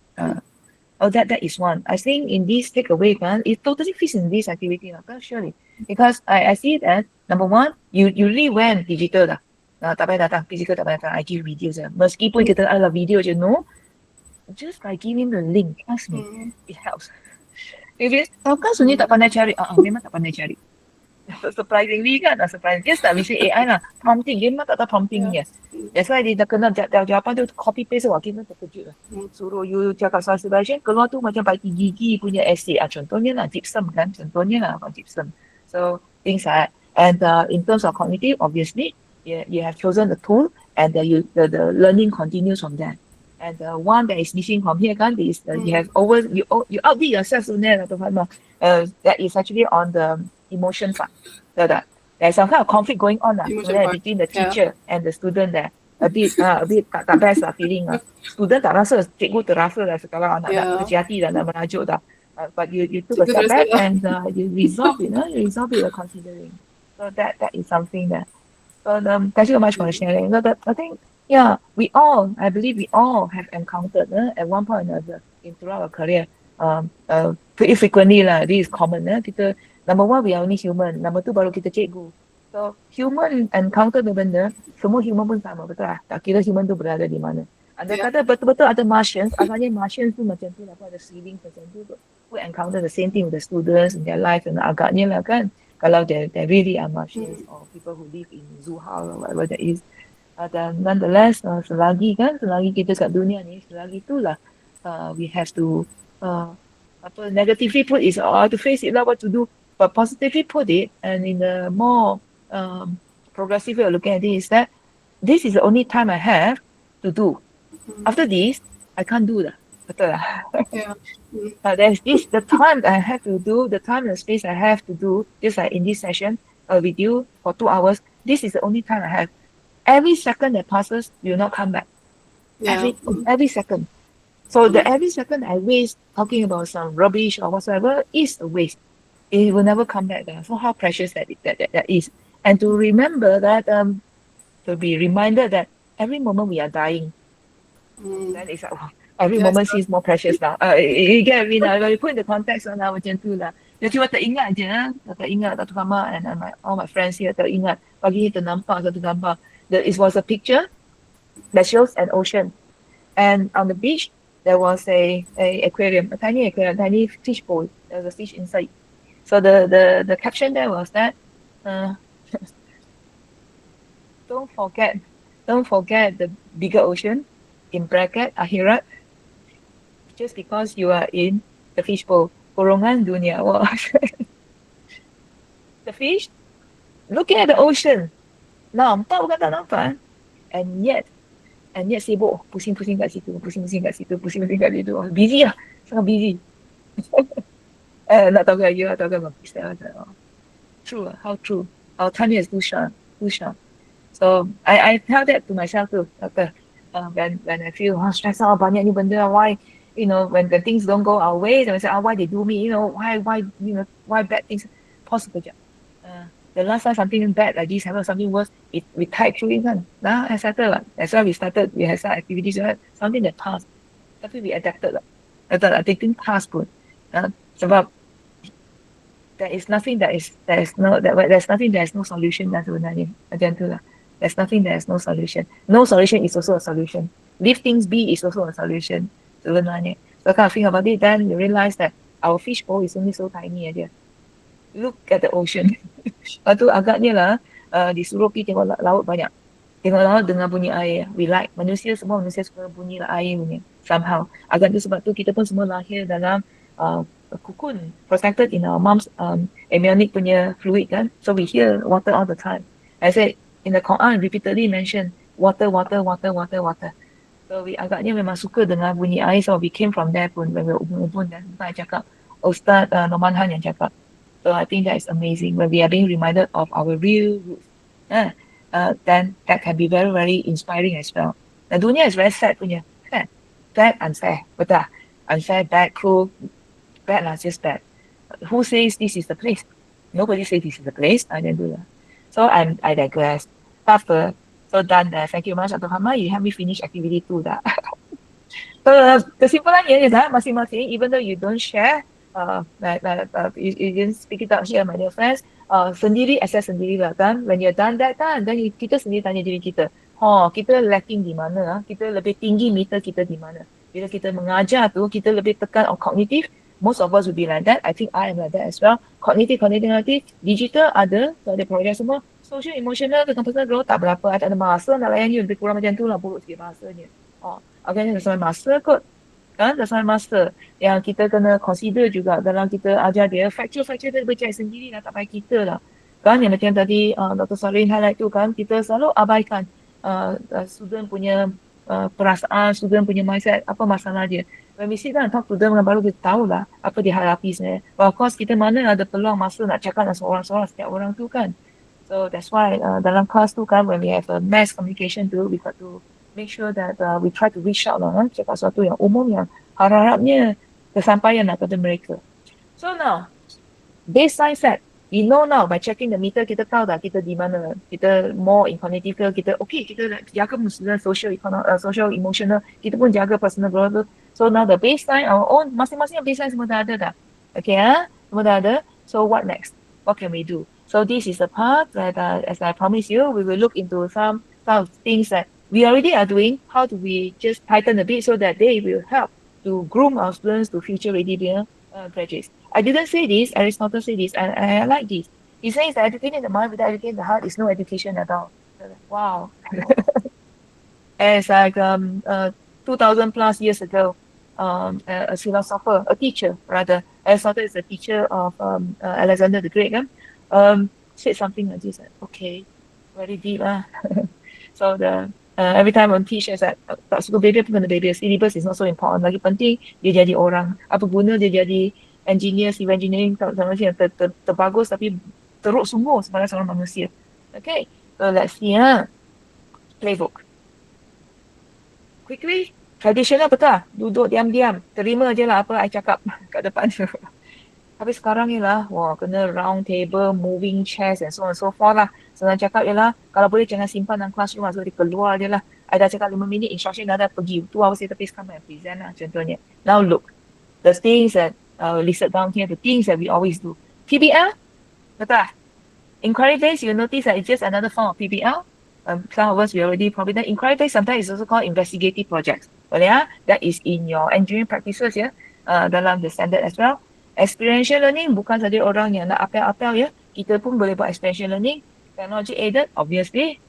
That is one. I think in this takeaway, it totally fits in this activity, surely. Because I see it as, number one, you really went digital dah. Tak payah datang, physical tak payah datang. I give videos. Meskipun kita ada video je, no. Just by giving the link, trust me, it helps. If it's, kan sunyi tak pandai cari, memang tak pandai cari. Surprisingly kan, just tak bisa AI lah. Prompting, dia memang tak tahu promptingnya. That's why dia dah kena jawapan tu copy paste, kita terkejut lah. Suruh you cakap soal sebahagian, keluar tu macam pakai gigi punya essay. Contohnya lah, gypsum kan. Gypsum. So, things like that. And in terms of cognitive, obviously, you have chosen the tool and the learning continues from there. And the one that is missing from here kan, is you have you outdid yourself sebenarnya, Dr. Fatma. That is actually on the emotion part. There's some kind of conflict going on between the teacher and the student there. A bit tak best lah feeling lah. Student tak rasa, cikgu terasa lah sekarang anak nak kecil hati dah, nak merajuk dah. But you took a step back and you resolve it, you're considering. So that is something that. So thank you so much for sharing. I think I believe we all have encountered at one point or another throughout our career. Pretty frequently lah. This is common. Kita number one we are only human. Number two baru kita cikgu. So human encounter the benda, semua human pun sama, betul lah. Tak kira human tu berada di mana. Anda Yeah. kata betul-betul ada Martians, agaknya Martians tu macam tu lah, ada seeding macam tu. We encounter the same thing with the students in their life, and agaknya lah kan, kalau there really are Martians Mm. or people who live in Zuhal or whatever that is. Dan nonetheless, selagi kita kat dunia ni, selagi itulah we have to negatively put is to face it lah, what to do, but positively put it, and in a more progressive way of looking at it is that this is the only time I have to do. After this, I can't do that. Betul lah. Yeah. Mm. There's this, the time I have to do, the time and the space I have to do, just like in this session with you for 2 hours, this is the only time I have. Every second that passes will not come back. Yeah. Every second. So the every second I waste talking about some rubbish or whatsoever is a waste. It will never come back. So how precious that is. And to remember that, to be reminded that every moment we are dying, Mm. then it's like, every Yes. moment seems more precious now. You get what I mean? When you put in the context on macam tu lah. Dia cuma teringat je, teringat Dr. Kama and all my friends here teringat. Pagi ni ternampak satu gambar. It was a picture that shows an ocean. And on the beach, there was a aquarium, a tiny aquarium, tiny fish bowl. There was a fish inside. So the caption there was that, don't forget the bigger ocean, in bracket, akhirat, just because you are in the fish bowl. Korongan dunia. Wow. The fish looking at the ocean. Nampak bukan tak nampak. And yet sibuk. Pusing-pusing kat situ. Pusing-pusing kat situ. Oh, busy lah. Sangat busy. Nak tahu ke you, nak tahu ke bagus. True. How true. Our time is too short. So I tell that to myself too. When I feel stressed out, banyak ni benda, why, when the things don't go our way, then I say, why they do me, why bad things. Pause sekejap. The last time something bad like this happened, something worse, we type through it kan. I settled lah. That's why we had some activities, something that passed. Tapi we adapted lah. I think past pun. Sebab there's nothing that is no solution lah sebenarnya. Macam tu lah. There's nothing that is no solution. No solution is also a solution. Leave things be is also a solution sebenarnya. So kind of think about it, then you realize that our fish bowl is only so tiny aja. Look at the ocean. Lepas tu agaknya lah disuruh pergi tengok laut banyak. Tengok laut dengan bunyi air. We like. Manusia suka bunyi air punya. Somehow. Agaknya sebab tu kita pun semua lahir dalam cocoon, protected in our mom's amniotic punya fluid kan. So we hear water all the time. I said, in the Quran repeatedly mentioned water. So we agaknya memang suka dengar bunyi air. So we came from there pun. When we were ubun-ubun dan Ustaz cakap, Ustaz Norman Han yang cakap. So I think that is amazing when we are being reminded of our real roots. Then that can be very, very inspiring as well. The dunia is very sad punya. Bad, unfair. Betul. Unfair, bad, cruel. Bad lah, just bad. Who says this is the place? Nobody says this is the place. I didn't do that. So I digress. After, so done there. Thank you very much, Dr. Hama. You help me finish activity 2 dah. So kesimpulannya is that masing-masing, even though you don't share, you didn't speak it out here, my dear friends, sendiri assess sendirilah kan. When you're done that kan, then kita sendiri tanya diri kita, kita lacking di mana? Kita lebih tinggi meter kita di mana? Bila kita mengajar tu, kita lebih tekan on cognitive. Most of us will be like that. I think I am like that as well. Cognitive. Digital ada, so ada projek semua. Social, emotional, tentang personal growth tak berapa. I tak ada masa nak layan you, lebih kurang macam tu lah, buruk sikit bahasanya. Agaknya dah sampai masa kot. Kan, dah sampai masa yang kita kena consider juga dalam kita ajar dia. Factual dia bercakap sendiri lah, tak payah kita lah. Kan, yang macam tadi Dr. Sarin highlight tu kan, kita selalu abaikan student punya perasaan, student punya mindset, apa masalah dia. When we sit down and talk to them, baru kita tahu lah apa dia hadapi sebenarnya. But of course, kita mana ada peluang masa nak cakap dengan seorang-seorang setiap orang tu kan. So that's why dalam kelas tu kan, when we have a mass communication tu, we got to make sure that we try to reach out lah, cakap sesuatu yang umum yang harap-harapnya kesampaian lah pada mereka. So now, baseline set. We know now by checking the meter, kita tahu dah kita di mana. Kita more in cognitive ke, kita okay, kita jaga social, social, emotional, kita pun jaga personal growth. So now the baseline, our own, masing-masing baseline semua dah ada dah. Okay, semua dah ada. So what next? What can we do? So this is the part that, as I promised you, we will look into some things that we already are doing. How do we just tighten a bit so that they will help to groom our students to future ready graduates? I didn't say this. Aristotle said this, and I like this. He says that educating the mind without educating the heart is no education at all. Wow. As like 2000 plus years ago, a philosopher, a teacher rather, Aristotle is a teacher of Alexander the Great, said something like this. Okay, very deep. So the every time on teach is that tak suka bebel pun kena bebel. Syllabus is not so important. Lagi penting dia jadi orang. Apa guna dia jadi engineer, civil engineering, tak macam terbagus tapi teruk sungguh sebagai seorang manusia. Okay, so let's see. Playbook. Quickly, traditional betul. Duduk diam-diam. Terima je lah apa I cakap kat depan tu. Tapi sekarang ni lah, wah, kena round table, moving chairs and so on and so forth lah. Senang cakap je lah, kalau boleh jangan simpan dalam classroom lah, so dia keluar je lah. I dah cakap 5 minit, instruction dah ada pergi. 2 hours later, please come and present lah, contohnya. Now look, the things that listed down here, the things that we always do. PBL, betul lah. Inquiry based, you notice that it's just another form of PBL. Some of us, we already probably done. Inquiry based sometimes is also called investigative projects. Boleh ya? That is in your engineering practices ya, dalam the standard as well. Experiential learning bukan saja orang yang nak apel-apel ya. Kita pun boleh buat experiential learning. Technology aided, obviously.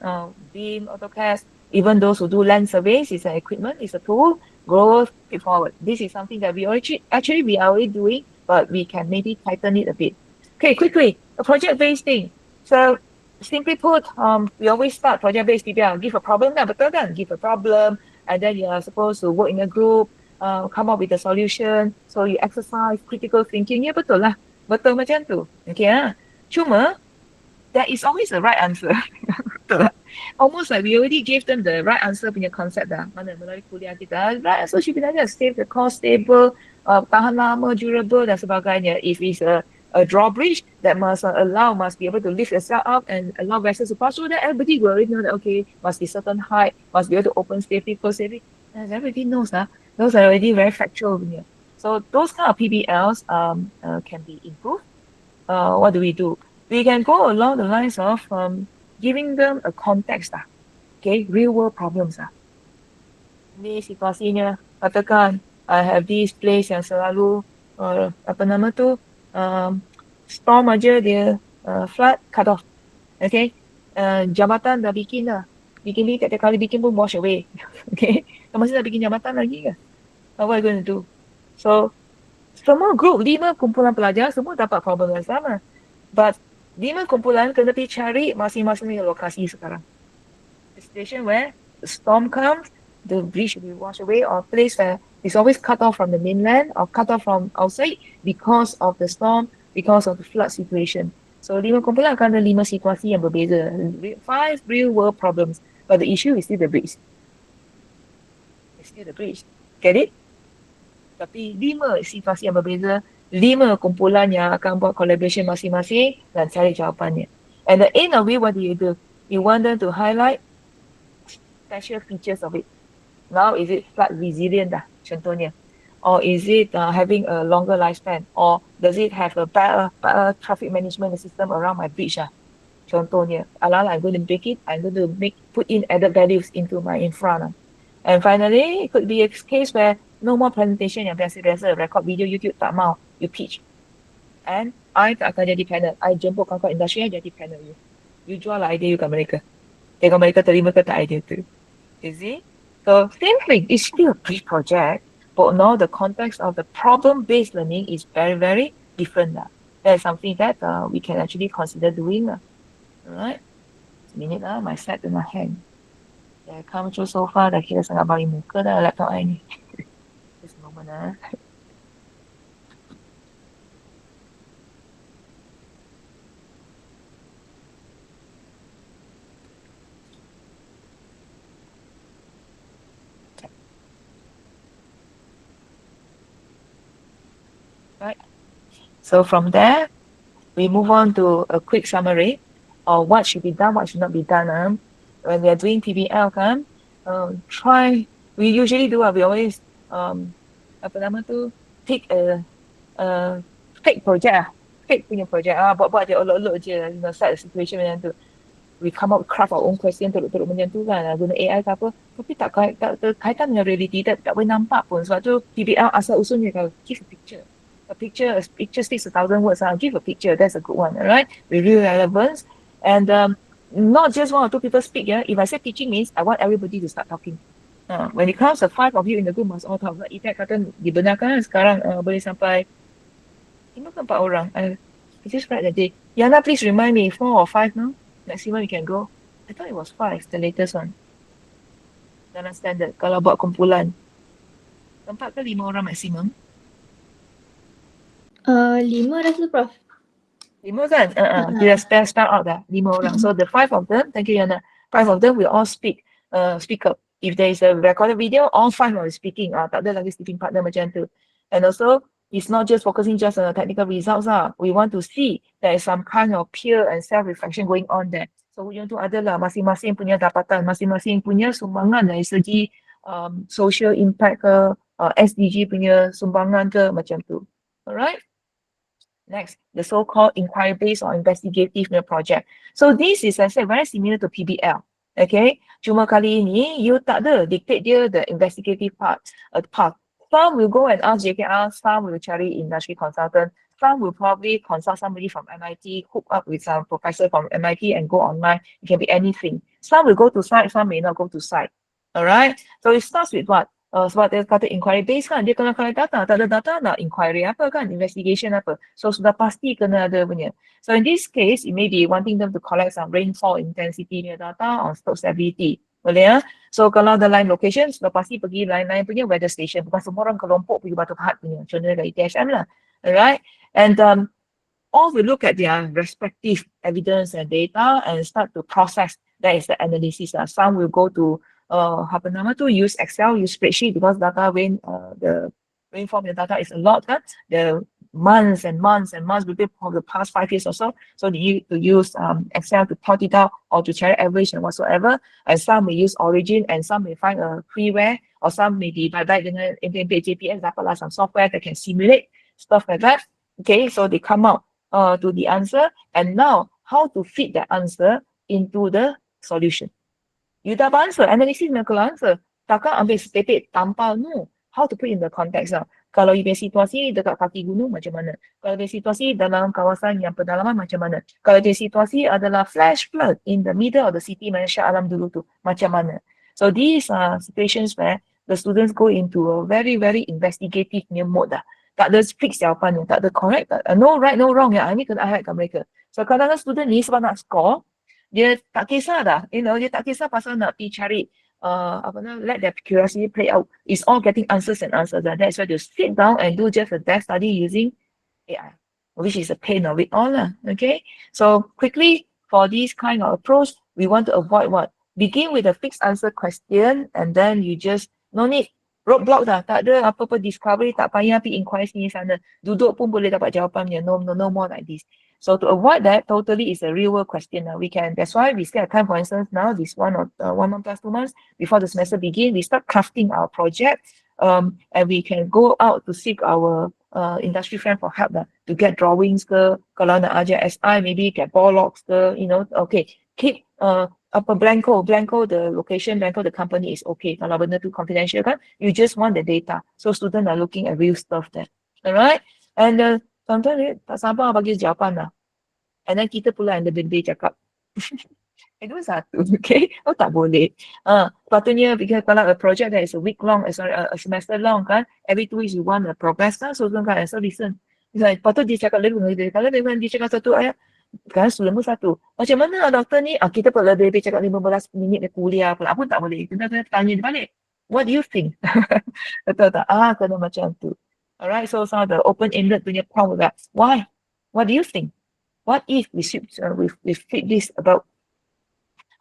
BIM, AutoCAD, even those who do land surveys, is an equipment, is a tool. Growth, keep forward. This is something that we actually we are already doing, but we can maybe tighten it a bit. Okay, quickly, a project-based thing. So simply put, we always start project-based PBL. Give a problem, betul kan? Give a problem, and then you are supposed to work in a group, come up with a solution. So you exercise critical thinking. Ya betul lah. Betul macam tu. Okay, cuma there is always a right answer. Betul lah. Almost like we already gave them the right answer punya concept dah. Mana melalui kuliah kita. Right answer should be like that. Save the cost, stable, tahan lama, durable dan sebagainya. If it's a drawbridge that must be able to lift itself up and allow vessels to pass through that, everybody will already know that, okay, must be certain height, must be able to open safely, close safely. And everybody knows that. Those are already very factual. So those kind of PBLs can be improved. What do? We can go along the lines of giving them a context. Okay, real world problems. Ini situasinya, katakan I have this place yang selalu apa nama tu storm aja dia flood cut off. Okay, jambatan dah bikin dah. Bikin tiap kali bikin pun wash away. Okay, masih nak bikin jambatan lagi ke? What are you going to do? So semua group 5 kumpulan pelajar semua dapat problem yang sama. But 5 kumpulan kena pergi cari masing-masing lokasi sekarang. The situation where the storm comes, the bridge will be washed away, or a place where it's always cut off from the mainland or cut off from outside because of the storm, because of the flood situation. So 5 kumpulan akan ada 5 situasi yang berbeza. 5 real world problems. But the issue is still the bridge. It's still the bridge. Get it? Tapi 5 situasi yang berbeza, 5 kumpulan yang akan buat collaboration masing-masing dan cari jawapannya. And the end of it, what do? You want them to highlight special features of it. Now, is it flood resilient dah, contohnya? Or is it having a longer lifespan? Or does it have a better traffic management system around my bridge? Contohnya, I'm going to make it, I'm going to put in added values into my infra. And finally, it could be a case where no more presentation yang biasa-biasa, record video YouTube tak mau, you pitch. And I tak akan jadi panel. I jemput kawan-kawan industri jadi panel you. You jual lah idea you kat mereka. Tengok mereka terima ke tak idea tu. You see? So same thing, it's still a big project, but now the context of the problem-based learning is very, very different. That's something that we can actually consider doing. Alright? Minute lah, my set tengah hang. Dah come through so far, dah kira sangat bagi muka dah laptop I ni. Just a moment Right. So from there, we move on to a quick summary of what should be done, what should not be done. When we are doing PBL kan, we usually do, we always apa nama tu, pick a fake project fake punya project buat-buat je, olok-olok je, set the situation macam tu. We come up craft our own question teruk-teruk macam tu kan, guna AI ke apa, tapi tak terkaitan dengan reality, tak boleh nampak pun. Sebab tu PBL asal usulnya, kalau give a picture, a picture speaks 1,000 words. Give a picture, that's a good one, all right, with real relevance. And not just one or two people speak. Yeah, if I say teaching means I want everybody to start talking. When it comes to 5 of you in the group must all talk. Effect kata dibenarkan sekarang, boleh sampai 5 ke 4 orang. I just read that day. Yana, please remind me, 4 or 5 now? Maximum you can go. I thought it was 5, the latest one. Dalam standard, kalau buat kumpulan. 4 ke 5 orang maximum? 5 rasa Prof. 5 kan? Kita spell out dah. 5 orang. So the 5 of them, thank you Yana. 5 of them will all speak up. If there is a recorded video, all 5 are speaking. Tak ada lagi speaking partner macam tu. And also, it's not just focusing just on the technical results. We want to see there is some kind of peer and self-reflection going on there. So yang tu adalah masing-masing punya dapatan, masing-masing punya sumbangan dari segi social impact ke, SDG punya sumbangan ke, macam tu. Alright? Next, the so-called inquiry-based or investigative project. So this is, I said, very similar to PBL. Okay, cuma kali ini you tak ada dictate dia the investigative part. Some will go and ask JKR, some will cari industry consultant, some will probably consult somebody from MIT, hook up with some professor from MIT and go online. It can be anything. Some will go to site, some may not go to site. Alright, so it starts with what? Sebab dia kata inquiry based kan, dia kena data, tak ada data nak inquiry apa kan, investigation apa. So sudah pasti kena ada punya. So in this case, it may be wanting them to collect some rainfall intensity punya data on slope stability. Boleh ya? So kalau ada line location, sudah pasti pergi line-line punya weather station. Bukan semua orang kelompok pergi Batu Pahat punya. Contohnya dari TSM lah. Alright? And all will look at their respective evidence and data and start to process. That is the analysis. Some will go to use Excel, use spreadsheet, because the rainfall data is a lot. The months and months and months within the past 5 years or so. So they need to use Excel to plot it out or to check average and whatsoever. And some may use Origin, and some may find a freeware, or some may be by dengan JPS, some software that can simulate stuff like that. Okay, so they come out to the answer, and now how to fit that answer into the solution. You dah answer, analysis nak keluar answer. Takkan ambil sepepek tampal, no. How to put in the context lah. Kalau you punya situasi dekat kaki gunung, macam mana? Kalau punya situasi dalam kawasan yang pedalaman, macam mana? Kalau punya situasi adalah flash flood in the middle of the city, Malaysia Alam dulu tu, macam mana? So these are situations where the students go into a very, very investigative mode dah. Tak ada fix jawapan, tak ada correct, no right, no wrong. Ini kena highlight kat mereka. So kadang-kadang student ni sebab nak score, dia tak kisah dah, dia tak kisah pasal nak pergi cari, let their curiosity play out. It's all getting answers and answers. That's why they sit down and do just a desk study using AI, which is a pain of it all. Okay, so quickly for this kind of approach, we want to avoid what? Begin with a fixed answer question, and then you just no need roadblock dah, tak ada apa-apa discovery, tak payah pergi inquiry sini sana, duduk pun boleh dapat jawapannya. No more like this. So to avoid that, totally is a real world question. That's why we still have time. For instance, now this 1 month plus 2 months before the semester begin, we start crafting our project, and we can go out to seek our industry friend for help to get drawings ke, kalau nak ajar SI, maybe get ball logs ke, okay, keep blanco, the location, blanco, the company is okay. Kalau benda tu confidential kan, you just want the data. So students are looking at real stuff there. Alright? And sometimes tak sabar bagi jawapan lah. And then kita pula yang lebih-lebih cakap. Dua satu, okay? Tak boleh. Patutnya, because kalau a project that is a week long, a semester long kan, every 2 weeks you want a progress kan, so kan, so listen. Patut dia cakap lebih, kalau dia cakap satu ayat, kan student pun satu. Macam mana doktor ni? Kita pun lebih cakap 15 minit dia kuliah pula. Pun tak boleh. Kita kena tanya dia balik. What do you think? Betul tak? Kena macam tu. Alright, so some of the open-ended punya prompt that, why? What do you think? What if we fit this about?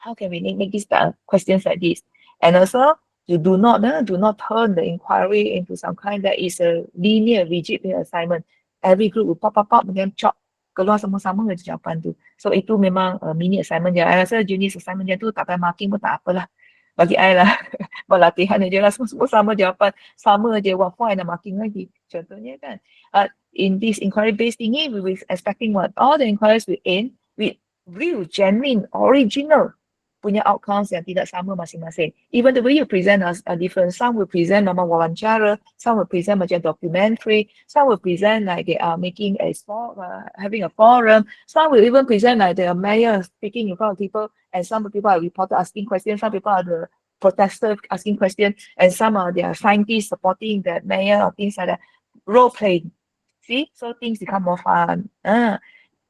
How can we make these questions like this? And also, you do not turn the inquiry into some kind that is a linear, rigid assignment. Every group will pop, and then chop. keluar semua sama je jawapan tu. So itu memang mini assignment je. I rasa jenis assignment je tu tak payah marking pun tak apalah. Bagi I lah. Buat latihan je lah. Semua sama jawapan. Sama je. What for I nak marking lagi? Contohnya kan. In this inquiry-based thingy, we were expecting what? All the inquiries we in with real, genuine, original punya outcomes yang tidak sama masing-masing. Even the way you present are different. Some will present nama wawancara, some will present macam documentary, some will present like they are making having a forum, some will even present like the mayor speaking in front of people, and some people are reporter asking questions, some people are the protester asking questions, and some are their scientists supporting the mayor or things like that. Role playing. See? So things become more fun.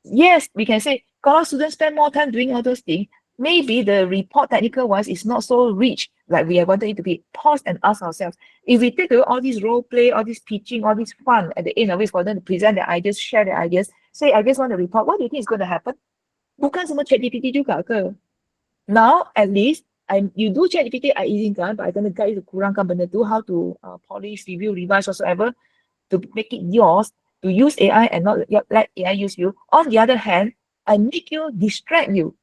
Yes, we can say, kalau students spend more time doing all those things, maybe the report technical wise is not so rich like we wanted it to be. Pause and ask ourselves, if we take away all this role play, all this teaching, all this fun at the end of it for them to present their ideas, share their ideas, say, I just want to report, what do you think is going to happen? Bukan semua ChatGPT juga ke? Now, at least, you do ChatGPT, I izinkan, but I gonna guide you to kurangkan benda tu, how to polish, review, revise, whatsoever, to make it yours, to use AI and not let AI use you. On the other hand, I make you distract you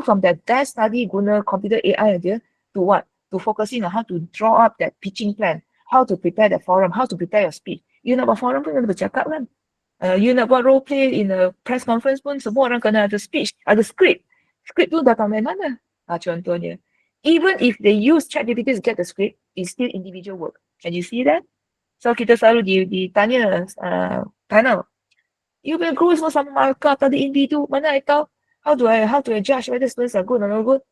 from that desk study guna computer AI aja to what? To focusing on how to draw up that pitching plan, how to prepare the forum, how to prepare your speech. You nak buat forum pun kena bercakap kan? You nak buat role play in a press conference pun semua orang kena ada speech, ada script. Script tu datang dari mana? Contohnya. Even if they use ChatGPT to get the script, it's still individual work. Can you see that? So kita selalu ditanya panel, you will grow semua sama markah tadi individu, mana I tahu? How do I judge whether students are good or not good?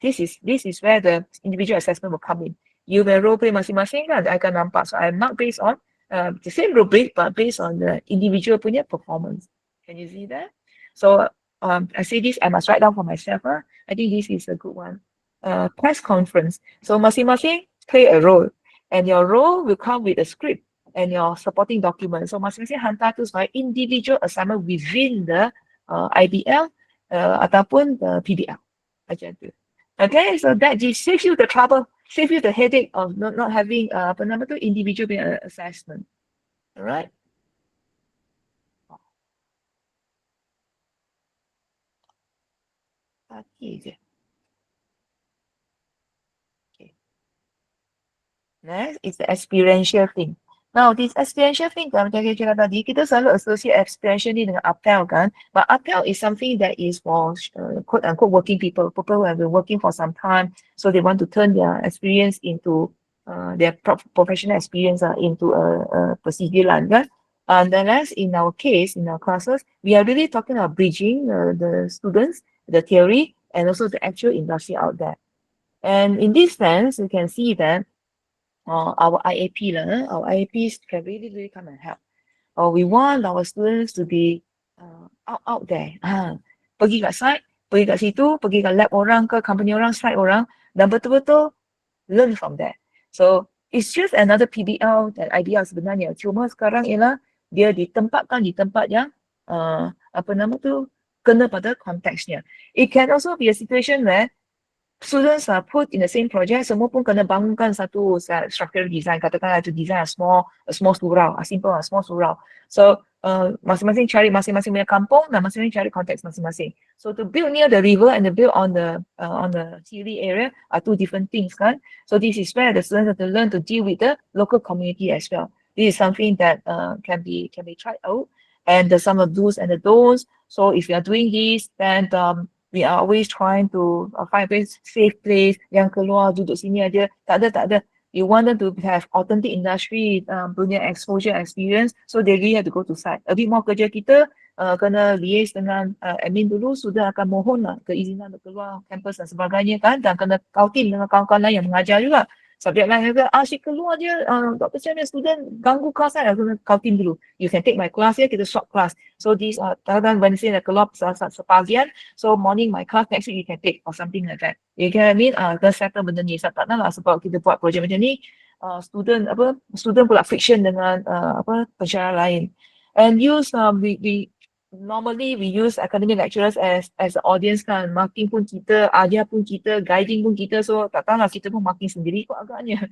This is where the individual assessment will come in. You will role play masing-masing kan, I akan nampak. So I mark based on the same rubric but based on the individual punya performance. Can you see that? So I say this, I must write down for myself. I think this is a good one. Press conference. So masing-masing play a role. And your role will come with a script and your supporting document. So masing-masing hantar tu sebagai individual assignment within the IBL ataupun the PBL. Macam tu. Okay, so that saves you the trouble, save you the headache of not having individual assessment. Alright. Lagi je. Okay. Next is the experiential thing. Now, this experiential thing, macam saya cakap tadi, kita selalu associate experiential ni dengan uptell kan. But uptell is something that is for quote-unquote working people who have been working for some time. So they want to turn their experience into, their professional experience into a perseverance kan. And then as in our case, in our classes, we are really talking about bridging the students, the theory, and also the actual industry out there. And in this sense, you can see that our IAP our IAPs can really come and help. We want our students to be out there. Pergi kat site, pergi kat situ, pergi kat lab orang ke, company orang, site orang, dan betul-betul learn from there. So it's just another PBL dan IBL sebenarnya. Cuma sekarang ialah dia ditempatkan di tempat yang kena pada konteksnya. It can also be a situation where students are put in the same project, semua pun kena bangunkan satu structural design, katakanlah to design a small surau, a small surau. So masing-masing cari masing-masing punya kampung dan masing-masing cari konteks masing-masing. So to build near the river and to build on the hilly area are two different things kan. So this is where the students have to learn to deal with the local community as well. This is something that can be tried out, and some of the do's and the don'ts. So if you are doing this, then we are always trying to find a place, safe place, yang keluar duduk sini aja. Tak ada. You want them to have authentic industry punya exposure experience, so they really have to go to site. A bit more kerja kita kena liaise dengan admin dulu, sudah akan mohon lah keizinan untuk keluar campus dan sebagainya kan, dan kena kautin dengan kawan-kawan lain yang mengajar juga. Subjek lain kata, asyik keluar je, Dr. Chen punya student ganggu kelas saya, kena kautin dulu. You can take my class here, kita swap class. So these are, kadang-kadang Wednesday nak keluar sepagian, so morning my class, next week you can take, or something like that. You get what I mean? Kena settle benda ni. Tak nak lah sebab kita buat projek macam ni, student pula friction dengan pensyarah lain. And use, normally we use academic lecturers as the audience kan, marking pun kita, ajar pun kita, guiding pun kita, so tak tahulah kita pun marking sendiri kok agaknya.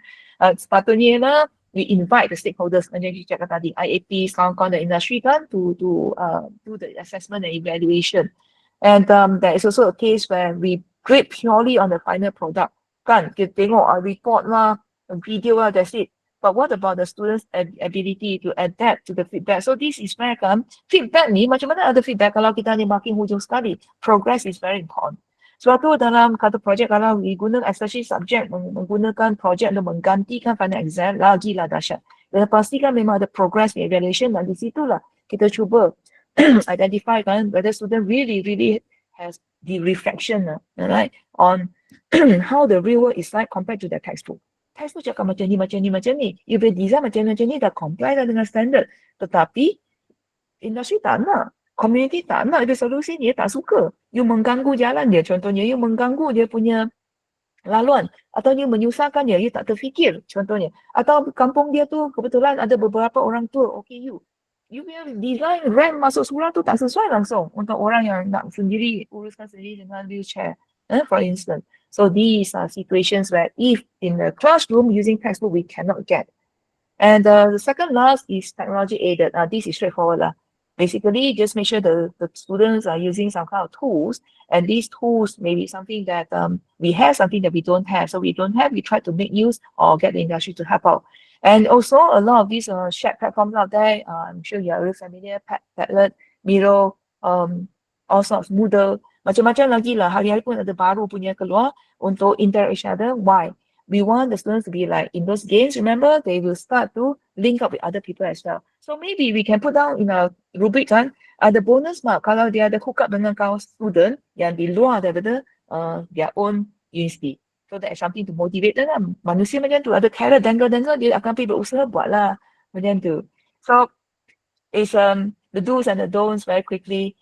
Sepatutnya lah we invite the stakeholders, macam you cakap tadi, IAP, kawan-kawan the industry kan, to do the assessment and evaluation. And there is also a case where we grade purely on the final product. Kan, kita tengok report lah, video lah, that's it. But what about the students' ability to adapt to the feedback? So this is where kan, feedback ni, macam mana ada feedback kalau kita hanya marking hujung sekali? Progress is very important. Sebab tu dalam kata projek, kalau we guna especially subject, menggunakan projek untuk menggantikan final exam, lagilah dahsyat. Dan pastikan memang ada progress evaluation dan di situlah kita cuba identify kan whether student really has the reflection, right, on how the real world is like compared to the textbook. Textbook cakap macam ni, macam ni, macam ni. You boleh design macam ni, dah comply dah dengan standard. Tetapi industri tak nak. Community tak nak ada solusi, dia tak suka. You mengganggu jalan dia, contohnya. You mengganggu dia punya laluan. Atau you menyusahkan dia, you tak terfikir, contohnya. Atau kampung dia tu kebetulan ada beberapa orang tua, okay you punya design ramp masuk sekolah tu tak sesuai langsung untuk orang yang nak sendiri, uruskan sendiri dengan wheelchair, for instance. So these are situations where if in the classroom using textbook, we cannot get. And the second last is technology aided. This is straightforward lah. Basically, just make sure the students are using some kind of tools, and these tools may be something that we have, something that we don't have. So we don't have, we try to make use or get the industry to help out. And also a lot of these shared platforms out there, I'm sure you are very familiar, Padlet, Miro, all sorts, Moodle, macam-macam lagi lah. Hari-hari pun ada baru punya keluar untuk interact each other. Why? We want the students to be like in those games, remember, they will start to link up with other people as well. So maybe we can put down in a rubric kan, ada bonus mark kalau dia ada hook up dengan kawan student yang di luar daripada their own university. So that is something to motivate them lah. Manusia macam tu, ada carrot dangle, dia akan pergi berusaha buat lah macam tu. So it's the do's and the don'ts very quickly.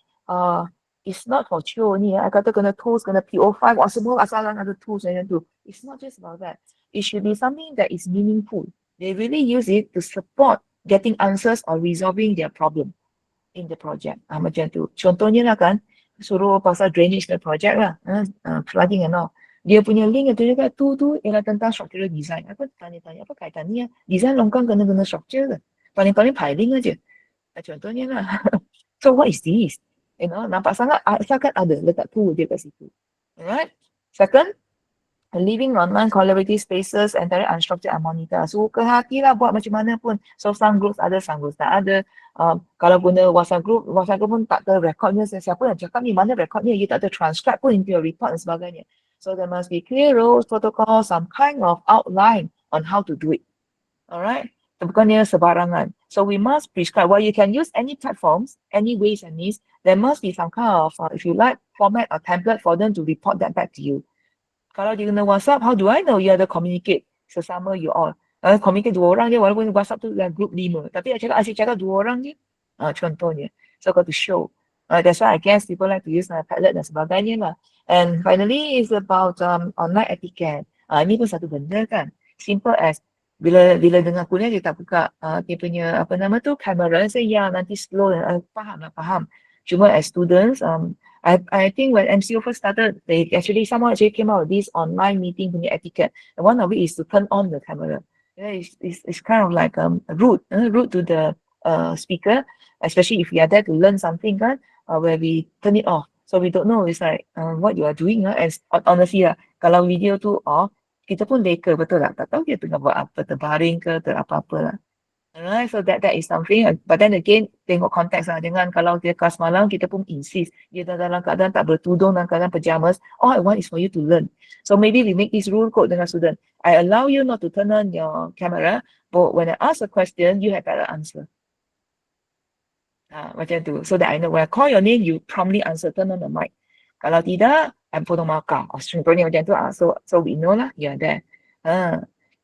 It's not for show ni. I kata kena tools, kena PO5, semua asalan ada tools macam tu. It's not just about that. It should be something that is meaningful. They really use it to support getting answers or resolving their problem in the project. Macam tu. Contohnya lah kan, suruh pasal drainage the project lah, flooding and all. Dia punya link itu juga tu ialah tentang structural design. Aku tanya-tanya apa kaitan ni ya? Design longkang kena structure ke? Paling-paling piling aja. Contohnya lah. So what is this? You know, nampak sangat asalkan ada letak tu dia kat situ. Alright. Second, living online collaborative spaces antara unstructured and monitor. Suka hatilah buat macam mana pun. So some groups ada, some groups tak ada. Kalau guna WhatsApp group pun tak ada recordnya. Siapa yang cakap ni, mana recordnya, you tak ada transcribe pun into your report dan sebagainya. So there must be clear rules, protocols, some kind of outline on how to do it. Alright. Bukannya sebarangan. So we must prescribe. While you can use any platforms, any ways and means, there must be some kind of, if you like, format or template for them to report that back to you. Kalau dia guna WhatsApp, how do I know you ada communicate sesama you all? Communicate dua orang je, walaupun WhatsApp tu dah group 5. Tapi asyik cakap dua orang je. Contohnya. So got to show. That's why I guess people like to use Padlet dan sebagainya lah. And finally, is about online etiquette. Ini pun satu benda kan. Simple as bila dengar kuliah dia tak buka dia punya apa nama tu kamera, saya ya nanti slow, faham. Cuma as students, I think when MCO first started, someone actually came out with this online meeting punya etiquette. And one of it is to turn on the camera. Yeah, it's kind of like rude to the speaker, especially if we are there to learn something kan, where we turn it off. So we don't know it's like what you are doing. And honestly kalau video tu off, kita pun leka, betul tak? Tak tahu dia tengah buat apa, terbaring ke, apa-apa lah. Alright, so that is something. But then again, tengok konteks lah. Dengan kalau dia kelas malam, kita pun insist. Dia dalam keadaan tak bertudung, dalam keadaan pajamas. All I want is for you to learn. So maybe we make this rule code dengan student. I allow you not to turn on your camera, but when I ask a question, you have better answer. Macam tu. So that I know when I call your name, you promptly answer, turn on the mic. Kalau tidak, I'm potong markah. Contohnya macam tu. So we know lah, you're there.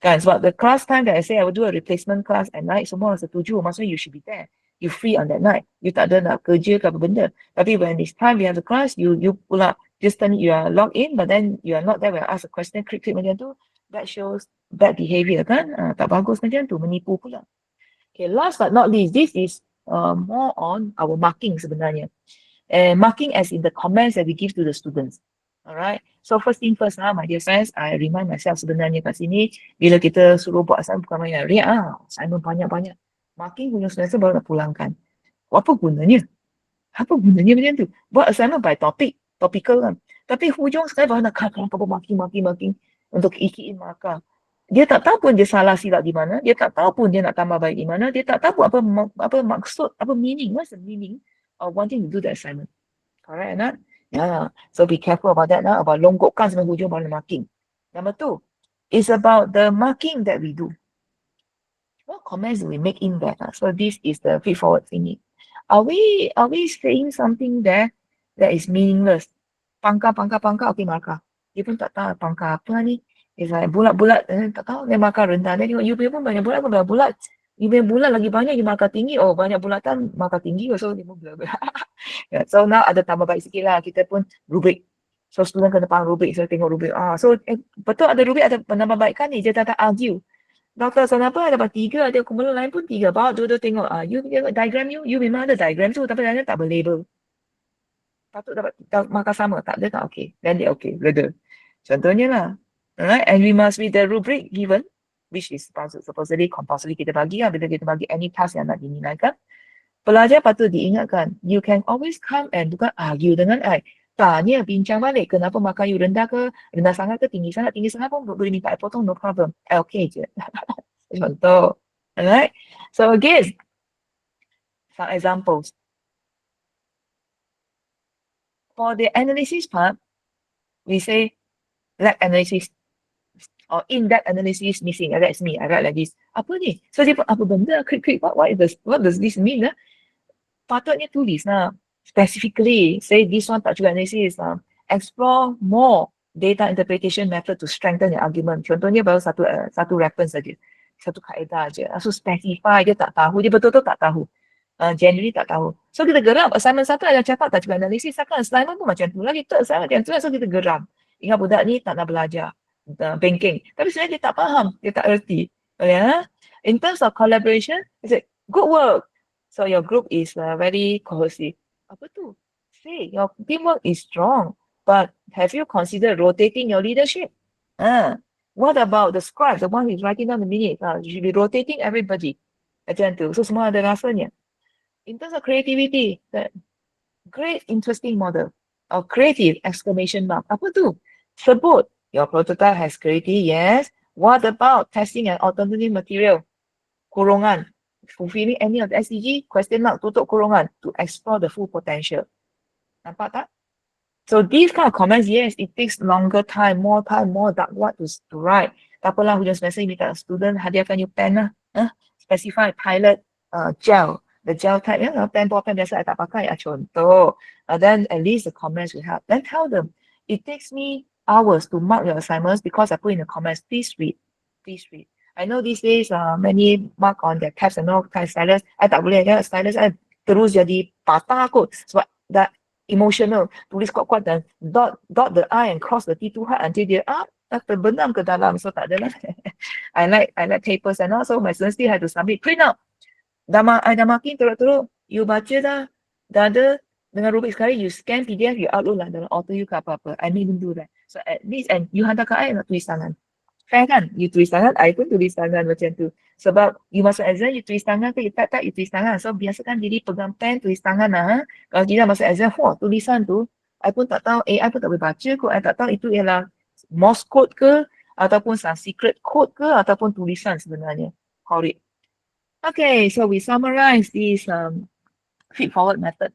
Kan, sebab the class time that I say I will do a replacement class at night, semua orang setuju. Maksudnya you should be there. You free on that night. You tak ada nak kerja ke apa benda. Tapi when this time we have the class, you pula just turn, you are logged in, but then you are not there when I ask a question, click macam tu. That shows bad behavior kan. Tak bagus macam tu, menipu pula. Okay, last but not least, this is more on our marking sebenarnya. Marking as in the comments that we give to the students. Alright. So first thing first lah, my dear friends, I remind myself sebenarnya kat sini, bila kita suruh buat assignment bukan main riak assignment banyak-banyak. Marking hujung semester baru nak pulangkan. Apa gunanya? Apa gunanya macam tu? Buat assignment by topic, topical kan. Tapi hujung sekali baru nak marking untuk ikiin markah. Dia tak tahu pun dia salah silap di mana, dia tak tahu pun dia nak tambah baik di mana, dia tak tahu apa maksud, apa meaning, what's the meaning of wanting to do the assignment. Correct or not? Yeah. So be careful about that now, about longgokkan sampai hujung baru marking. Number two, is about the marking that we do. What comments do we make in that? So this is the feed forward thingy. Are we saying something there that is meaningless? Pangkah, okay markah. Dia pun tak tahu pangkah apa ni. It's like bulat-bulat, tak tahu dia markah rendah. Dia tengok you punya pun banyak bulat, banyak bulat. You punya bulat lagi banyak, you markah tinggi. Oh, banyak bulatan, markah tinggi. So dia pun bulat. Yeah, so now ada tambah baik sikit lah. Kita pun rubrik. So student kena faham rubrik. So tengok rubrik. So betul ada rubrik, ada penambah baik kan ni. Dia tak argue. Doktor kenapa dapat 3, ada kumpulan lain pun 3. Bawa dua-dua tengok. You tengok diagram you memang ada diagram tu. Tapi dia tak berlabel. Patut dapat markah sama. Tak ada tak okay. Then dia okay. Reda. Contohnya lah. Alright. And we must read the rubric given. Which is supposedly compulsory kita bagi lah. Bila kita bagi any task yang nak dinilaikan. Pelajar patut diingatkan, you can always come and bukan argue dengan I. Tanya, bincang balik, kenapa markah you rendah ke, rendah sangat ke, tinggi sangat pun boleh minta I potong, no problem. Okay je. Contoh. Alright. So again, some examples. For the analysis part, we say, lab analysis or in-depth analysis missing. That's me. I write like this. Apa ni? So dia pun, apa benda? Quick. What does this mean? Patutnya tulis lah. Specifically, say this one tak juga analysis. Explore more data interpretation method to strengthen your argument. Contohnya baru satu reference saja. Satu kaedah aja. So specify, dia tak tahu. Dia betul-betul tak tahu. Generally tak tahu. So kita geram. Assignment satu ada cepat tak juga analisis. Second assignment pun macam tu lagi. Third assignment macam tu. So kita geram. Ingat budak ni tak nak belajar. Banking. Tapi sebenarnya dia tak faham. Dia tak erti. Yeah? In terms of collaboration, he said, good work. So your group is very cohesive. Apa tu? Say your teamwork is strong. But have you considered rotating your leadership? What about the scribe, the one who's writing down the minutes? You should be rotating everybody. Macam tu. So semua ada rasanya. In terms of creativity, the great interesting model or creative exclamation mark. Apa tu? Sebut. Your prototype has creativity, yes. What about testing an alternative material? Kurungan. Fulfilling any of the SDG, question mark, tutup kurungan to explore the full potential. Nampak tak? So these kind of comments, yes, it takes longer time, more dark what to write. Tak apalah, hujung semester minta student hadiahkan you pen lah. Specify pilot gel. The gel type, pen biasa I tak pakai, contoh. Then at least the comments will help. Then tell them, it takes me hours to mark your assignments because I put in the comments, please read. I know these days many mark on their tabs and all kind of stylus. I tak boleh ya, stylus I terus jadi patah kot. Sebab dah emotional. Tulis kuat-kuat dan dot the I and cross the T too hard until dia terbenam ke dalam. So tak adalah. I like papers and also my students still have to submit print out. Dah marking teruk-teruk. You baca dah ada dengan rubik sekali, you scan PDF, you upload lah dalam auto you ke apa-apa. I make them do that. So at least, and you hantar ke I nak tulis tangan. Fair kan? You tulis tangan, I pun tulis tangan macam tu. Sebab you masuk exam, you tulis tangan ke, you type, you tulis tangan. So biasakan diri pegang pen, tulis tangan lah. Kalau tidak masuk exam, tulisan tu, I pun tak tahu, AI pun tak boleh baca kot. I tak tahu itu ialah Morse code ke, ataupun some secret code ke, ataupun tulisan sebenarnya. Horrid. Okay, so we summarize this feed-forward method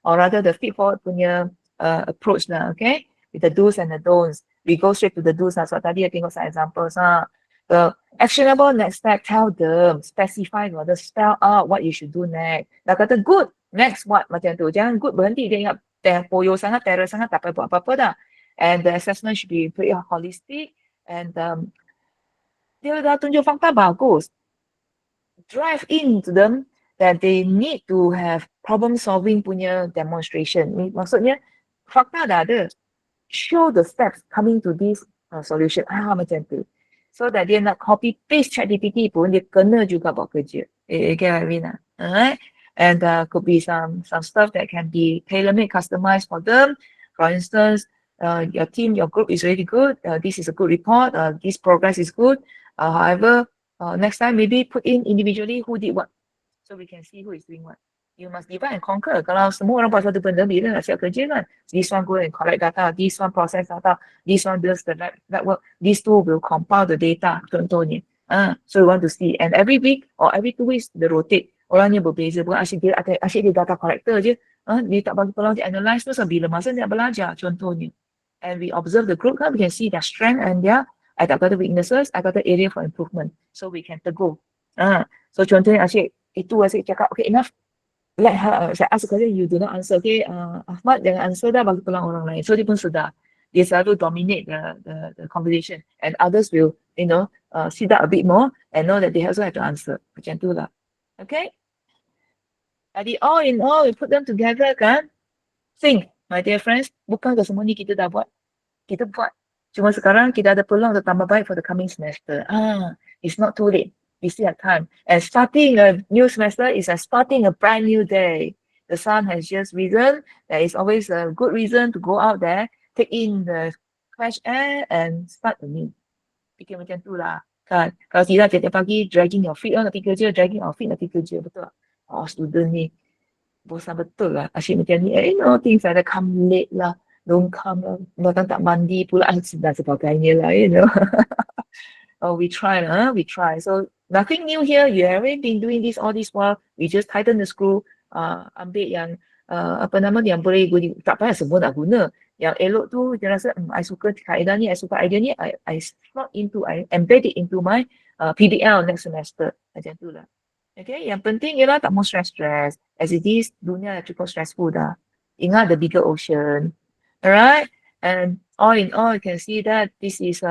or rather the feed-forward punya approach okay? With the do's and the don'ts. We go straight to the do's So tadi I tengok some examples The actionable next step, tell them, specify, spell out what you should do next. Dah kata good, next what? Macam tu. Jangan good berhenti. Dia ingat poyo sangat, terror sangat, tak payah buat apa-apa dah. And the assessment should be pretty holistic. And dia dah tunjuk fakta bagus. Drive into them that they need to have problem solving punya demonstration. Maksudnya fakta dah ada. Show the steps coming to this solution. Macam tu. So that dia nak copy paste ChatGPT pun dia kena juga buat kerja. You get what I mean? Alright? And could be some stuff that can be tailor-made, customized for them. For instance, your team, your group is really good. This is a good report. This progress is good. However, next time maybe put in individually who did what, so we can see who is doing what. You must divide and conquer. Kalau semua orang buat satu benda, bila nak siap kerja kan? This one go and collect data, this one process data, this one builds the network, these two will compile the data, contohnya. So we want to see. And every week or every 2 weeks, they rotate. Orangnya berbeza. Bukan asyik dia data collector je. Dia tak bagi peluang dia analyze tu bila masa dia belajar, contohnya. And we observe the group kan, we can see their strength and their, I tak kata weaknesses, I kata area for improvement. So we can tegur. So contohnya asyik, itu asyik cakap, okay enough. Let her, saya ask question, you do not answer. Okay, Ahmad jangan answer dah, bagi peluang orang lain. So dia pun sedar. Dia selalu dominate the conversation. And others will, sit up a bit more and know that they also have to answer. Macam tu lah. Okay? Jadi all in all, we put them together kan. Think, my dear friends, bukan ke semua ni kita dah buat. Kita buat. Cuma sekarang kita ada peluang untuk tambah baik for the coming semester. It's not too late. We still have time. And starting a new semester is like starting a brand new day. The sun has just risen. There is always a good reason to go out there, take in the fresh air and start anew. Fikir macam tu lah. Kan? Kalau tidak tiap-tiap pagi dragging your feet nak pergi kerja, dragging your feet nak pergi kerja. Betul tak? Student ni bosan betul lah. Asyik macam ni. Things like that come late lah. Don't come lah. Datang tak mandi pula dan sebagainya lah, we try lah. We try. So nothing new here. You haven't been doing this all this while. We just tighten the screw. Ambil yang yang boleh guna. Tak payah semua nak guna. Yang elok tu dia rasa I suka kaedah ni, I suka idea ni, I embed it into my PBL next semester. Macam tu lah. Okay, yang penting ialah tak mau stress. As it is, dunia dah cukup stressful dah. Ingat the bigger ocean. Alright? And all in all, you can see that this is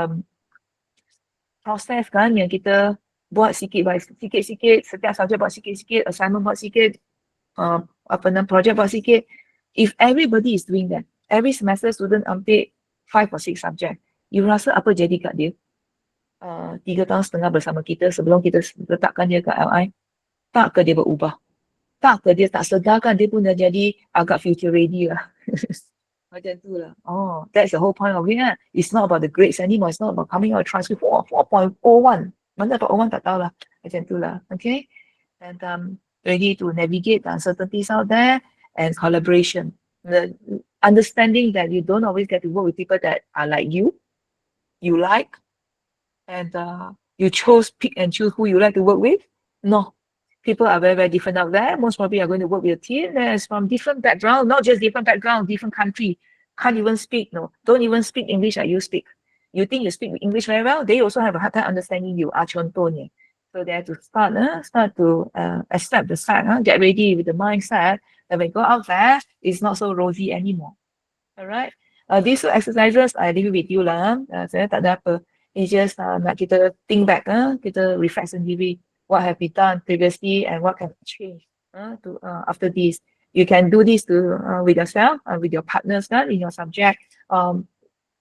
proses kan yang kita buat sikit-sikit, setiap subjek buat sikit-sikit, assignment buat sikit, project buat sikit. If everybody is doing that, every semester student ambil 5 or 6 subject, you rasa apa jadi kat dia? 3 tahun setengah bersama kita sebelum kita letakkan dia kat LI, tak ke dia berubah? Tak ke dia tak sedarkan dia pun dah jadi agak future ready lah. Macam tu lah. That's the whole point of it lah. It's not about the grades anymore. It's not about coming out transcript 4.01. Mana dapat 01 tak tahu lah. Macam tu lah. Okay? And ready to navigate the uncertainties out there and collaboration. The understanding that you don't always get to work with people that are like you like, and you pick and choose who you like to work with. No. People are very, very different out there. Most probably are going to work with a team that's from different background, not just different background, different country. Can't even speak, don't even speak English like you speak. You think you speak English very well, they also have a hard time understanding you. Contohnya. So they have to start to accept the fact, get ready with the mindset that when you go out there, it's not so rosy anymore. Alright? These two exercises, I leave it with you lah. Saya tak ada apa. It's just nak kita think back, kita reflect sendiri. What have we done previously and what can change after this. You can do this with yourself and with your partners in your subject.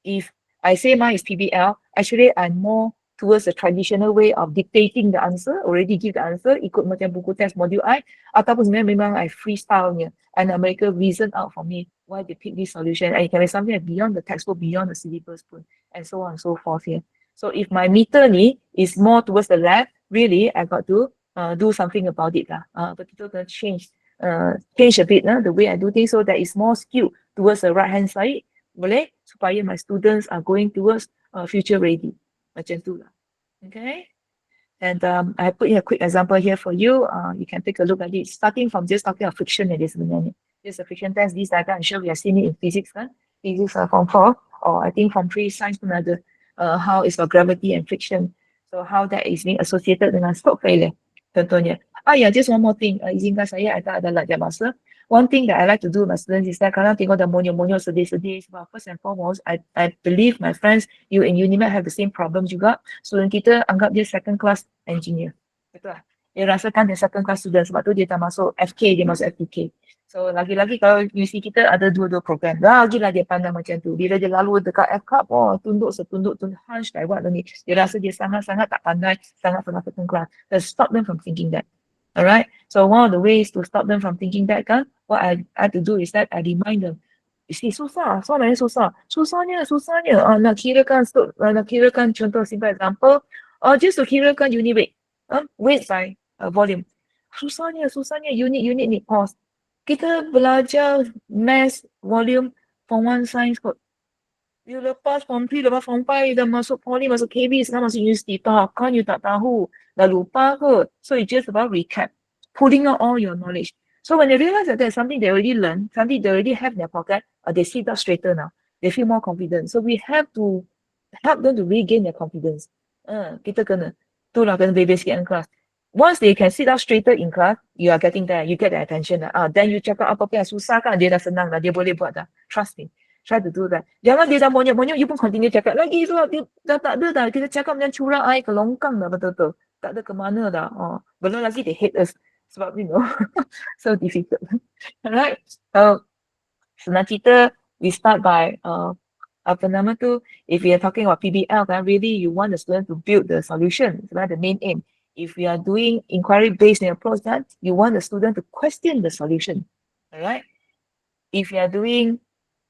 If I say mine is PBL, actually I'm more towards the traditional way of dictating the answer, already give the answer, ikut macam buku test module I, ataupun sebenarnya memang I freestyle-nya and mereka reason out for me why they pick this solution, and it can be something beyond the textbook, beyond the syllabus pun, and so on and so forth here. So if my meter ni is more towards the left, really I got to do something about it lah. Betul kena change a bit the way I do things so that it's more skewed towards the right hand side. Boleh? Supaya my students are going towards future ready. Macam tu lah. Okay? And I put in a quick example here for you. You can take a look at it. Starting from just talking of friction sebenarnya. Just a friction test. This diagram, I'm sure we have seen it in physics kan? Physics form 4, or I think form 3 science pun ada. How it's about gravity and friction. So how that is being associated dengan stroke failure. Contohnya. Just one more thing. Izinkan saya, I tak ada lajak masa. One thing that I like to do with my students is that kadang tengok dah monyok-monyok sedih-sedih. But first and foremost, I believe my friends, you in Unimed have the same problem juga. Student kita anggap dia second class engineer. Betul lah. Dia rasakan dia second class student. Sebab tu dia tak masuk FK, dia masuk FPK. So lagi-lagi kalau universiti kita ada dua-dua program, lagilah dia pandang macam tu. Bila dia lalu dekat F-Cup, tunduk hunch like what ni. Dia rasa dia sangat-sangat tak pandai, sangat pernah second class. Let's stop them from thinking that. Alright? So one of the ways to stop them from thinking that kan, what I have to do is that I remind them, susah, soalannya susah. Susahnya, nak kirakan contoh simple example, just to kirakan unit weight, weight by volume. Susahnya unit ni pause. Kita belajar mass volume form 1 science kot. You lepas form 3, lepas form 5, dah masuk poly, masuk KB, sekarang masuk universiti. Takkan you tak tahu? Dah lupa ke? So it's just about recap, pulling out all your knowledge. So when they realize that there's something they already learned, something they already have in their pocket, they sit up straighter now. They feel more confident. So we have to help them to regain their confidence. Kita kena. Itulah kena baby sikit in class. Once they can sit up straighter in class, you are getting there. You get their attention. Then you cakap apa-apa yang susah kan, dia dah senang dah. Dia boleh buat dah. Trust me. Try to do that. Jangan dia dah monyok-monyok, you pun continue cakap lagi sebab dia dah tak ada dah. Kita cakap macam curang air ke longkang dah betul-betul. Tak ada ke mana dah. Belum lagi they hate us. Sebab so difficult. Alright. Senang cerita, we start by apa nama tu, if we are talking about PBL kan, really you want the student to build the solution. That's the main aim. If we are doing inquiry-based approach, then you want the student to question the solution. Alright. If you are doing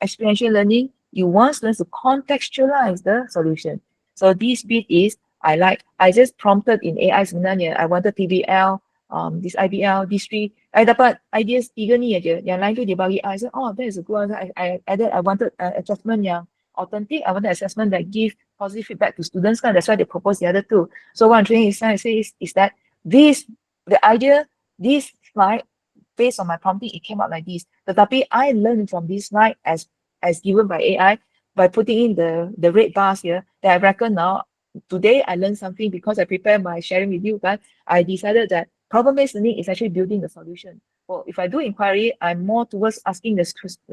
experiential learning, you want students to contextualize the solution. So this bit is, I just prompted in AI sebenarnya, I wanted PBL, this IBL, this three. I dapat ideas 3 ni aja. Yang lain tu dia bagi I said, that is a good one. I added, I wanted assessment yang authentic. I wanted assessment that give positive feedback to students. That's why they proposed the other two. So what I'm trying to say is that the idea, this slide, based on my prompting, it came out like this. Tetapi I learned from this slide as given by AI by putting in the red bars here that I reckon now. Today I learned something because I prepared my sharing with you guys. I decided that problem-based learning is actually building the solution. Well, if I do inquiry, I'm more towards asking the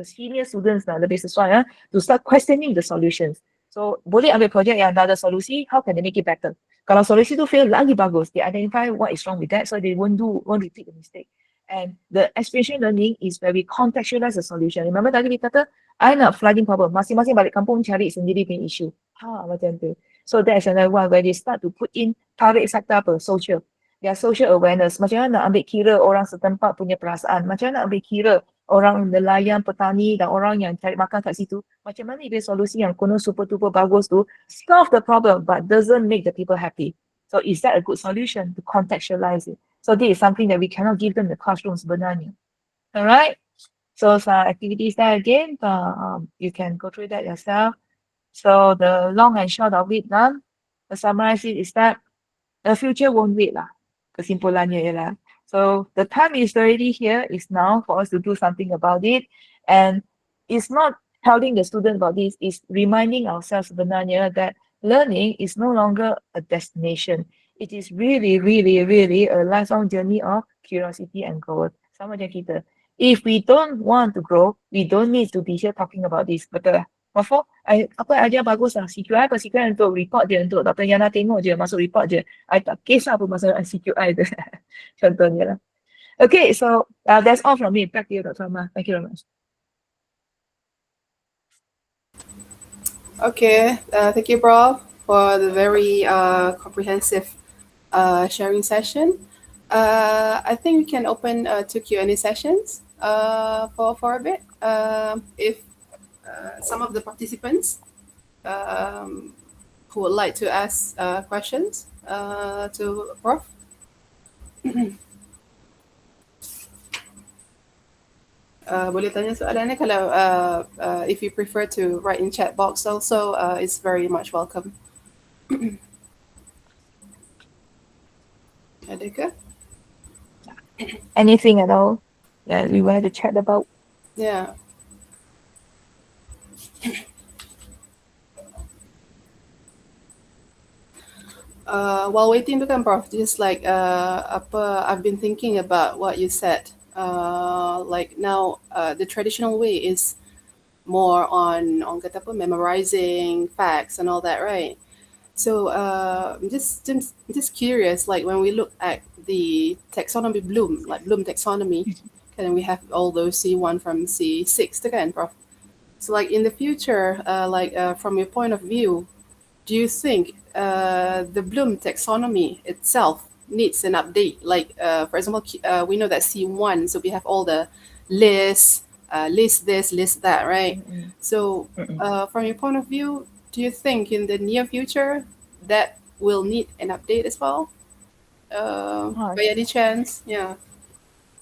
senior students lebih sesuai to start questioning the solutions. So boleh ambil project yang ada solusi, how can they make it better? Kalau solusi tu fail, lagi bagus. They identify what is wrong with that, so they won't repeat the mistake. And the experiential learning is where we contextualize the solution. Remember tadi kita kata, I nak flooding problem. Masing-masing balik kampung cari sendiri punya issue. Macam tu. So that's another one where they start to put in tarik faktor apa? Social. Their social awareness. Macam mana nak ambil kira orang setempat punya perasaan. Macam mana nak ambil kira orang nelayan, petani dan orang yang cari makan kat situ. Macam mana dia solusi yang konon super-duper bagus tu solve the problem but doesn't make the people happy. So is that a good solution to contextualize it? So this is something that we cannot give them in the classroom sebenarnya. Alright? So some activities there again, you can go through that yourself. So the long and short of it, to summarize it, is that the future won't wait lah. Kesimpulannya ialah. So the time is already here, is now for us to do something about it. And it's not telling the student about this, it's reminding ourselves sebenarnya that learning is no longer a destination. It is really, really, really a lifelong journey of curiosity and growth. Sama macam kita. If we don't want to grow, we don't need to be here talking about this. Betul lah. Apa ajar bagus lah. CQI apa? CQI untuk report je. Untuk Dr. Yana tengok je. Masuk report je. I tak kisah apa masalah CQI tu. Contohnya lah. Okay, so that's all from me. Back to you, Dr. Amma. Thank you very much. Okay, thank you, Prof, for the very comprehensive sharing session. I think we can open to Q&A sessions for a bit. If some of the participants who would like to ask questions to Prof. Boleh tanya soalannya kalau if you prefer to write in chat box also, it's very much welcome. Ada ke? Anything at all that we want to chat about? Yeah. While waiting tu kan, Prof, just like I've been thinking about what you said. Like now, the traditional way is more on kata apa, memorizing facts and all that, right? So I'm just curious, like when we look at the taxonomy Bloom, like Bloom taxonomy, and we have all those C1 from C6 tu kan, Prof. So like in the future, from your point of view, do you think the Bloom taxonomy itself needs an update? Like, for example, we know that C1, so we have all the lists, list this, list that, right? Mm-mm. So, Mm-mm. from your point of view, do you think in the near future that will need an update as well? Oh, By any chance? Yeah.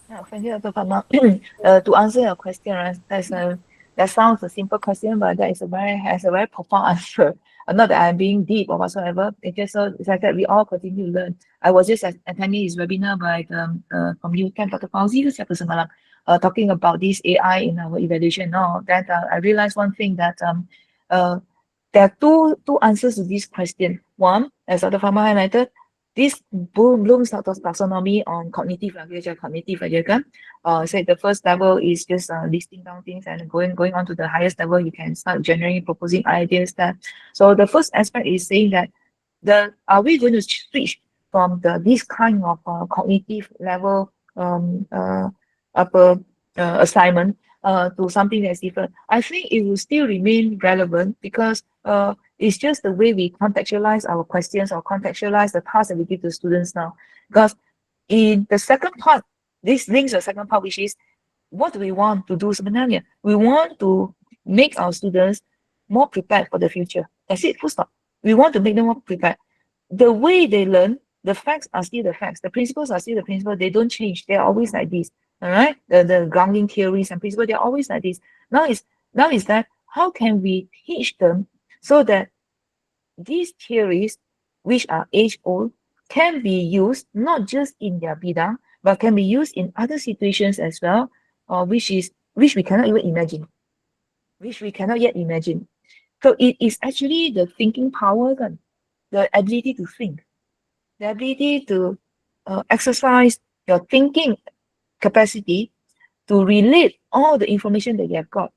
yeah, thank you, Dr. Fatma. To answer your question, right, that sounds a simple question, but that is a very has a very profound answer. Not that I'm being deep or whatsoever. It's just so it's like that we all continue to learn. I was just attending this webinar by from UCAM, Dr. Fauzi ke siapa semalam, talking about this AI in our evaluation. Now that I realized one thing that uh, there are two answers to this question. One, as Dr. Fama highlighted, this Bloom's taxonomy on cognitive lah, kita cakap cognitive aja kan. Say the first level is just listing down things and going on to the highest level, you can start generating, proposing ideas. That so the first aspect is saying that are we going to switch from this kind of cognitive level upper assignment to something that's different? I think it will still remain relevant because it's just the way we contextualize our questions or contextualize the task that we give to students now. Because in the second part, this links the second part, which is what do we want to do sebenarnya? We want to make our students more prepared for the future. That's it, full stop. We want to make them more prepared. The way they learn, the facts are still the facts. The principles are still the principles. They don't change. They're always like this. All right. The grounding theories and principles, they're always like this. Now is that how can we teach them so that these theories, which are age old, can be used not just in their bidang, but can be used in other situations as well, which we cannot even imagine, which we cannot yet imagine. So it is actually the thinking power, kan, the ability to think, the ability to exercise your thinking capacity to relate all the information that you have got,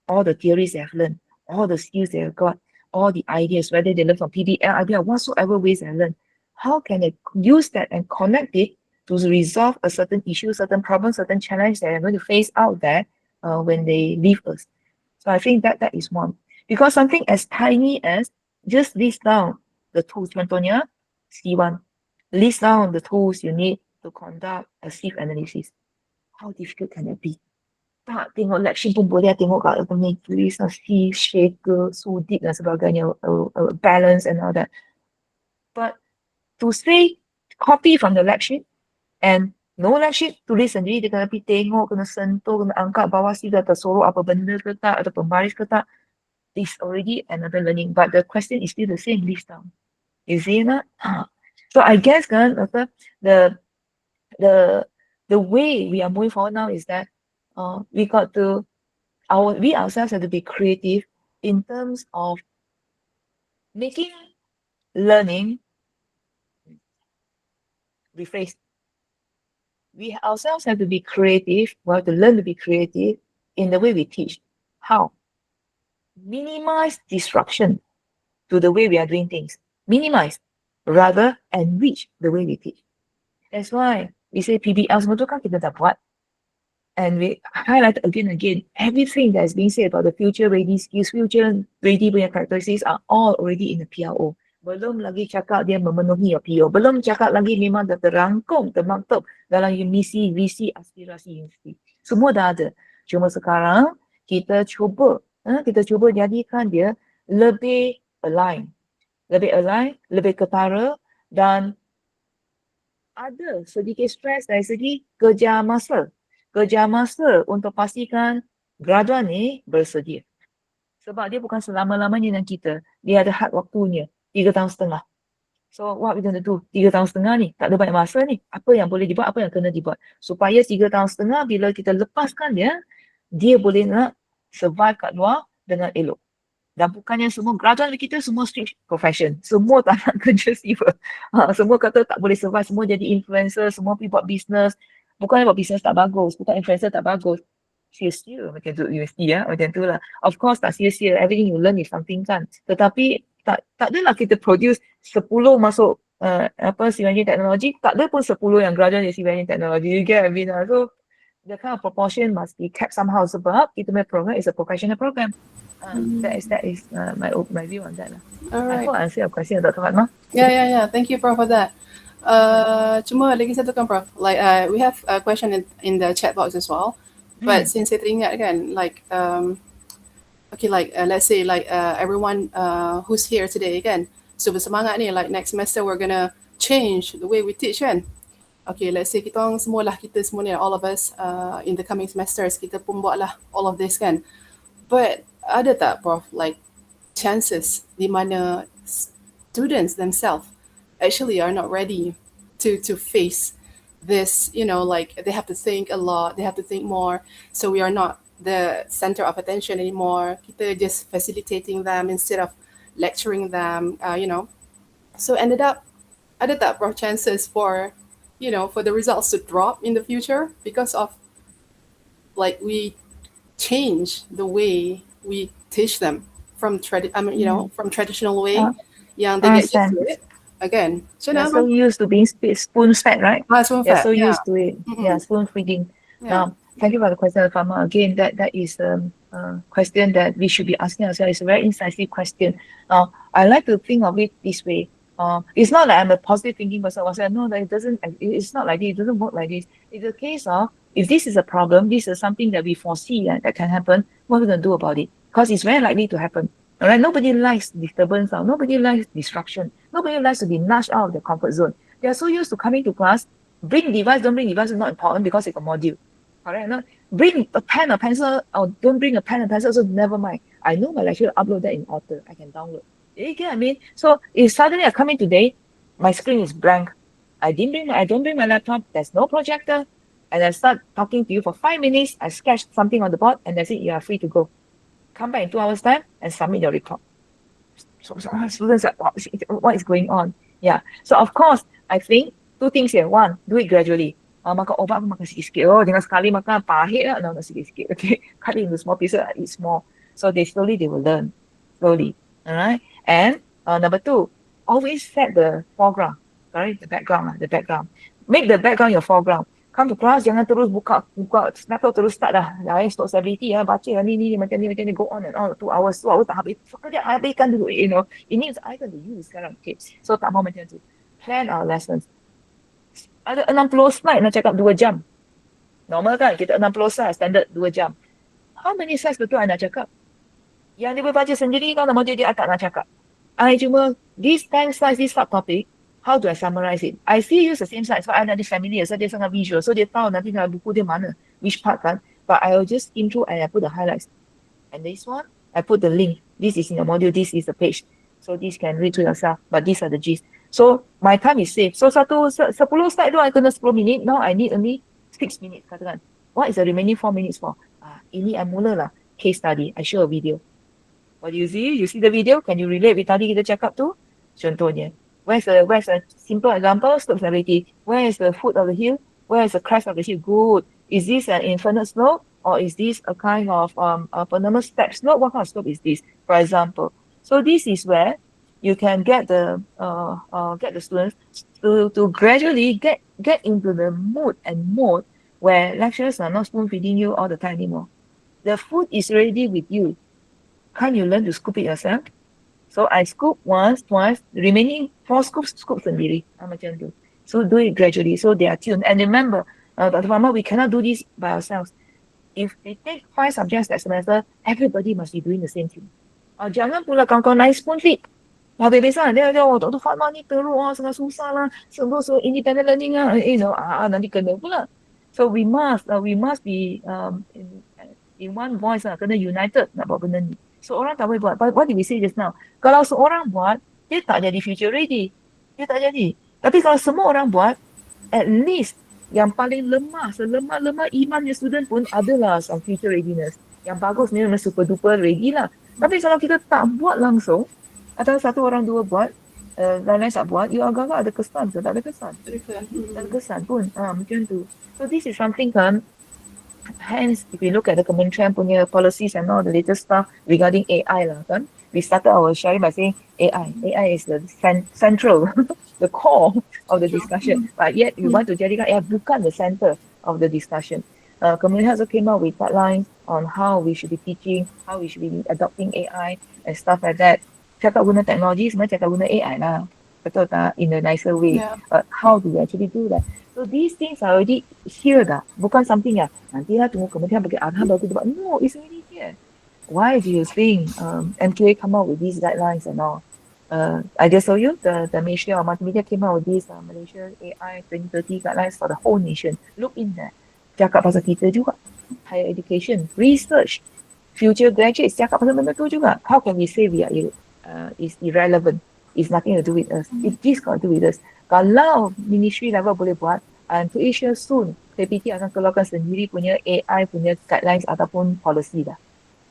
all the theories they have learned, all the skills they have got, all the ideas, whether they learn from PBL, IBL, whatsoever ways they learn, how can they use that and connect it to resolve a certain issue, certain problem, certain challenge that they're going to face out there when they leave us. So I think that is one. Because something as tiny as just list down the tools, contohnya C1, list down the tools you need to conduct a SIF analysis. How difficult can it be? Tak tengok election pun boleh tengok kat apa ni tulis si shaker, sudik dan sebagainya, balance and all that. But to say copy from the lecture and no lecture tulis sendiri, dia kena pergi tengok, kena sentuh, kena angkat bawah sini dah tersorok apa benda ke tak, atau pembaris ke tak, is already another learning. But the question is still the same, list down. You see not? So I guess kan, the the the way we are moving forward now is that we got to we ourselves have to be creative in terms of making learning rephrase. We ourselves have to be creative. We have to learn to be creative in the way we teach. How? Minimize disruption to the way we are doing things. Minimize, rather enrich the way we teach. That's why we say PBL semua tu kan kita dah buat. And we highlight again and again, everything that is being said about the future ready skills, future ready punya characteristics are all already in the PRO. Belum lagi cakap dia memenuhi PO. Belum cakap lagi memang dah terangkum, termaktub dalam misi, visi, aspirasi universiti. Semua dah ada. Cuma sekarang kita cuba jadikan dia lebih align. Lebih ketara dan ada sedikit stres dari segi kerja masa untuk pastikan graduan ni bersedia. Sebab dia bukan selama-lamanya dengan kita. Dia ada had waktunya, 3 tahun setengah. So what we going to do? 3 tahun setengah ni, tak ada banyak masa ni. Apa yang boleh dibuat, apa yang kena dibuat. Supaya 3 tahun setengah bila kita lepaskan dia boleh nak survive kat luar dengan elok. Dan bukannya semua graduan kita semua switch profession. Semua tak nak kerja civil. Semua kata tak boleh survive. Semua jadi influencer. Semua pergi buat business. Bukan buat business tak bagus. Bukan influencer tak bagus. Sia-sia macam tu universiti ya. Macam tu lah. Of course tak sia-sia. Everything you learn is something kan. Tetapi tak adalah kita produce 10 masuk civil engineering technology. Tak ada pun 10 yang graduan dari civil engineering technology. You get what I mean? So the kind of proportion must be kept somehow sebab kita punya program is a professional program. That is my view on that lah. All I right. hope I answer your question, Dr. Fatma. Yeah. Thank you, Prof, for that. Cuma lagi satu kan, Prof. Like we have a question in the chat box as well. But since saya teringat kan, like okay, like let's say like everyone who's here today kan, so bersemangat ni, like next semester we're gonna change the way we teach kan. Okay, let's say kita orang semua lah, kita semua ni, all of us in the coming semesters, kita pun buat lah all of this kan. But ada tak, Prof, like chances di mana students themselves actually are not ready to face this, you know, like they have to think a lot, they have to think more, so we are not the center of attention anymore, kita just facilitating them instead of lecturing them, you know. So ended up ada tak, Prof, chances for, you know, for the results to drop in the future because of like we change the way we teach them from you know, from traditional way, Uh, yang they I get used understand. to it again. So They're now, so used to being spoon fed, right? that's one They're fact. so Yeah. used to it. Yeah, spoon feeding. Yeah. Now, thank you for the question, Farmer. Again, that is a question that we should be asking ourselves. It's a very incisive question. Now, I like to think of it this way. It's not like I'm a positive thinking person. I say, no, that it doesn't. It's not like this. It doesn't work like this. It's a case of if this is a problem, this is something that we foresee that can happen. What are we going to do about it? Because it's very likely to happen. All right. Nobody likes disturbance. Nobody likes disruption. Nobody likes to be nudged out of the comfort zone. They are so used to coming to class. Bring device, don't bring device is not important because it's a module. Correct? Not bring a pen or pencil or don't bring a pen and pencil, so never mind. I know my lecturer upload that in Author. I can download. You get what I mean? So if suddenly I come in today, my screen is blank. I don't bring my laptop, there's no projector, and I start talking to you for 5 minutes, I sketch something on the board, and that's it, you are free to go. Come back in 2 hours' time and submit your report. So students are, what is going on? Yeah. So of course, I think two things here. One, do it gradually. Makan obat pun makan sikit-sikit. Oh, jangan sekali makan pahit lah. No, sikit-sikit. Okay. Cut it into small pieces, eat small. So they will learn. Slowly. All right. And number two, always set the foreground. Sorry, the background. Make the background your foreground. Come to class, jangan terus buka laptop terus start dah. Stop stability baca ni macam ni go on and on 2 hours tak habis. Dia habiskan dulu, you know. Ini I got to use sekarang. Okay. So tak mau macam tu. Plan our lessons. Ada 60 slide nak cakap 2 jam. Normal kan? Kita 60 slide standard 2 jam. How many slides betul I nak cakap? Yang dia boleh baca sendiri kan modul dia tak nak cakap. I cuma this 10 slides, this subtopic, how do I summarize it? I still use the same slides, but I nanti familiar, so dia sangat visual, so dia tahu nanti dalam buku dia mana, which part kan. But I will just skim through and I put the highlights. And this one, I put the link. This is in the module, this is the page. So this can read to yourself, but these are the gist. So my time is safe. So 10 slide tu I kena 10 minit, now I need only 6 minutes katakan. What is the remaining 4 minutes for? Ini I mula lah, case study. I show a video. What do you see? You see the video? Can you relate with tadi kita cakap tu? Contohnya. Where's a simple example? Slope stability. Where is the foot of the hill? Where is the crest of the hill? Good. Is this an infinite slope or is this a kind of phenomenal step slope? What kind of slope is this? For example. So this is where you can get the students to gradually get into the mood and mode where lecturers are not spoon feeding you all the time anymore. The food is already with you. Can't you learn to scoop it yourself? So I scoop once, twice, the remaining 4 scoops, scoop sendiri. Macam tu. So do it gradually. So they are tuned. And remember, Dr. Farmer, we cannot do this by ourselves. If they take 5 subjects that semester, everybody must be doing the same thing. Jangan pula kawan-kawan naik spoon feed. Habis-habisan dia Dr. Farmer ni teruk sangat susah lah. Semua independent learning nanti kena pula. So we must be in one voice kena united nak buat benda ni. So orang tak boleh buat. What did we say just now? Kalau seorang buat, dia tak jadi future ready. Dia tak jadi. Tapi kalau semua orang buat, at least yang paling lemah, selemah-lemah imannya student pun adalah some future readiness. Yang bagus ni memang super duper ready lah. Tapi kalau kita tak buat langsung, atau satu orang dua buat, lain-lain tak buat, you agak-agak ada kesan ke? Tak ada kesan. Tak ada kesan pun. Macam tu. So this is something kan, hence, if we look at the Kementerian punya policies and all the latest stuff regarding AI lah kan, we started our sharing by saying AI. AI is the central, the core of the discussion. But yet, we want to jadikan AI bukan the center of the discussion. Kementerian also came out with guidelines on how we should be teaching, how we should be adopting AI and stuff like that. Cakap guna teknologi, sebenarnya cakap guna AI lah. betul tak? In a nicer way. Yeah. How do we actually do that? So these things are already here dah. Bukan something yang nanti lah tunggu kemudian bagi arahan baru kita buat. No, it's already here. Why do you think MQA come out with these guidelines and all? I just told you the Ministry of Multimedia came out with these Malaysia AI 2030 guidelines for the whole nation. Look in there. Cakap pasal kita juga. Higher education, research, future graduates cakap pasal benda tu juga. How can we say we are is irrelevant? It's nothing to do with us. It is got to do with us. Kalau ministry level boleh buat, I'm pretty sure soon KPT akan keluarkan sendiri punya AI punya guidelines ataupun policy dah.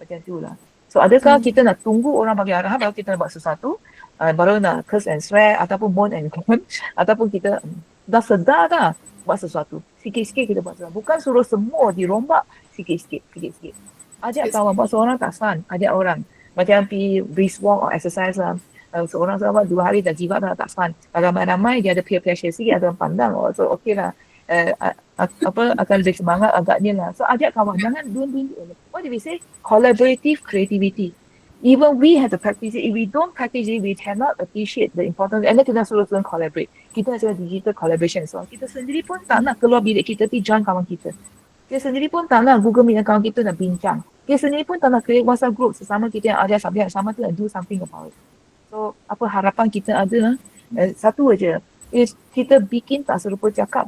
Macam tu lah. So adakah kita nak tunggu orang bagi arahan baru kita nak buat sesuatu, baru nak curse and swear ataupun moan and groan, ataupun kita dah sedar dah buat sesuatu. Sikit-sikit kita buat sesuatu. Bukan suruh semua dirombak sikit-sikit, sikit-sikit. Ajak kawan buat seorang tak fun. Ajak orang. Macam pergi brisk walk or exercise lah. Seorang buat 2 hari dah jiwa dah tak fun. Ramai-ramai dia ada peer pressure sikit, ada orang pandang. Oh, so okay lah. Akan lebih semangat agaknya lah. So ajak kawan. Jangan don't. What did we say? Collaborative creativity. Even we have to practice it. If we don't practice it, we cannot appreciate the importance. And then kita suruh collaborate. Kita ada digital collaboration. So kita sendiri pun tak nak keluar bilik kita pergi join kawan kita. Kita sendiri pun tak nak Google Meet dengan kawan kita nak bincang. Kita sendiri pun tak nak create WhatsApp group sesama kita yang ada subjek sama tu and do something about it. So apa harapan kita ada? Satu aja. Is kita bikin tak serupa cakap.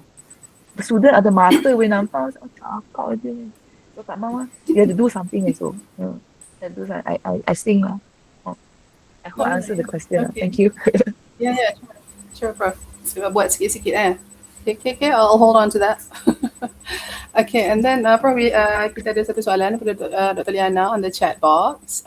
Student ada mata we nampak cakap aja. So tak mahu. You have to do something also. I think lah. I hope I answer the question. Okay. Thank you. Yeah, sure, Prof. So buat sikit-sikit Okay, I'll hold on to that. Okay, and then probably kita ada satu soalan daripada Dr. Liana on the chat box.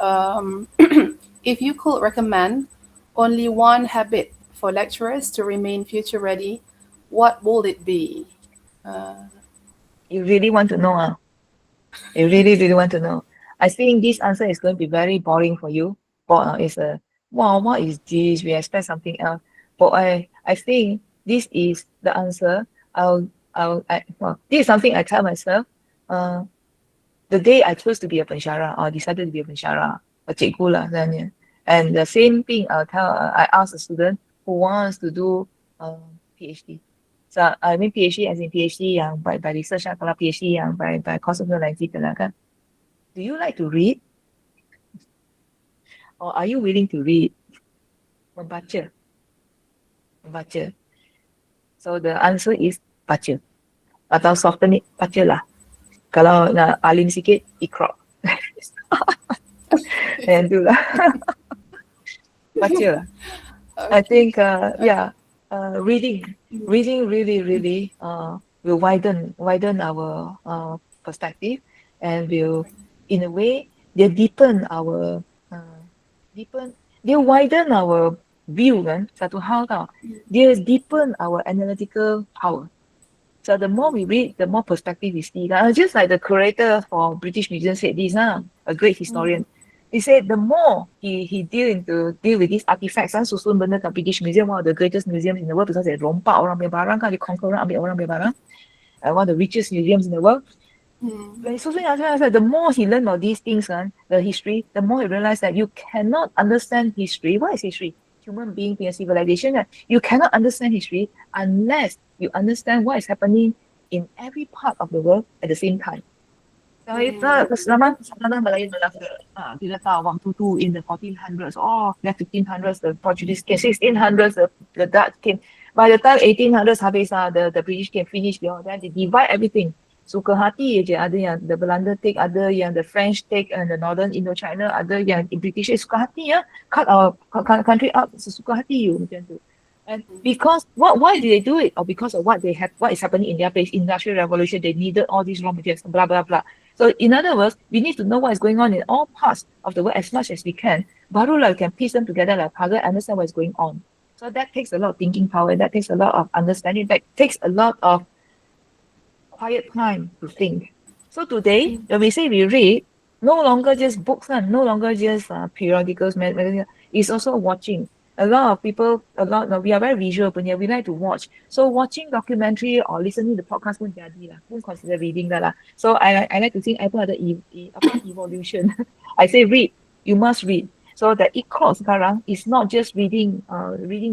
If you could recommend only one habit for lecturers to remain future ready, what would it be? You really want to know? You really want to know? I think this answer is going to be very boring for you. But it's wow, what is this? We expect something else. But I think this is the answer. This is something I tell myself. The day I chose to be a pensyarah, or decided to be a pensyarah, a cikgu lah sebenarnya. And the same thing I ask a student who wants to do PhD. So I mean PhD as in PhD yang by research lah, kalau PhD yang by course of knowledge lah kan. Do you like to read? Or are you willing to read? Membaca. So the answer is baca. Atau soften it, baca lah. Kalau nak alim sikit, ikra. And do lah. Baca lah. I think, reading really will widen our perspective and will, in a way, they deepen our dia widen our view kan, satu hal tau. Dia deepen our analytical power. So the more we read, the more perspective we see. Just like the curator for British Museum said this, a great historian. He said the more he deal with these artifacts, susun benda kat British Museum, one of the greatest museums in the world, because they rompak orang punya barang kan, they conquer orang, ambil orang punya barang. One of the richest museums in the world. So the more he learned about these things, the history, the more he realized that you cannot understand history. What is history? Human being punya civilization. You cannot understand history unless you understand what is happening in every part of the world at the same time. So selama Melayu Melaka, kita tahu waktu tu in the 1400s, the 1500s the Portuguese came, 1600s the Dutch came. By the time 1800s habis, the British came, finish, then they divide everything. Suka hati je, ada yang the Belanda take, ada yang the French take, and the Northern Indochina, ada yang British suka hati cut our country up sesuka hati you macam tu. And because why did they do it? Or because of what is happening in their place, Industrial Revolution, they needed all these raw materials, blah blah blah. So in other words, we need to know what is going on in all parts of the world as much as we can. Barulah we can piece them together like puzzle, understand what is going on. So that takes a lot of thinking power, that takes a lot of understanding, that takes a lot of quiet time to think. So today, when we say we read, no longer just books, no longer just periodicals, magazines, it's also watching. A lot of people, we are very visual, but we like to watch. So watching documentary or listening to podcast pun jadi lah, pun consider reading lah. So I like to think apa ada evolution. I say read, you must read. So the e-course sekarang is not just reading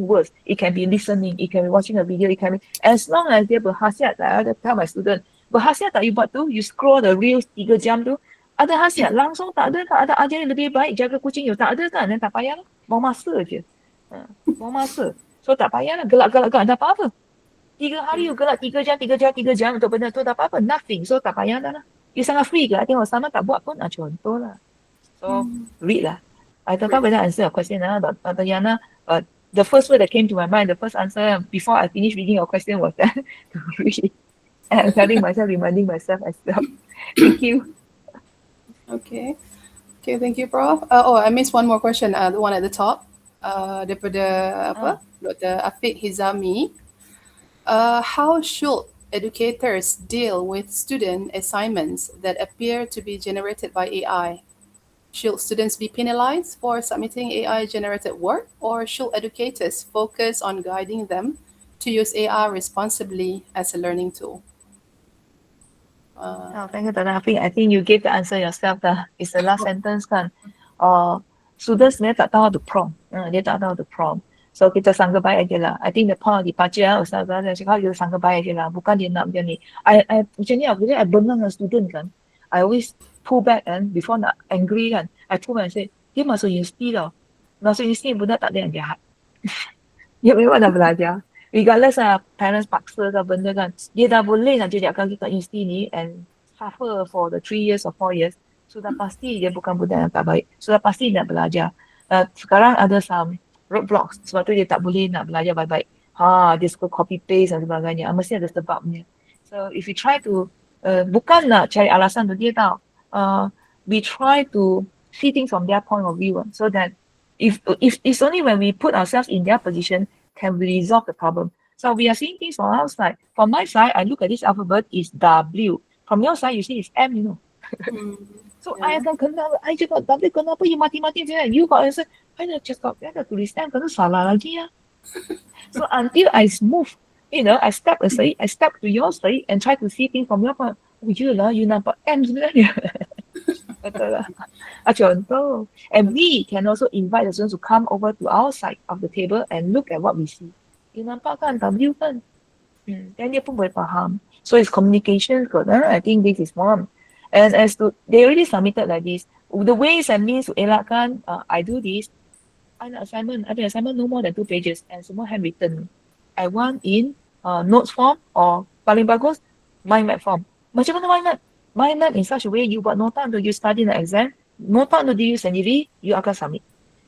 words. It can be listening. It can be watching a video. It can be, as long as dia berhasiat. I tell my student, berhasiat tak you buat tu? You scroll the reels 3 jam tu. Ada hasiat? Langsung tak ada kan? Ada ajar yang lebih baik jaga kucing you? Tak ada kan? Dan tak payah lah. Buang masa je. Buang masa. So tak payah lah. Gelak-gelak tak apa-apa. 3 hari you gelak 3 jam untuk benda tu tak apa-apa. Nothing. So tak payah lah. You sangat free ke? Tengok sama tak buat pun. Contoh lah. So read lah. I don't know whether I answer your question, Dr. Yana. The first word that came to my mind, the first answer before I finished reading your question was that to read. And I'm telling myself, reminding myself as well. Thank you. Okay. Okay, thank you, Prof. Oh, I missed one more question. The one at the top. Daripada Dr. Afiq Hizami. How should educators deal with student assignments that appear to be generated by AI? Should students be penalized for submitting AI-generated work, or should educators focus on guiding them to use AI responsibly as a learning tool? Thank you, Dr. Afiq. I think you gave the answer yourself. It's the last sentence kan. Students sebenarnya tak tahu how to prompt. Dia tak tahu how to prompt. So kita sangka baik aje lah. I think the point of departure, Ustazah dia cakap kita sangka baik aje lah. Bukan dia nak macam ni. Macam ni aku I bengang dengan student kan. I always pull back kan, before nak angry kan. I pull back and say, dia masuk universiti tau. Masuk universiti budak tak ada yang jahat. Dia memang dah belajar. Regardless parents paksa ke benda kan. Dia dah boleh nak jejakkan kita kat universiti ni and suffer for the 3 years or 4 years. Sudah pasti dia bukan budak yang tak baik. Sudah pasti nak belajar. Sekarang ada some roadblocks. Sebab tu dia tak boleh nak belajar baik-baik. Dia suka copy paste dan sebagainya. Mesti ada sebabnya. So if you try to bukan nak cari alasan untuk dia tau. We try to see things from their point of view so that if it's only when we put ourselves in their position can we resolve the problem. So we are seeing things from outside. From my side, I look at this alphabet is W. From your side, you see it's M, you know. So I akan kenal, I cakap, W kenapa you mati-mati je? You got answer. I dah cakap, I dah tulis M, kena salah lagi ya. So until I move, I step aside, I step to your side and try to see things from your point. Oh, yelah, you nampak M sebenarnya. Betul lah. Contoh. And we can also invite the students to come over to our side of the table and look at what we see. You nampak kan, W kan? Then dia pun boleh faham. So it's communication kot. I think this is one. And as to, they already submitted like this. The ways and means to elakkan, I do this. I nak assignment no more than 2 pages and semua handwritten. I want in notes form or paling bagus, mind map form. Macam mana mind map? Mind map in such a way you buat nota untuk you study the exam, nota untuk diri sendiri, you akan submit.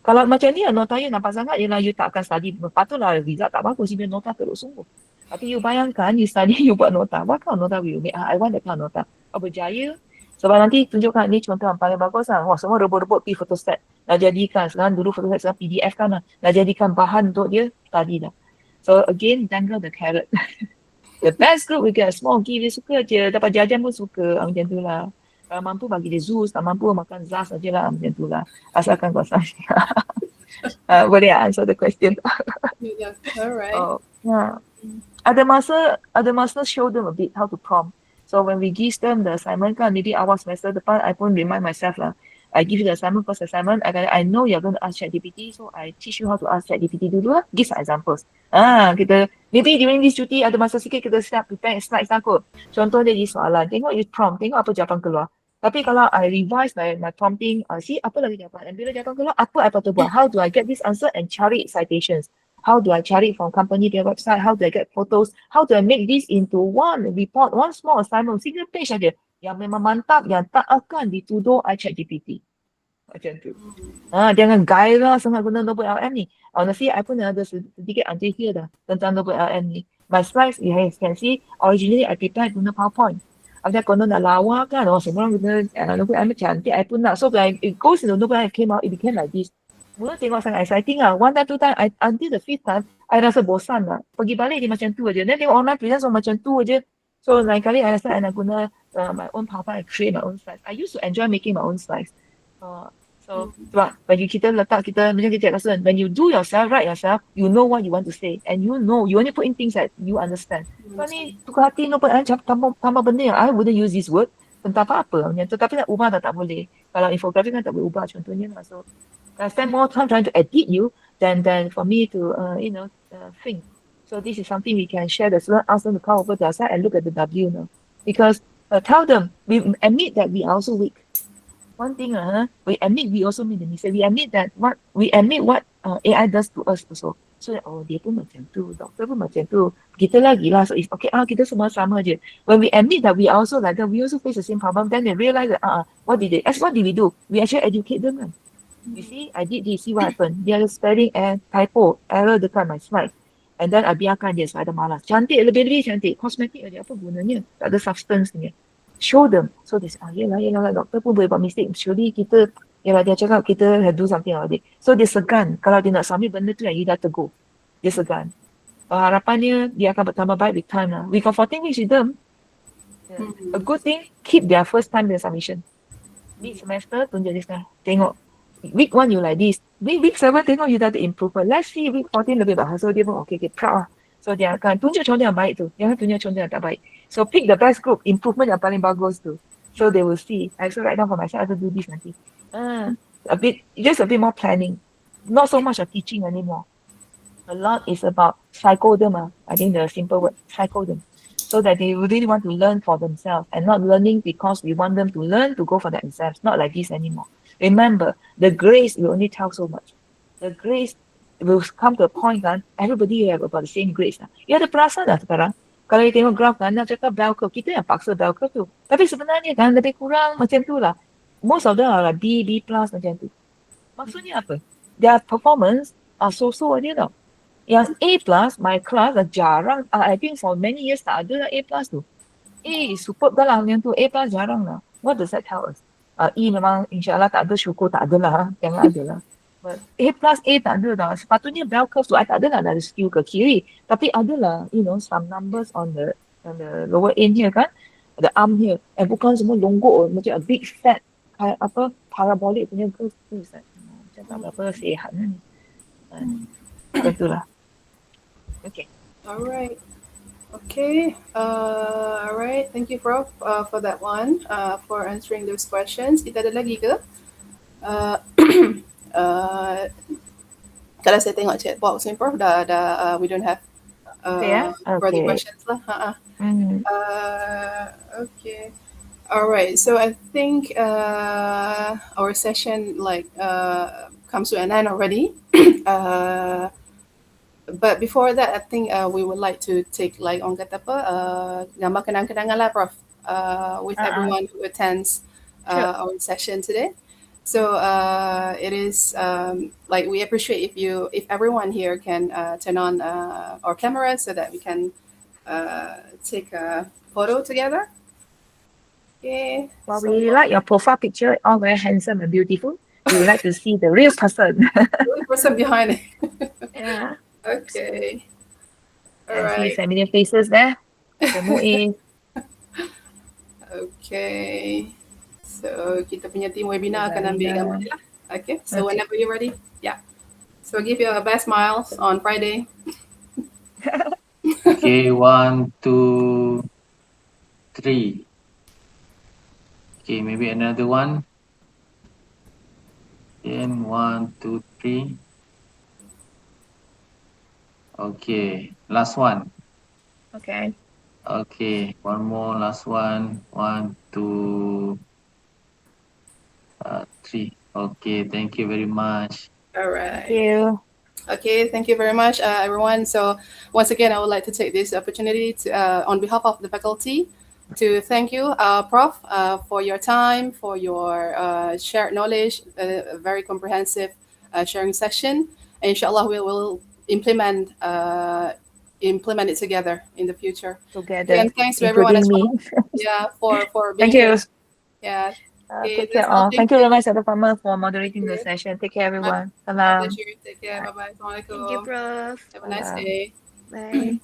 Kalau macam ni, nota you nampak sangat, ialah you tak akan study. Patutlah result tak bagus, you nota teruk sungguh. Tapi you bayangkan, you study, you buat nota. What kind of nota will you make? I want that kind of nota. Berjaya. Sebab nanti tunjukkan ni contoh yang paling bagus lah. Wah, semua rebut-rebut pergi photostat. Dah jadikan, sekarang dulu photostat, sekarang PDF kan lah. Dah jadikan bahan untuk dia, study dah. So again, dangle the carrot. The best group we get a small gift, dia suka je. Dapat jajan pun suka. Macam tu lah. Kalau mampu bagi dia Zeus, tak mampu makan Zaz saja lah. Macam tu lah. Asalkan kau sayang. Boleh answer the question? Yeah, alright. Ada masa show them a bit how to prompt. So when we give them the assignment kan, maybe awal semester depan, I pun remind myself lah. I give you the assignment, first assignment, I know you're going to ask ChatGPT, so I teach you how to ask ChatGPT dulu lah. Give some examples. Kita, maybe during this cuti, ada masa sikit kita start prepare slides takut. Contoh dia di soalan, tengok you prompt, tengok apa jawapan keluar. Tapi kalau I revise my prompting, see apa lagi jawapan. Dan bila jawapan keluar, apa I patut buat? How do I get this answer and cari citations? How do I cari from company their website? How do I get photos? How do I make this into one report, one small assignment, single page saja? Yang memang mantap, yang tak akan dituduh I ChatGPT. Macam tu. Jangan gairah sangat guna Notebook LM ni. Honestly, I pun ada sedikit until here dah tentang Notebook LM ni. My slides, you can see, originally I prepared guna PowerPoint. After konon nak lawa kan, semua orang guna Notebook LM cantik, I pun nak. So when it goes into Notebook LM, it became like this. Mula tengok sangat exciting lah. One time, two time, until the fifth time, I rasa bosan lah. Pergi balik dia macam tu aja. Then tengok online present so macam tu aja. So lain kali I rasa I nak guna my own PowerPoint, I create my own slides. I used to enjoy making my own slides. So sebab when kita letak, macam kita cakap student, when you do yourself, write yourself, you know what you want to say. And you know, you only put in things that you understand. Sebab ni, tukar hati, tambah benda yang I wouldn't use this word. Tentang apa-apa. Tetapi nak ubah tak boleh. Kalau infografi kan tak boleh ubah contohnya lah. So I spend more time trying to edit you than for me to think. So this is something we can share. The student ask them to come over to our side and look at the W now, because tell them we admit that we are also weak. One thing, we admit we also made the mistake. We admit what AI does to us also. So that, oh, dia pun macam tu, doktor pun macam tu, kita lagi lah. So it's okay, kita semua sama je. When we admit that we are also like that, we also face the same problem, then they realize that, what did we do? We actually educate them. Kan? You see, I did this, see what happened. Dia ada spelling and typo, error dekat my slide. And then I biarkan dia sebab ada malas. Cantik, lebih-lebih cantik. Kosmetik aja, apa gunanya? Tak ada substance ni. Show them. So they say, yelah, doktor pun boleh buat mistake. Surely kita, yelah dia cakap kita have do something about it. So dia segan. Kalau dia nak submit benda tu, you dah tegur. Dia segan. Harapannya dia akan bertambah baik with time lah. We got 14 weeks with them. Yeah. A good thing, keep their first time their submission. Mid semester, tunjuk dia sekarang. Tengok. Week 1 you like this. Week 7 tengok you dah ada improvement. Let's see week 14 lebih baik. So dia pun okay, proud lah. So dia akan tunjuk contoh yang baik tu. Jangan tunjuk contoh yang tak baik. So pick the best group, improvement yang paling bagus tu. So they will see. I also write down for myself, I have to do this nanti. Just a bit more planning. Not so much of teaching anymore. A lot is about psycho them. I think the simple word, psycho them. So that they really want to learn for themselves and not learning because we want them to learn to go for the exams. Not like this anymore. Remember, the grades will only tell so much. The grades will come to a point kan, everybody have about the same grades lah. You ada perasan dah sekarang. Kalau you tengok graph kan, nak cakap bell curve, kita yang paksa bell curve tu. Tapi sebenarnya kan, lebih kurang macam tu lah. Most of them are like B plus macam tu. Maksudnya apa? Their performance are so-so aja tau. Yang A plus, my class jarang, I think for many years tak ada lah A plus tu. A is superb dah lah, yang tu A plus jarang lah. What does that tell us? E memang insyaAllah tak ada, syukur tak ada lah. Jangan ada lah. But A plus A tak ada dah. Sepatutnya bell curve tu I tak ada lah dari skew ke kiri. Tapi ada lah, some numbers on the lower end here kan. The arm here. And bukan semua longgok. Macam a big fat, parabolic punya curve tu. Macam tak berapa sihat ni. Betul lah. Okay. Alright. Okay. Alright. Thank you, Prof, for that one, for answering those questions. Kita ada lagi ke? Kalau saya tengok chat box ni, Prof, dah we don't have further questions lah. Okay. Alright. So I think our session comes to an end already. But before that, I think we would like to take orang kata apa, gambar kenang-kenangan lah, Prof, with everyone who attends our session today. So it is we appreciate if everyone here can turn on our cameras so that we can take a photo together. Okay. Well, we like your profile picture, all very handsome and beautiful. We would like to see the real person. The real person behind it. Yeah. Okay. All and right. see familiar faces there. The MUIS. Okay. So kita punya team webinar akan ambil gambar ni lah. Okay. So whenever you're ready, yeah. So give your best smiles on Friday. Okay, 1, 2, 3. Okay, maybe another one. Then 1, 2, 3. Okay, last one. Okay. Okay, one more, last one. 1, 2, 3. Okay, thank you very much. All right. Thank you. Okay, thank you very much, everyone. So once again, I would like to take this opportunity to, on behalf of the faculty, to thank you, Prof, for your time, for your shared knowledge, a very comprehensive sharing session. And inshallah, we will implement it together in the future. Together. And thanks to everyone as well. Me. Yeah, for being Thank you. here. Yeah. Okay, take care all. Thank you very much, Dr. Farmer, for moderating the session. Take care, everyone. My Salam. pleasure. Take care. Bye-bye. Assalamualaikum. Thank you, Prof. Have a nice day. Bye.